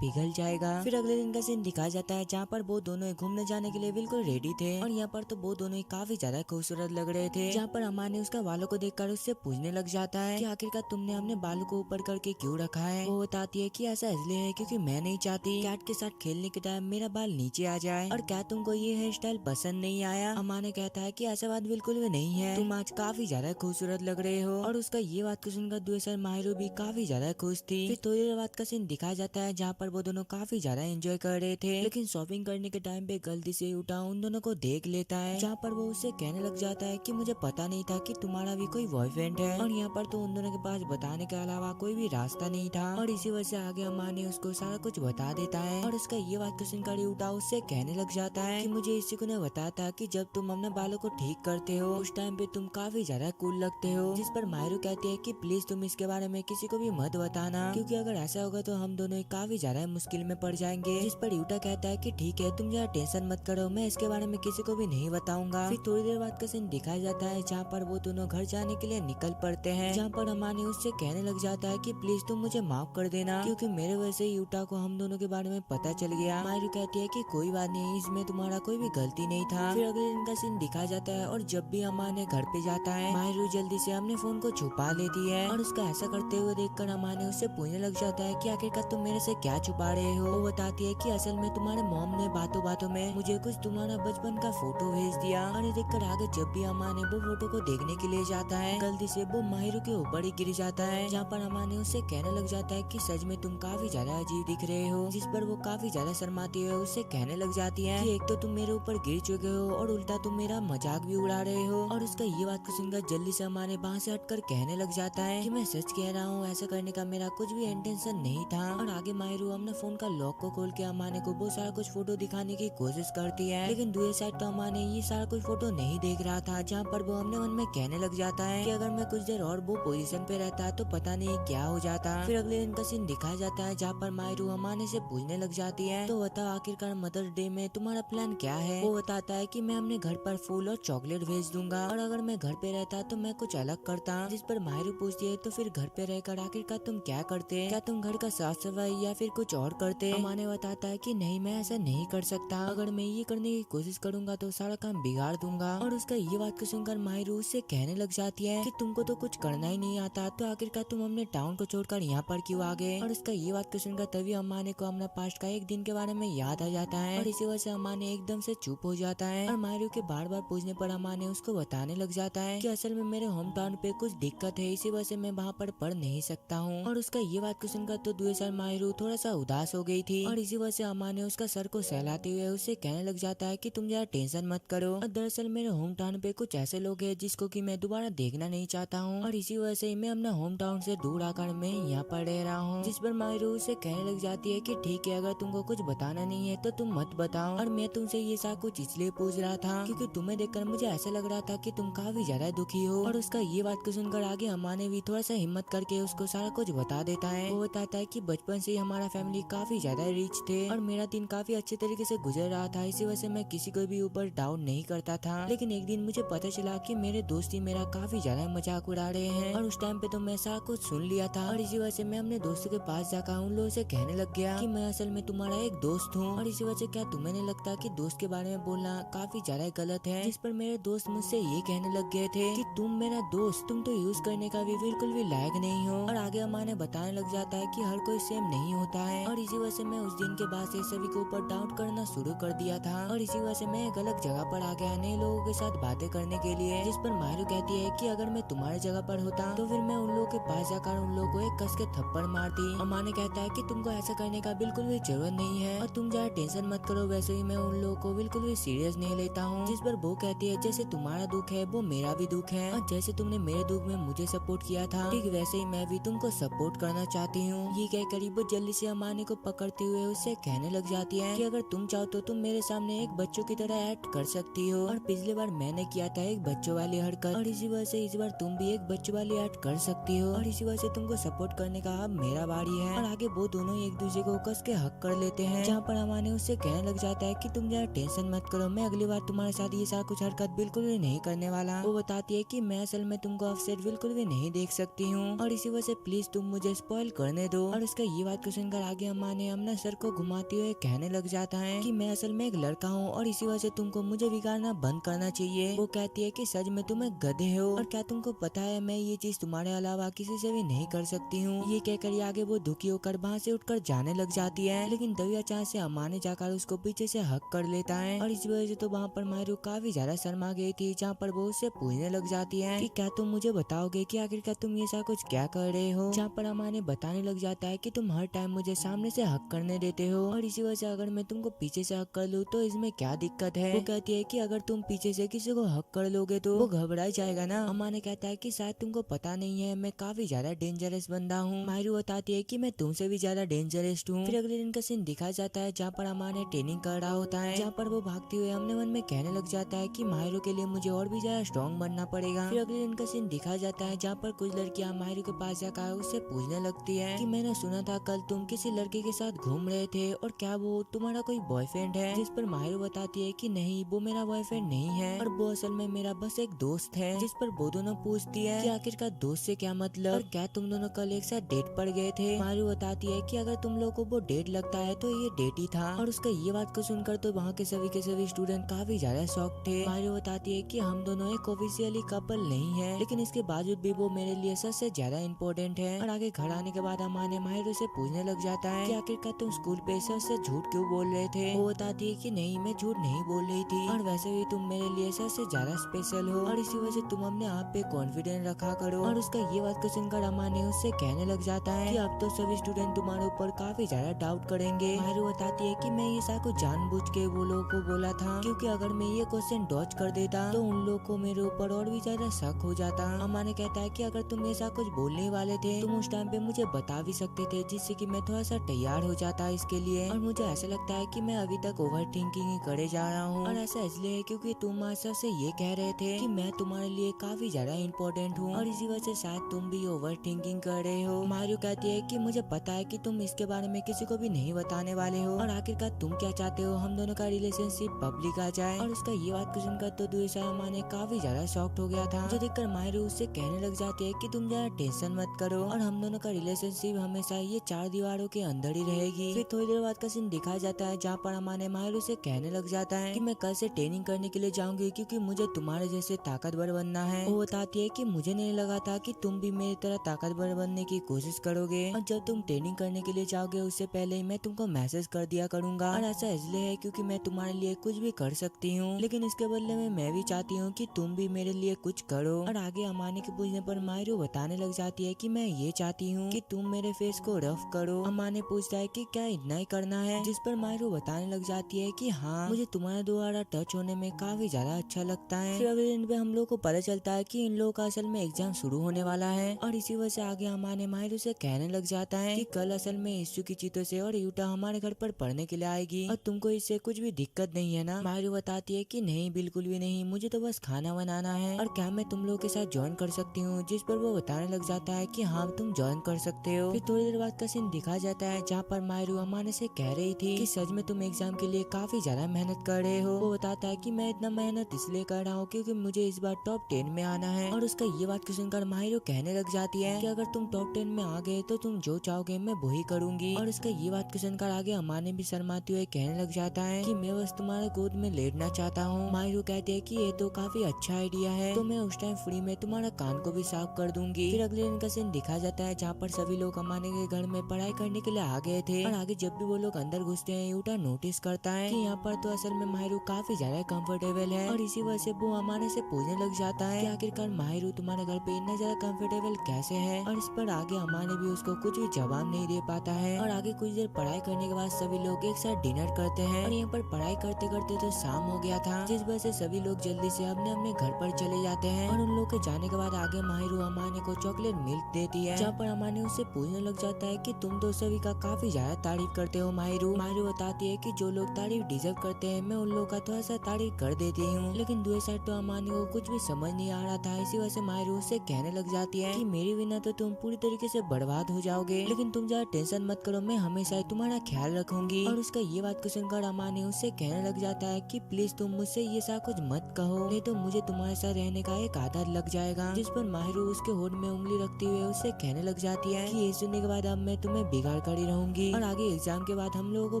पिघल जाएगा। फिर अगले दिन का सीन दिखाया जाता है जहाँ पर वो दोनों घूमने जाने के लिए बिल्कुल रेडी थे और यहाँ पर तो वो दोनों ही काफी ज्यादा खूबसूरत लग रहे थे। जहाँ पर अम्मा ने उसका बालों को देखकर उससे पूछने लग जाता है कि आखिरकार तुमने अपने बालों को ऊपर करके क्यों रखा है। वो बताती है कि ऐसा इसलिए है क्योंकि मैं नहीं चाहती कैट के साथ खेलने के टाइम मेरा बाल नीचे आ जाए। और क्या तुमको ये हेयर स्टाइल पसंद नहीं आया? अम्मा ने कहता है कि ऐसा बात बिल्कुल भी नहीं है, तुम आज काफी ज्यादा खूबसूरत लग रहे हो। और उसका ये बात को सुनकर दूसरा माहिरू भी काफी ज्यादा खुश थी। फिर थोड़ी देर बाद का सीन दिखाया जाता है जहाँ पर वो दोनों काफी ज्यादा एंजॉय कर रहे थे, लेकिन शॉपिंग करने के टाइम पे गलती से उठा उन दोनों को देख लेता है, जहाँ पर वो उससे कहने लग जाता है कि मुझे पता नहीं था कि तुम्हारा भी कोई बॉयफ्रेंड है। और यहाँ पर तो उन दोनों के पास बताने के अलावा कोई भी रास्ता नहीं था और इसी वजह से आगे अम्मा ने उसको सारा कुछ बता देता है। और उसका ये बात को सुनकर उठा उससे कहने लग जाता है कि मुझे इसी को ने बताया था कि जब तुम अपने बालों को ठीक करते हो उस टाइम पे तुम काफी ज्यादा कूल लगते हो। जिस पर माहिरू कहती है कि प्लीज तुम इसके बारे में किसी को भी मत बताना, क्योंकि अगर ऐसा होगा तो हम दोनों काफी ज्यादा मुश्किल में पड़ जाएंगे। जिस पर यूटा कहता है कि ठीक है, तुम जरा टेंशन मत करो, मैं इसके बारे में किसी को भी नहीं बताऊंगा। फिर थोड़ी देर बाद का सीन दिखाया जाता है जहाँ पर वो दोनों घर जाने के लिए निकल पड़ते हैं, जहाँ पर अमानी उससे कहने लग जाता है कि प्लीज तुम मुझे माफ कर देना, क्योंकि मेरे वजह से यूटा को हम दोनों के बारे में पता चल गया। माहिरू कहती है कि कोई बात नहीं, इसमें तुम्हारा कोई भी गलती नहीं था। फिर अगले दिन का सीन दिखाया जाता है और जब भी अमाने घर पे जाता है माहिरू जल्दी से अपने फोन को छुपा लेती है और उसका ऐसा करते हुए देखकर अमाने उससे पूछने लग जाता है कि आखिरकार तुम मेरे से क्या छुपा रहे हो। वो बताती है कि असल में तुम्हारे मॉम ने बातों बातों में मुझे कुछ तुम्हारा बचपन का फोटो भेज दिया। और ये देखकर आगे जब भी अम्मा ने वो फोटो को देखने के लिए जाता है गलती से वो माहिरू के ऊपर ही गिर जाता है, जहाँ पर अम्मा ने उससे कहने लग जाता है कि सच में तुम काफी ज्यादा अजीब दिख रहे हो। जिस पर वो काफी ज्यादा शर्माती हुए उससे कहने लग जाती है कि एक तो तुम मेरे ऊपर गिर चुके हो और उल्टा तुम मेरा मजाक भी उड़ा रहे हो। और उसका ये बात को सुनकर जल्दी से अम्मा ने वहाँ से हटकर कहने लग जाता है कि मैं सच कह रहा हूँ, ऐसा करने का मेरा कुछ भी इंटेंशन नहीं था। और आगे माहिरू अपना फोन का लॉक को खोल के अम्मा ने को वो सारा कुछ फोटो दिखाने की कोशिश करती है, लेकिन दूसरी साइड तो अम्मा ने ये सारा कुछ फोटो नहीं देख रहा था, जहाँ पर वो अपने मन में कहने लग जाता है कि अगर मैं कुछ देर और वो पोजीशन पे रहता तो पता नहीं क्या हो जाता। फिर अगले दिन का सीन दिखाया जाता है जहाँ पर माहिरू अम्मा से पूछने लग जाती है तो बताओ आखिरकार मदर्स डे में तुम्हारा प्लान क्या है। वो बताता है कि मैं अपने घर पर फूल और चॉकलेट भेज दूंगा और अगर मैं घर पे रहता तो मैं कुछ अलग करता। जिस पर माहिरू पूछती है तो फिर घर पे रहकर आखिरकार तुम क्या करते, क्या तुम घर का साफ सफाई या फिर कुछ और करते। अम्मा ने बताता है कि नहीं, मैं ऐसा नहीं कर सकता, अगर मैं ये करने की कोशिश करूंगा तो सारा काम बिगाड़ दूंगा। और उसका ये बात को सुनकर माहिरू उससे कहने लग जाती है कि तुमको तो कुछ करना ही नहीं आता, तो आखिरकार तुम अपने टाउन को छोड़कर यहाँ पर क्यों आ गए। और उसका ये बात को सुनकर तभी अम्मा ने को अपना पास्ट का एक दिन के बारे में याद आ जाता है और इसी वजह से अम्मा ने एकदम से चुप हो जाता है। और माहिरू के बार बार पूछने पर अम्मा ने उसको बताने लग जाता है कि असल में मेरे होम टाउन पे कुछ दिक्कत है, इसी वजह से मैं वहाँ पर पढ़ नहीं सकता हूँ। और उसका ये बात को सुनकर तो दूसरा माहिरू थोड़ा सा उदास हो गई थी और इसी वजह से अम्मा ने उसका सर को सहलाते हुए उससे कहने लग जाता है कि तुम जरा टेंशन मत करो, और दरअसल मेरे होम टाउन पे कुछ ऐसे लोग हैं जिसको कि मैं दोबारा देखना नहीं चाहता हूँ और इसी वजह से मैं अपना होम टाउन से दूर आकर मैं यहाँ पर रह रहा हूँ। जिस पर माहिरू उसे कहने लग जाती है कि ठीक है, अगर तुमको कुछ बताना नहीं है तो तुम मत बताओ, और मैं तुमसे ये सारा कुछ इसलिए पूछ रहा था क्योंकि तुम्हें देखकर मुझे ऐसा लग रहा था कि तुम काफी ज्यादा दुखी हो। और उसका ये बात को सुनकर आगे अम्मा ने भी थोड़ा सा हिम्मत करके उसको सारा कुछ बता देता है। वो बताता है कि बचपन से ही हमारा फैमिली काफी ज्यादा रिच थे और मेरा दिन काफी अच्छे तरीके से गुजर रहा था, इसी वजह से मैं किसी को भी ऊपर डाउन नहीं करता था। लेकिन एक दिन मुझे पता चला कि मेरे दोस्त ही मेरा काफी ज्यादा मजाक उड़ा रहे हैं और उस टाइम पे तो मैं सारा कुछ सुन लिया था और इसी वजह से मैं अपने दोस्तों के पास जाकर उन लोगों से कहने लग गया कि मैं असल में तुम्हारा एक दोस्त हूँ और इसी वजह से क्या तुम्हें नहीं लगता कि दोस्त के बारे में बोलना काफी ज्यादा गलत है। जिस पर मेरे दोस्त मुझसे ये कहने लग गए थे कि तुम मेरा दोस्त, तुम तो यूज करने का भी बिल्कुल भी लायक नहीं हो। और आगे अम्मा ने बताने लग जाता है कि हर कोई सेम नहीं होता है और इसी वजह से मैं उस दिन के बाद से सभी के ऊपर डाउट करना शुरू कर दिया था और इसी वजह से मैं एक अलग जगह पर आ गया नए लोगों के साथ बातें करने के लिए। जिस पर माहिरू कहती है कि अगर मैं तुम्हारी जगह पर होता तो फिर मैं उन लोगों के पास जाकर उन लोगों को एक कस के थप्पड़ मारती। अमाने कहता है कि तुमको ऐसा करने का बिल्कुल भी जरूरत नहीं है और तुम ज्यादा टेंशन मत करो, वैसे ही मैं उन लोगों को बिल्कुल भी सीरियस नहीं लेता हूँ। जिस पर वो कहती है जैसे तुम्हारा दुख है वो मेरा भी दुख है और जैसे तुमने मेरे दुख में मुझे सपोर्ट किया था ठीक वैसे ही मैं भी तुमको सपोर्ट करना चाहती हूँ। ये कह कर वो जल्दी से अमाने को पकड़ते हुए उससे कहने लग जाती है कि अगर तुम चाहो तो तुम मेरे सामने एक बच्चों की तरह एक्ट कर सकती हो और पिछली बार मैंने किया था एक बच्चों वाली हरकत और इसी वजह से इस बार तुम भी एक बच्चों वाली एक्ट कर सकती हो और इसी वजह से तुमको सपोर्ट करने का अब मेरा बारी है। और आगे वो दोनों एक दूसरे को कस के हक कर लेते हैं, जहाँ पर अमाने उससे कहने लग जाता है कि तुम जरा टेंशन मत करो, मैं अगली बार तुम्हारे साथ ये सारा कुछ हरकत बिल्कुल भी नहीं करने वाला। वो बताती है कि मैं असल में तुमको अपसेट बिल्कुल भी नहीं देख सकती हूँ और इसी वजह से प्लीज तुम मुझे स्पॉइल करने दो। और उसका ये बात को सुनकर आगे अमाने अपना सर को घुमाते हुए कहने लग जाता है कि मैं असल में एक लड़का हूँ और इसी वजह से तुमको मुझे बिगाड़ना बंद करना चाहिए। वो कहती है कि सच में तुम एक गधे हो और क्या तुमको पता है मैं ये चीज तुम्हारे अलावा किसी से भी नहीं कर सकती हूँ। ये कहकर आगे वो दुखी होकर वहाँ से उठकर जाने लग जाती है, लेकिन तभी अचानक से अमाने जाकर उसको पीछे से हक कर लेता है और इस वजह से तो वहाँ पर मायरू काफी ज्यादा शर्मा गई थी, जहाँ पर वो उससे पूछने लग जाती है कि क्या तुम मुझे बताओगे कि आखिरकार तुम ये सारा कुछ क्या कर रहे हो। जहाँ पर अमाने बताने लग जाता है कि तुम हर टाइम मुझे सामने से हक करने देते हो और इसी वजह से अगर मैं तुमको पीछे से हक कर लूँ तो इसमें क्या दिक्कत है। वो कहती है कि अगर तुम पीछे से किसी को हक कर लोगे तो वो घबरा जाएगा ना। अमाने कहता है कि शायद तुमको पता नहीं है मैं काफी ज्यादा डेंजरस बंदा हूँ। मायरू बताती है कि मैं तुमसे भी ज्यादा डेंजरस हूँ। फिर अगले दिन का सीन दिखाया जाता है जहाँ पर अमाने ट्रेनिंग कर रहा होता है, जहाँ पर वो भागते हुए अपने मन में कहने लग जाता है कि मायरू के लिए मुझे और भी ज्यादा स्ट्रॉन्ग बनना पड़ेगा। फिर अगले दिन का सीन दिखाया जाता है जहाँ पर कुछ लड़कियां मायरू के पास जाकर उससे पूछने लगती है कि मैंने सुना था कल तुम किसी लड़के के साथ घूम रहे थे और क्या वो तुम्हारा कोई बॉयफ्रेंड है। जिस पर मायरू बताती है कि नहीं वो मेरा बॉयफ्रेंड नहीं है और वो असल में मेरा बस एक दोस्त है। जिस पर वो दोनों पूछती है कि आखिरकार दोस्त से क्या मतलब और क्या तुम दोनों कल एक साथ डेट पर गए थे। मायरू बताती है कि अगर तुम लोग को वो डेट लगता है तो ये डेट ही था। और उसका ये बात को सुनकर तो वहाँ के सभी स्टूडेंट काफी ज्यादा शॉक थे। मायरू बताती है कि हम दोनों एक ऑफिशियली कपल नहीं है, लेकिन इसके बावजूद भी वो मेरे लिए सबसे ज्यादा इम्पोर्टेंट है। और आगे घर आने के बाद अमाने मायरू से पूछने लग जाता है कि आखिरकार तुम स्कूल पे सच से झूठ क्यों बोल रहे थे। वो बताती है कि नहीं मैं झूठ नहीं बोल रही थी और वैसे भी तुम मेरे लिए सबसे ज्यादा स्पेशल हो और इसी वजह से तुम अपने आप पे कॉन्फिडेंस रखा करो। और उसका ये बात को सुनकर अमाने उससे कहने लग जाता है कि अब तो सभी स्टूडेंट तुम्हारे ऊपर काफी ज्यादा डाउट करेंगे। मायरू बताती है कि मैं ये सारा कुछ जानबूझ के वो लोगों को बोला था, क्योंकि अगर मैं ये क्वेश्चन डॉज कर देता तो उन लोगों को मेरे ऊपर और भी ज्यादा शक हो जाता। अमाने कहता है कि अगर तुम ऐसा कुछ बोलने वाले थे तुम उस टाइम पे मुझे बता भी सकते थे, जिससे कि मैं थोड़ा सा तैयार हो जाता इसके लिए। और मुझे ऐसा लगता है कि मैं अभी तक ओवर थिंकिंग ही करे जा रहा हूँ और ऐसा इसलिए है क्योंकि तुम आशा से ये कह रहे थे कि मैं तुम्हारे लिए काफी ज्यादा इम्पोर्टेंट हूँ और इसी वजह से शायद तुम भी ओवर थिंकिंग कर रहे हो। मायरू कहती है कि मुझे पता है कि तुम इसके बारे में किसी को भी नहीं बताने वाले हो और आखिरकार तुम क्या चाहते हो हम दोनों का रिलेशनशिप पब्लिक आ जाए। और उसका ये बात को सुनकर तो दूसरा अमाने काफी ज्यादा शॉक्ड हो गया था, जो देखकर मायरू उससे कहने लग जाती है कि तुम ज्यादा टेंशन मत करो और हम दोनों का रिलेशनशिप हमेशा ये 4 दीवारों के अंदर ही रहेगी। फिर थोड़ी देर बाद का सीन दिखाया जाता है जहाँ पर अमाने मायरू से कहने लग जाता है कि मैं कल से ट्रेनिंग करने के लिए जाऊंगी क्योंकि मुझे तुम्हारे जैसे ताकतवर बनना है। वो बताती है कि मुझे नहीं लगा था कि तुम भी मेरी तरह ताकतवर बनने की कोशिश करोगे और जब तुम ट्रेनिंग करने के लिए जाओगे उससे पहले मैं तुमको मैसेज कर दिया करूंगा और ऐसा इसलिए है क्योंकि मैं तुम्हारे लिए कुछ भी कर सकती हूँ, लेकिन इसके बदले में मैं भी चाहती हूँ कि तुम भी मेरे लिए कुछ करो। और आगे अमाने के पूछने पर मायरू बताने लग जाती है कि मैं ये चाहती हूँ कि तुम मेरे फेस को रफ करो। अमाने पूछता है कि क्या इतना ही करना है, जिस पर मायरू बताने लग जाती है कि हाँ मुझे तुम्हारे द्वारा टच होने में काफी ज्यादा अच्छा लगता है। फिर अगले दिन पे हम लोग को पता चलता है कि इन लोगों का असल में एग्जाम शुरू होने वाला है और इसी वजह से आगे अमाने मायरू से कहने लग जाता है कि कल असल में इशू की चीतों से और यूटा हमारे घर पर पढ़ने के लिए आएगी और तुमको इससे कुछ भी दिक्कत नहीं है ना। मायरू बताती है कि नहीं बिल्कुल भी नहीं, मुझे तो बस खाना बनाना है और क्या मैं तुम लोग के साथ ज्वाइन कर सकती हूँ। जिस पर वो बताने लग जाता है कि हाँ तुम ज्वाइन कर सकते हो। फिर थोड़ी देर बाद का सीन दिखा जाता है जहाँ पर मायरू अमाने से कह रही थी कि सच में तुम एग्जाम के लिए काफी ज्यादा मेहनत कर रहे हो। वो बताता है कि मैं इतना मेहनत इसलिए कर रहा हूँ क्योंकि मुझे इस बार टॉप 10 में आना है। और उसका ये बात सुनकर मायरू कहने लग जाती है कि अगर तुम टॉप 10 में आ गए तो तुम जो चाहोगे मैं वही करूंगी। और उसका ये बात सुनकर आगे अमाने भी शर्माते हुए कहने लग जाता है कि मैं बस तुम्हारे गोद में लेटना चाहता हूँ। मायरू कहती है कि ये तो काफी अच्छा आइडिया है, तो मैं उस टाइम फ्री में तुम्हारा कान को भी साफ कर दूंगी। फिर अगले दिन का सीन दिखा जाता है जहाँ पर सभी लोग अमाने के घर में पढ़ाई करने के लिए आ गए थे और आगे जब भी वो लोग अंदर घुसते हैं यूटा नोटिस करता है कि यहाँ पर तो असल में मायरू काफी ज्यादा कंफर्टेबल है और इसी वजह से वो अमाने से पूछने लग जाता है कि आखिरकार मायरू तुम्हारे घर जंगल पे इतना ज्यादा कंफर्टेबल कैसे है। और इस पर आगे अमाने भी उसको कुछ भी जवाब नहीं दे पाता है। और आगे कुछ देर पढ़ाई करने के बाद सभी लोग एक साथ डिनर करते हैं। और यहाँ पर पढ़ाई करते करते तो शाम हो गया था, जिस वजह से सभी लोग जल्दी से अपने अपने घर पर चले जाते हैं। और उन लोग के जाने के बाद आगे माहिरू अमाने को चॉकलेट मिल्क देती है, जहाँ पर अमाने उससे पूछने लग जाता है कि तुम तो सभी का काफी ज्यादा तारीफ करते हो माहिरू। माहिरू बताती है कि जो लोग तारीफ डिजर्व करते हैं मैं उन लोगों का थोड़ा सा तारीफ कर देती हूँ। लेकिन दूसरी साइड तो अमाने को कुछ भी समझ नहीं आ रहा था। इसी वजह से माहिरू उससे कहने लग जाती है कि मेरे बिना तो तुम पूरी तरीके से बर्बाद हो जाओगे, लेकिन तुम ज्यादा टेंशन मत करो, मैं हमेशा तुम्हारा ख्याल रखूंगी। और उसका ये बात को सुनकर अमाने उससे कहने लग जाता है कि प्लीज तुम मुझसे ये सा कुछ मत कहो, नहीं तो मुझे तुम्हारे साथ रहने का एक आदत लग जाएगा। जिस पर माहिरू उसके होठ में उंगली रखते हुए उससे कहने लग जाती है कि ये सुनने के बाद अब मैं तुम्हें बिगाड़ कर ही रहूंगी। और आगे एग्जाम के बाद हम लोगों को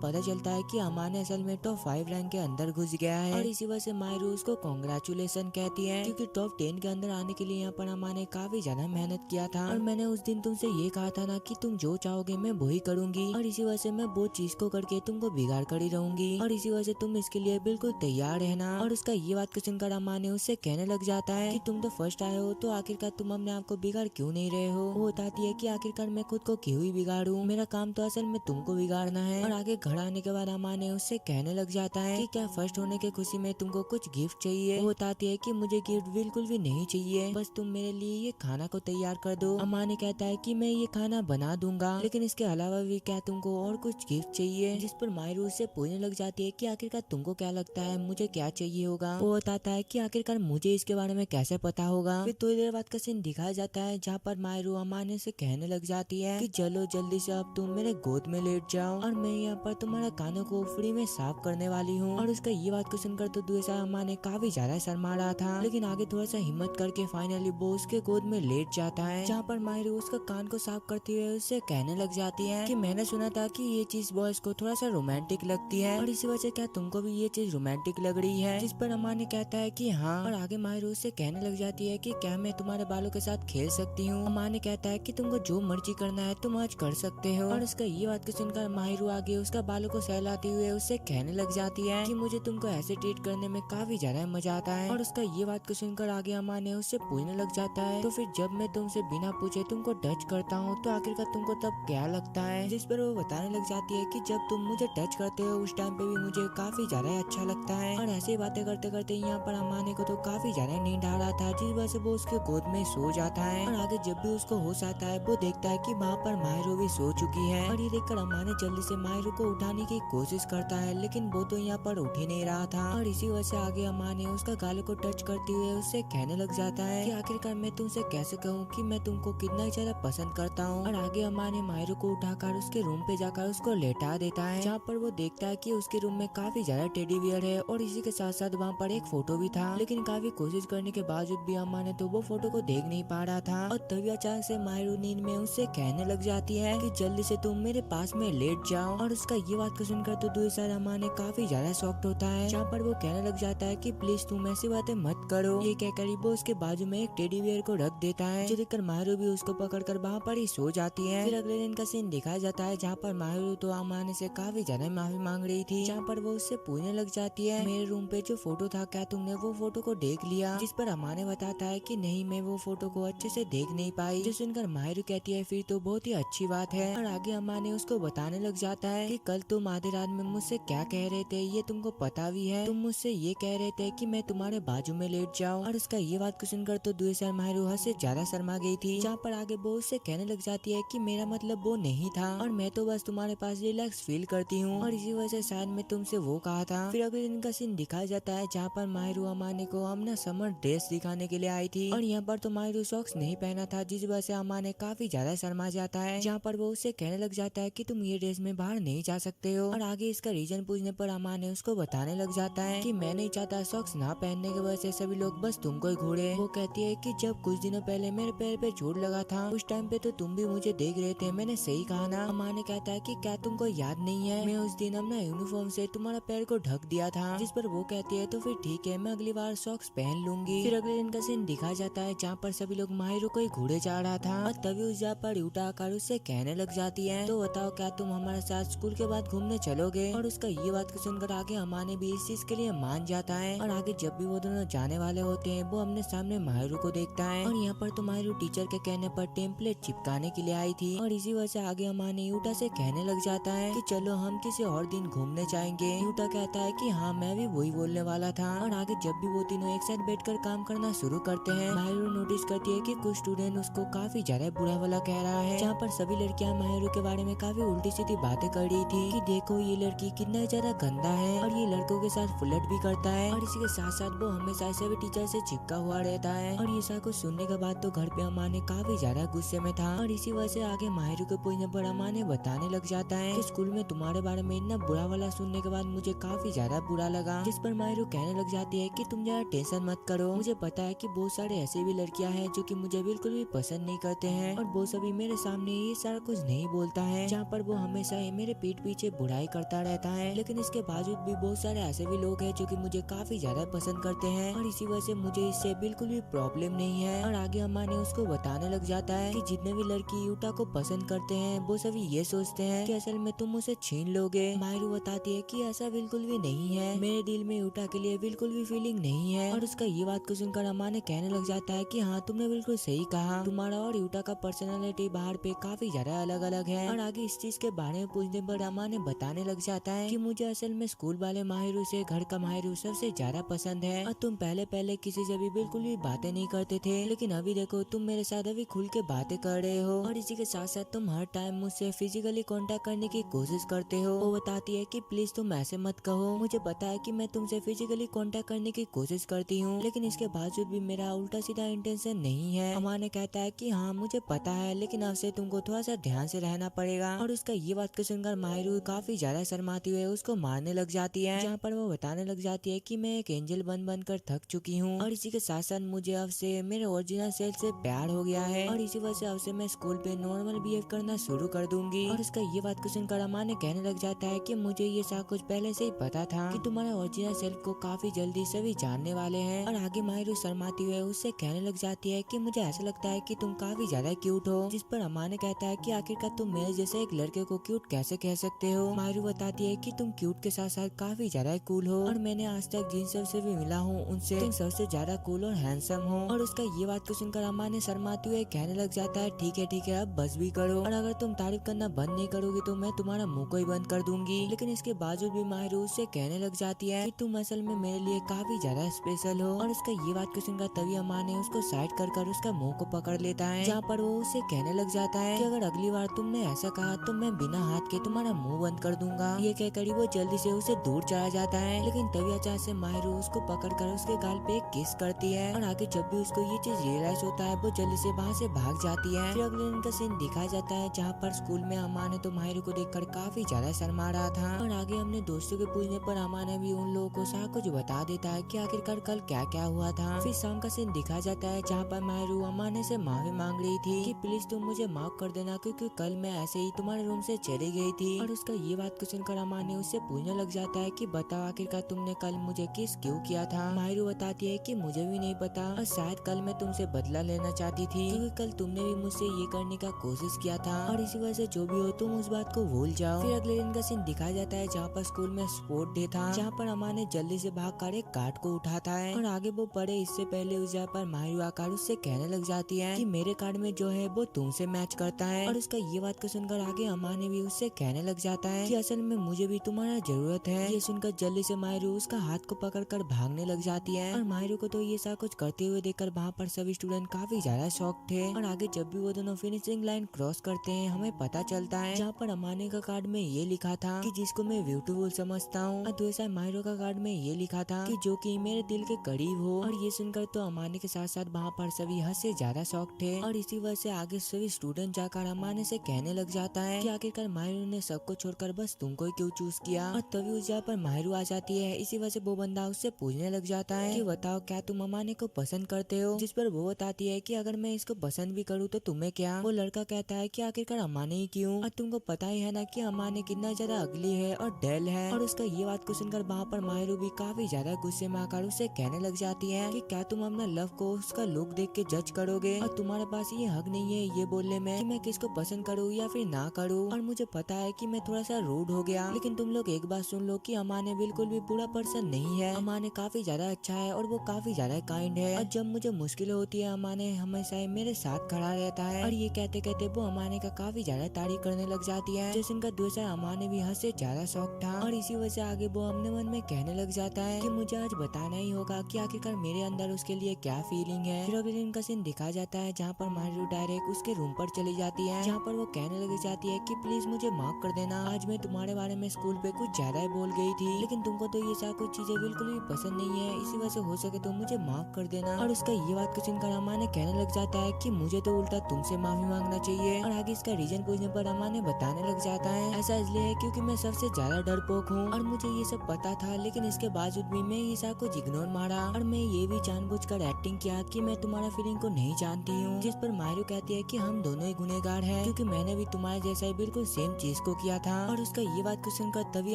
पता चलता है कि अमाने असल में टॉप 5 रैंक के अंदर घुस गया है। और इसी वजह से माहिरू उसको कांग्रेचुलेशन कहती है, क्योंकि टॉप 10 के अंदर आने के लिए यहाँ पर अमाने काफी ज्यादा मेहनत किया था। और मैंने उस दिन तुमसे ये कहा था ना कि तुम जो चाहोगे मैं वही करूंगी, और इसी वजह से मैं वो चीज को करके तुमको बिगाड़ कर ही रहूंगी। और इसी वजह से तुम इसके लिए बिल्कुल तैयार रहना। और उसका ये बात को सुनकर अमाने उससे कहने लग जाता है कि तुम तो फर्स्ट आए हो, तो आखिरकार तुम अपने आप को बिगाड़ क्यों नहीं रहे हो। वो बताती है कि आखिरकार मैं खुद को क्यों ही बिगाड़ूं, मेरा काम तो असल में तुमको बिगाड़ना है। और आगे घर आने के बाद अमाने उससे कहने लग जाता है कि क्या फर्स्ट होने की खुशी में तुमको कुछ गिफ्ट चाहिए। वो बताती है कि मुझे गिफ्ट बिल्कुल भी नहीं चाहिए, बस तुम मेरे लिए ये खाना को तैयार कर दो। अमाने कहता है कि मैं ये खाना बना दूंगा, लेकिन इसके अलावा भी क्या तुमको और कुछ गिफ्ट चाहिए। जिस पर माहिरू उससे पूछने लग जाती है कि आखिरकार तुमको क्या लगता है मुझे क्या चाहिए होगा। वो बताता है कि आखिरकार मुझे इसके बारे में कैसे पता होगा। फिर थोड़ी देर बाद का सीन दिखाया जाता है, जहाँ पर माहिरू अमाने से कहने लग जाती है कि चलो जल्दी से अब तुम मेरे गोद में लेट जाओ, और मैं यहाँ पर तुम्हारा कानों को फ्री में साफ करने वाली हूँ। और उसका ये बात को सुनकर तो दूसरा अमाने काफी ज्यादा शर्मा रहा था, लेकिन आगे थोड़ा सा हिम्मत करके फाइनली वो उसके गोद में लेट जाता है, जहाँ पर माहिरू उसका कान को साफ करते हुए उससे कहने लग जाती है कि मैंने सुना था कि ये चीज बॉयज को थोड़ा सा रोमांटिक लगती है, और इसी वजह से क्या तुमको भी ये चीज रोमांटिक लग रही है। जिस पर अमाने कहता है कि हाँ। और आगे माहिरू उससे कहने लग जाती है कि क्या मैं तुम्हारे बालों के साथ खेल सकती हूँ। अमाने कहता है कि तुमको जो मर्जी करना है तुम आज कर सकते हो। और उसका ये बात को सुनकर माहिरू आगे उसका बालों को सहलाते हुए उससे कहने लग जाती है कि मुझे तुमको ऐसे ट्रीट करने में काफी ज्यादा मजा आता है। और उसका ये बात को सुनकर आगे अमाने उससे पूछने लग जाता है, तो फिर जब मैं तुमसे बिना पूछे तुमको टच करता हूँ तो आखिरकार तुमको तब क्या लगता है। जिस पर वो बताने लग जाती है कि जब तुम मुझे टच करते हो उस टाइम पे भी मुझे काफी ज्यादा अच्छा लगता है। और ऐसे बातें करते करते यहाँ पर अमाने को तो काफी ज्यादा नींद आ रहा था, जिस वजह से वो उसके गोद में सो जाता है। और आगे जब भी उसको होश आता है वो देखता है कि वहाँ पर माहिरू भी सो चुकी है। और ये देखकर अमाने जल्दी से माहिरू को उठाने की कोशिश करता है, लेकिन वो तो यहाँ पर उठ ही नहीं रहा था। और इसी वजह से आगे अमाने उसका गालों को टच करते हुए उससे कहने लग जाता है कि आखिरकार मैं तुमसे कैसे कहूँ कि मैं तुमको कितना ही ज्यादा पसंद करता हूँ। और आगे अमाने माहिरू को उठाकर उसके रूम पे जाकर उसको लेटा देता है, जहाँ पर वो देखता है कि उसके रूम में काफी ज्यादा टेडी बियर है, और इसी के साथ साथ वहाँ पर एक फोटो भी था। लेकिन काफी कोशिश करने के बावजूद भी अमाने तो वो फोटो को देख नहीं पा रहा था। और तभी अचानक से माहिरू नींद में उससे कहने लग जाती है कि जल्दी से तुम मेरे पास में लेट जाओ। और उसका ये बात को सुनकर तो दूसरा अमाने काफी ज्यादा शॉक्ड होता है, जहाँ पर वो कहने लग जाता है कि प्लीज तुम ऐसी बातें मत करो। ये कहकर वो उसके बाजू में एक टेडी बियर को रख देता है, जो देखकर माहिरू भी उसको पकड़कर वहाँ पर ही सो जाती है। फिर अगले दिन का सीन दिखाया जाता है, जहाँ पर माहिरू तो अमाने से काफी ज्यादा माफी मांग रही थी, जहाँ पर वो उससे पूछने लग जाती है मेरे रूम पे जो फोटो था क्या तुमने वो फोटो को देख लिया। जिस पर अमाने बताता है कि नहीं मैं वो फोटो को अच्छे से देख नहीं पाई। जो सुनकर माहिरू कहती है फिर तो बहुत ही अच्छी बात है। और आगे अमाने उसको बताने लग जाता है कि कल तुम आधी रात में मुझसे क्या कह रहे थे ये तुमको पता भी है। तुम मुझसे ये कह रहे थे कि मैं तुम्हारे बाजू में लेट जाऊं। और उसका ये बात को सुनकर तो दूसरा माहिरू हद से ज्यादा शर्मा गई थी, जहाँ पर आगे वो उससे कहने लग जाती है कि मेरा मतलब वो नहीं था, और मैं तो बस तुम्हारे पास रिलैक्स फील करती हूँ, और इसी वजह से शायद मैं तुमसे वो कहा था। फिर अगले दिन का सीन दिखाया जाता है, जहाँ पर माहिरू अमाने को अपना समर ड्रेस दिखाने के लिए आई थी, और यहाँ पर तो माहिरू सॉक्स नहीं पहना था, जिस वजह से अमाने काफी ज्यादा शर्मा जाता है, जहाँ पर वो उससे कहने लग जाता है कि तुम ये ड्रेस में बाहर नहीं जा सकते हो। और आगे इसका रीजन पूछने पर अमाने उसको बताने लग जाता है कि मैं नहीं चाहता सॉक्स ना पहनने की वजह से सभी लोग बस तुमको ही घूरे। वो कहती है कि जब कुछ दिनों पहले मेरे पैर पे चोट लगा था उस टाइम पे तो तुम भी मुझे देख रहे थे, मैंने सही कहा ना। अमाने कहता है कि क्या तुमको याद नहीं है मैं उस दिन अपना यूनिफॉर्म से तुम्हारा पैर को ढक दिया था। जिस पर वो कहती है तो फिर ठीक है मैं अगली बार सॉक्स पहन लूंगी। फिर अगले दिन का सीन दिखाया जाता है, जहाँ पर सभी लोग माहिरू को ही घूरे जा रहा था, और तभी उस जगह पर उठाकर उससे कहने लग जाती है तो बताओ क्या तुम हमारे साथ स्कूल के बाद घूमने चलोगे। और उसका ये बात को सुनकर आगे अमाने भी इस चीज के लिए मान जाता है, और आगे जब भी वो दोनों जाने वाले होते हैं वो अपने सामने माहिरू को को देखता है और यहाँ पर तो माहिरू टीचर के कहने पर टेम्पलेट चिपकाने के लिए आई थी और इसी वजह से आगे अमाने यूटा से कहने लग जाता है कि चलो हम किसी और दिन घूमने जाएंगे। यूटा कहता है कि हाँ मैं भी वही बोलने वाला था। और आगे जब भी वो तीनों एक साथ बैठकर काम करना शुरू करते हैं, माहिरू नोटिस करती है कि कुछ स्टूडेंट उसको काफी ज्यादा बुरा भला कह रहा है, जहाँ पर सभी लड़कियां माहिरू के बारे में काफी उल्टी सीधी बातें कर रही थी कि देखो ये लड़की कितना ज्यादा गंदा है और ये लड़कों के साथ फ्लर्ट भी करता है और इसी के साथ साथ वो हमेशा ऐसे भी टीचर से चिपका हुआ रहता है। और ये सब कुछ सुनने के बाद तो घर पे अमाने काफी ज्यादा गुस्से में था और इसी वजह से आगे माहिरू के पूछने पर अमाने बताने लग जाता है कि स्कूल में तुम्हारे बारे में इतना बुरा वाला सुनने के बाद मुझे काफी ज्यादा बुरा लगा। जिस पर माहिरू कहने लग जाती है कि तुम ज्यादा टेंशन मत करो, मुझे पता है कि बहुत सारे ऐसे भी लड़कियां हैं जो कि मुझे बिल्कुल भी पसंद नहीं करते हैं और वो सभी मेरे सामने ये सारा कुछ नहीं बोलता है, जहाँ पर वो हमेशा ही मेरे पीठ पीछे बुराई करता रहता है। लेकिन इसके बावजूद भी बहुत सारे ऐसे भी लोग हैं जो कि मुझे काफी ज्यादा पसंद करते हैं और इसी वजह से मुझे इससे बिल्कुल भी प्रॉब्लम नहीं है। और आगे अम्मा ने उसको बताने लग जाता है कि जितने भी लड़की यूटा को पसंद करते हैं वो सभी ये सोचते हैं कि असल में तुम उसे छीन लोगे। माहिरू बताती है कि ऐसा बिल्कुल भी नहीं है, मेरे दिल में यूटा के लिए बिल्कुल भी फीलिंग नहीं है। और उसका ये बात को सुनकर अम्मा ने कहने लग जाता है कि हाँ तुमने बिल्कुल सही कहा, तुम्हारा और यूटा का पर्सनालिटी बाहर पे काफी ज्यादा अलग अलग है। और आगे इस चीज के बारे में पूछने पर अम्मा ने बताने लग जाता है कि मुझे असल में स्कूल वाले माहिरू से घर का माहिरू सबसे ज्यादा पसंद है और तुम पहले किसी से भी बिल्कुल भी बातें नहीं करते थे, लेकिन अभी देखो तुम मेरे साथ अभी खुल के बातें कर रहे हो और इसी के साथ साथ तुम हर टाइम मुझसे फिजिकली कांटेक्ट करने की कोशिश करते हो। वो बताती है कि प्लीज तुम ऐसे मत कहो, मुझे पता है कि मैं तुमसे फिजिकली कांटेक्ट करने की कोशिश करती हूँ, लेकिन इसके बावजूद भी मेरा उल्टा सीधा इंटेंशन नहीं है। अम्मा ने कहता है कि हाँ मुझे पता है, लेकिन अब से तुमको थोड़ा सा ध्यान से रहना पड़ेगा। और उसका ये बात को सुनकर माहिरू काफी ज्यादा शर्माती हुए उसको मारने लग जाती है, जहाँ पर वो बताने लग जाती है कि मैं एक एंजल बन कर थक चुकी हूँ और इसी के साथ साथ मुझे अब से मेरे ओरिजिनल सेल्फ से प्यार हो गया है और इसी वजह से अब से मैं स्कूल पे नॉर्मल बिहेव करना शुरू कर दूंगी। और उसका ये बात को सुनकर अम्मा ने कहने लग जाता है कि मुझे ये सब कुछ पहले से ही पता था कि तुम्हारा ओरिजिनल सेल्फ को काफी जल्दी सभी जानने वाले हैं। और आगे माहिरू शर्माती हुए उससे कहने लग जाती है कि मुझे ऐसा लगता है कि तुम काफी ज्यादा क्यूट हो, जिस पर अम्मा ने कहता है कि आखिरकार तुम मेरे जैसे एक लड़के को क्यूट कैसे कह सकते हो। माहिरू बताती है कि तुम क्यूट के साथ साथ काफी ज्यादा कूल हो और मैंने आज तक जिन सबसे भी मिला हूँ उनसे तुम सबसे ज्यादा कूल और हैंडसम हो। और उसका ये बात को सुनकर अम्मा ने शर्माते हुए कहने लग जाता है ठीक है अब बस भी करो, और अगर तुम तारीफ करना बंद नहीं करोगी तो मैं तुम्हारा मुंह को ही बंद कर दूंगी। लेकिन इसके बावजूद भी माहिरू उससे कहने लग जाती है कि तुम असल में मेरे लिए काफी ज्यादा स्पेशल हो। और उसका ये बात को सुनकर तभी अम्मा ने उसको साइड कर उसका मुंह को पकड़ लेता है, जहाँ पर वो उससे कहने लग जाता है कि अगर अगली बार तुमने ऐसा कहा तो मैं बिना हाथ के तुम्हारा मुंह बंद कर दूंगा। ये कहकर वो जल्दी से उसे दूर चला जाता है, लेकिन तभी अचानक से माहिरू उसको पकड़कर उसके गाल पे एक किस करती है। और आगे जब भी उसको ये चीज रियलाइज होता है वो जल्दी से वहाँ से भाग जाती है। फिर अगले दिन का सीन दिखाया जाता है जहाँ पर स्कूल में अम्मा ने तो माहिरू को देखकर काफी ज्यादा शर्मा रहा था। और आगे हमने दोस्तों के पूछने पर अम्मा ने भी उन लोगों को सारा कुछ बता देता है कि आखिरकार कल क्या क्या हुआ था। फिर शाम का सीन दिखाया जाता है जहाँ पर माहिरू अम्मा ने से माफी मांग रही थी कि प्लीज तुम मुझे माफ कर देना, क्योंकि कल मैं ऐसे ही तुम्हारे रूम से चली गई थी। और उसका ये बात को सुनकर अम्मा ने उससे पूछने लग जाता है कि बताओ आखिरकार तुमने कल मुझे किस क्यों किया था। माहिरू बताती है कि मुझे भी नहीं पता और शायद कल मैं तुमसे बदला लेना चाहती थी, क्योंकि कल तुमने भी मुझसे ये करने का कोशिश किया था और इसी वजह से जो भी हो तुम उस बात को भूल जाओ। फिर अगले दिन का सीन दिखाया जाता है जहाँ पर स्कूल में स्पोर्ट डे था, जहाँ पर अम्मा ने जल्दी से भाग कर एक कार्ड को उठाता है और आगे वो पढ़े इससे पहले उस जगह पर माहिरू आकर उससे कहने लग जाती है कि मेरे कार्ड में जो है वो तुमसे मैच करता है। और उसका ये बात को सुनकर आगे अम्मा ने भी उससे कहने लग जाता है कि असल में मुझे भी तुम्हारा जरूरत है। ये सुनकर जल्दी से माहिरू उसका हाथ को पकड़कर भागने लग जाती है और माहिरू को तो ये सब कुछ करते हुए देखकर वहाँ पर सभी स्टूडेंट काफी ज्यादा शॉक थे। और आगे जब भी वो दोनों फिनिशिंग लाइन क्रॉस करते हैं हमें पता चलता है जहाँ पर अमाने का कार्ड में ये लिखा था कि जिसको मैं ब्यूटीफुल समझता हूँ, और दूसरा माहिरू का कार्ड में ये लिखा था कि जो कि मेरे दिल के करीब हो। और ये सुनकर तो अमाने के साथ साथ वहाँ पर सभी हद से ज्यादा शॉक थे और इसी वजह से आगे सभी स्टूडेंट जाकर अमाने से कहने लग जाता है कि आखिरकार माहिरू ने सबको छोड़कर बस तुमको ही क्यों चूज किया। और तभी उस जगह पर माहिरू आ जाती है। इसी वजह से वो बंदा उससे पूछने लग जाता है कि बताओ क्या तुम अमाने को पसंद करते हो, जिस पर वो बताती है कि अगर मैं इसको पसंद भी करूँ तो तुम्हें क्या। वो लड़का कहता है कि आखिरकार अमाने ही क्यों, और तुमको पता ही है ना कि अमाने कितना ज्यादा अगली है और डेल है। और उसका ये बात को सुनकर वहाँ पर माहिरू भी काफी ज्यादा गुस्से में आकर उससे कहने लग जाती है कि क्या तुम अपना लव को उसका लुक देख के जज करोगे, और तुम्हारे पास ये हक नहीं है ये बोलने में कि मैं किसको पसंद करूँ या फिर ना करूँ। और मुझे पता है कि मैं थोड़ा सा रूड हो गया, लेकिन तुम लोग एक बात सुन लो कि अमाने बिल्कुल भी बुरा पर्सन नहीं है। अमाने काफी ज्यादा अच्छा है और वो काफी ज्यादा काइंड है, और जब मुझे मुश्किल होती है अमाने हमेशा ही मेरे साथ खड़ा रहता है। और ये कहते कहते वो अमाने का काफी ज्यादा तारीफ करने लग जाती है। जैसन का दूसरा अमाने भी हद से ज्यादा शौक था और इसी वजह से आगे वो अपने मन में कहने लग जाता है कि मुझे आज बताना ही होगा कि आखिरकार मेरे अंदर उसके लिए क्या फीलिंग है। फिर अगले दिन का सीन दिखा जाता है जहाँ पर मारू डायरेक्ट उसके रूम पर चली जाती है, जहाँ पर वो कहने लग जाती है कि प्लीज मुझे माफ कर देना, आज मैं तुम्हारे बारे में स्कूल पे कुछ ज्यादा ही बोल गई थी, लेकिन तुमको तो ये सब कुछ चीजें बिल्कुल भी पसंद नहीं है, इसी वजह से हो सके तो मुझे माफ कर देना। और उसका ये बात को सुनकर अमाने कहने लग जाता है कि मुझे तो उल्टा तुमसे माफी मांगना चाहिए। और आगे इसका रीजन पूछने पर अमाने बताने लग जाता है ऐसा इसलिए है क्योंकि मैं सबसे ज्यादा डरपोक हूँ और मुझे ये सब पता था, लेकिन इसके बावजूद भी मैं ये सब कुछ इग्नोर मारा और मैं ये भी जानबूझकर एक्टिंग किया कि मैं तुम्हारा फीलिंग को नहीं जानती हूँ। जिस पर मायरू कहती है कि हम दोनों ही गुनहगार हैं क्योंकि मैंने भी तुम्हारे जैसा ही बिल्कुल सेम चीज को किया था। और उसका ये बात को सुनकर तभी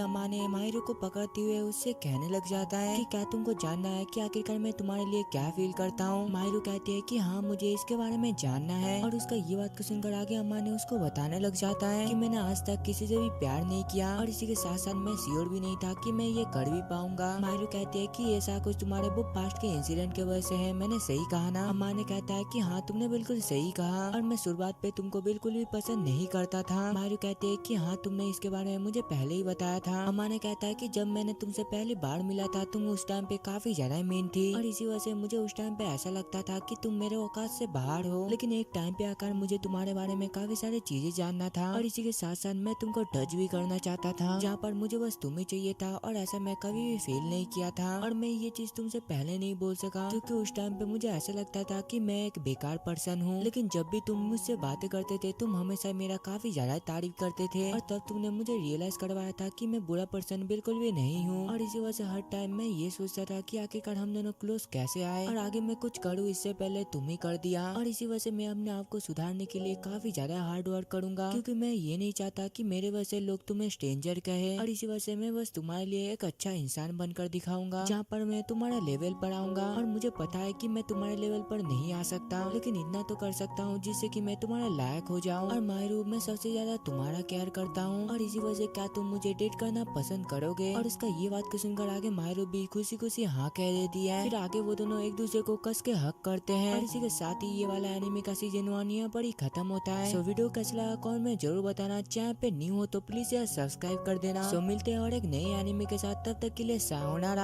अमाने मायरू को पकड़ते हुए उससे कहने लग जाता है कि क्या तुमको जानना है कि आखिरकार मैं तुम्हारे लिए क्या फील करता हूँ। मायरू कहती है कि हाँ मुझे इसके बारे में जानना है। और उसका ये बात को सुनकर आगे अमाने उसको बताने लग जाता है कि मैंने आज तक किसी से भी प्यार नहीं किया और इसी के साथ साथ मैं श्योर भी नहीं था कि मैं ये कर भी पाऊंगा। मायरू कहती है कि ऐसा कुछ तुम्हारे वो पास्ट के इंसिडेंट के वजह से है, मैंने सही कहा ना। अमाने कहता है कि हाँ तुमने बिल्कुल सही कहा और मैं शुरुआत पे तुमको बिल्कुल भी पसंद नहीं करता था। मायरू कहती है कि हाँ तुमने इसके बारे में मुझे पहले ही बताया था। अमाने कहता है कि जब मैंने तुमसे पहली बार मिला था तुम उस टाइम पे काफी ज्यादा मीन थी और इसी वजह से मुझे उस टाइम पे ऐसा लगता था कि तुम मेरे औकात से बाहर हो, लेकिन एक टाइम पे आकर मुझे तुम्हारे बारे में काफी सारी चीजें जानना था और इसी के साथ साथ मैं तुमको टच भी करना चाहता था, जहाँ पर मुझे बस तुम ही चाहिए था और ऐसा मैं कभी भी फील नहीं किया था। और मैं ये चीज तुमसे पहले नहीं बोल सका क्योंकि उस टाइम पे मुझे ऐसा लगता था कि मैं एक बेकार पर्सन हूँ, लेकिन जब भी तुम मुझसे बातें करते थे तुम हमेशा मेरा काफी ज्यादा तारीफ करते थे और तब तुमने मुझे रियलाइज करवाया था कि मैं बुरा पर्सन बिल्कुल भी नहीं हूँ। और इसी वजह से हर टाइम मैं ये सोचता था कि आखिरकार हम दोनों क्लोज कैसे आए और आगे मैं कुछ करूँ इससे पहले तुम ही कर दिया। और इसी वजह से मैं अपने आप को सुधारने के लिए काफी ज्यादा हार्ड वर्क करूंगा क्योंकि मैं ये नहीं चाहता कि मेरे वजह से लोग तुम्हें स्ट्रेंजर कहे। और इसी वजह से मैं बस तुम्हारे लिए एक अच्छा इंसान बनकर दिखाऊंगा जहाँ पर मैं तुम्हारा लेवल पर आऊंगा। और मुझे पता है कि मैं तुम्हारे लेवल पर नहीं आ सकता, लेकिन इतना तो कर सकता हूँ जिससे कि मैं तुम्हारा लायक हो जाऊँ। और मायरू मैं सबसे ज्यादा तुम्हारा केयर करता हूँ और इसी वजह से क्या तुम मुझे डेट करना पसंद करोगे। और उसका ये बात को सुनकर आगे मायरू भी खुशी खुशी हाँ कह देती है। फिर आगे वो दोनों एक दूसरे को कस के हक करते हैं और इसी के साथ ही ये वाला एनिमे का सीजन 1 यहाँ पर ही खत्म होता है। सो वीडियो कैसा लगा कमेंट में जरूर बताना, चैनल पे न्यू हो तो प्लीज यार सब्सक्राइब कर देना। सो मिलते हैं और एक नए एनिमे के साथ, तब तक के लिए सायोनारा।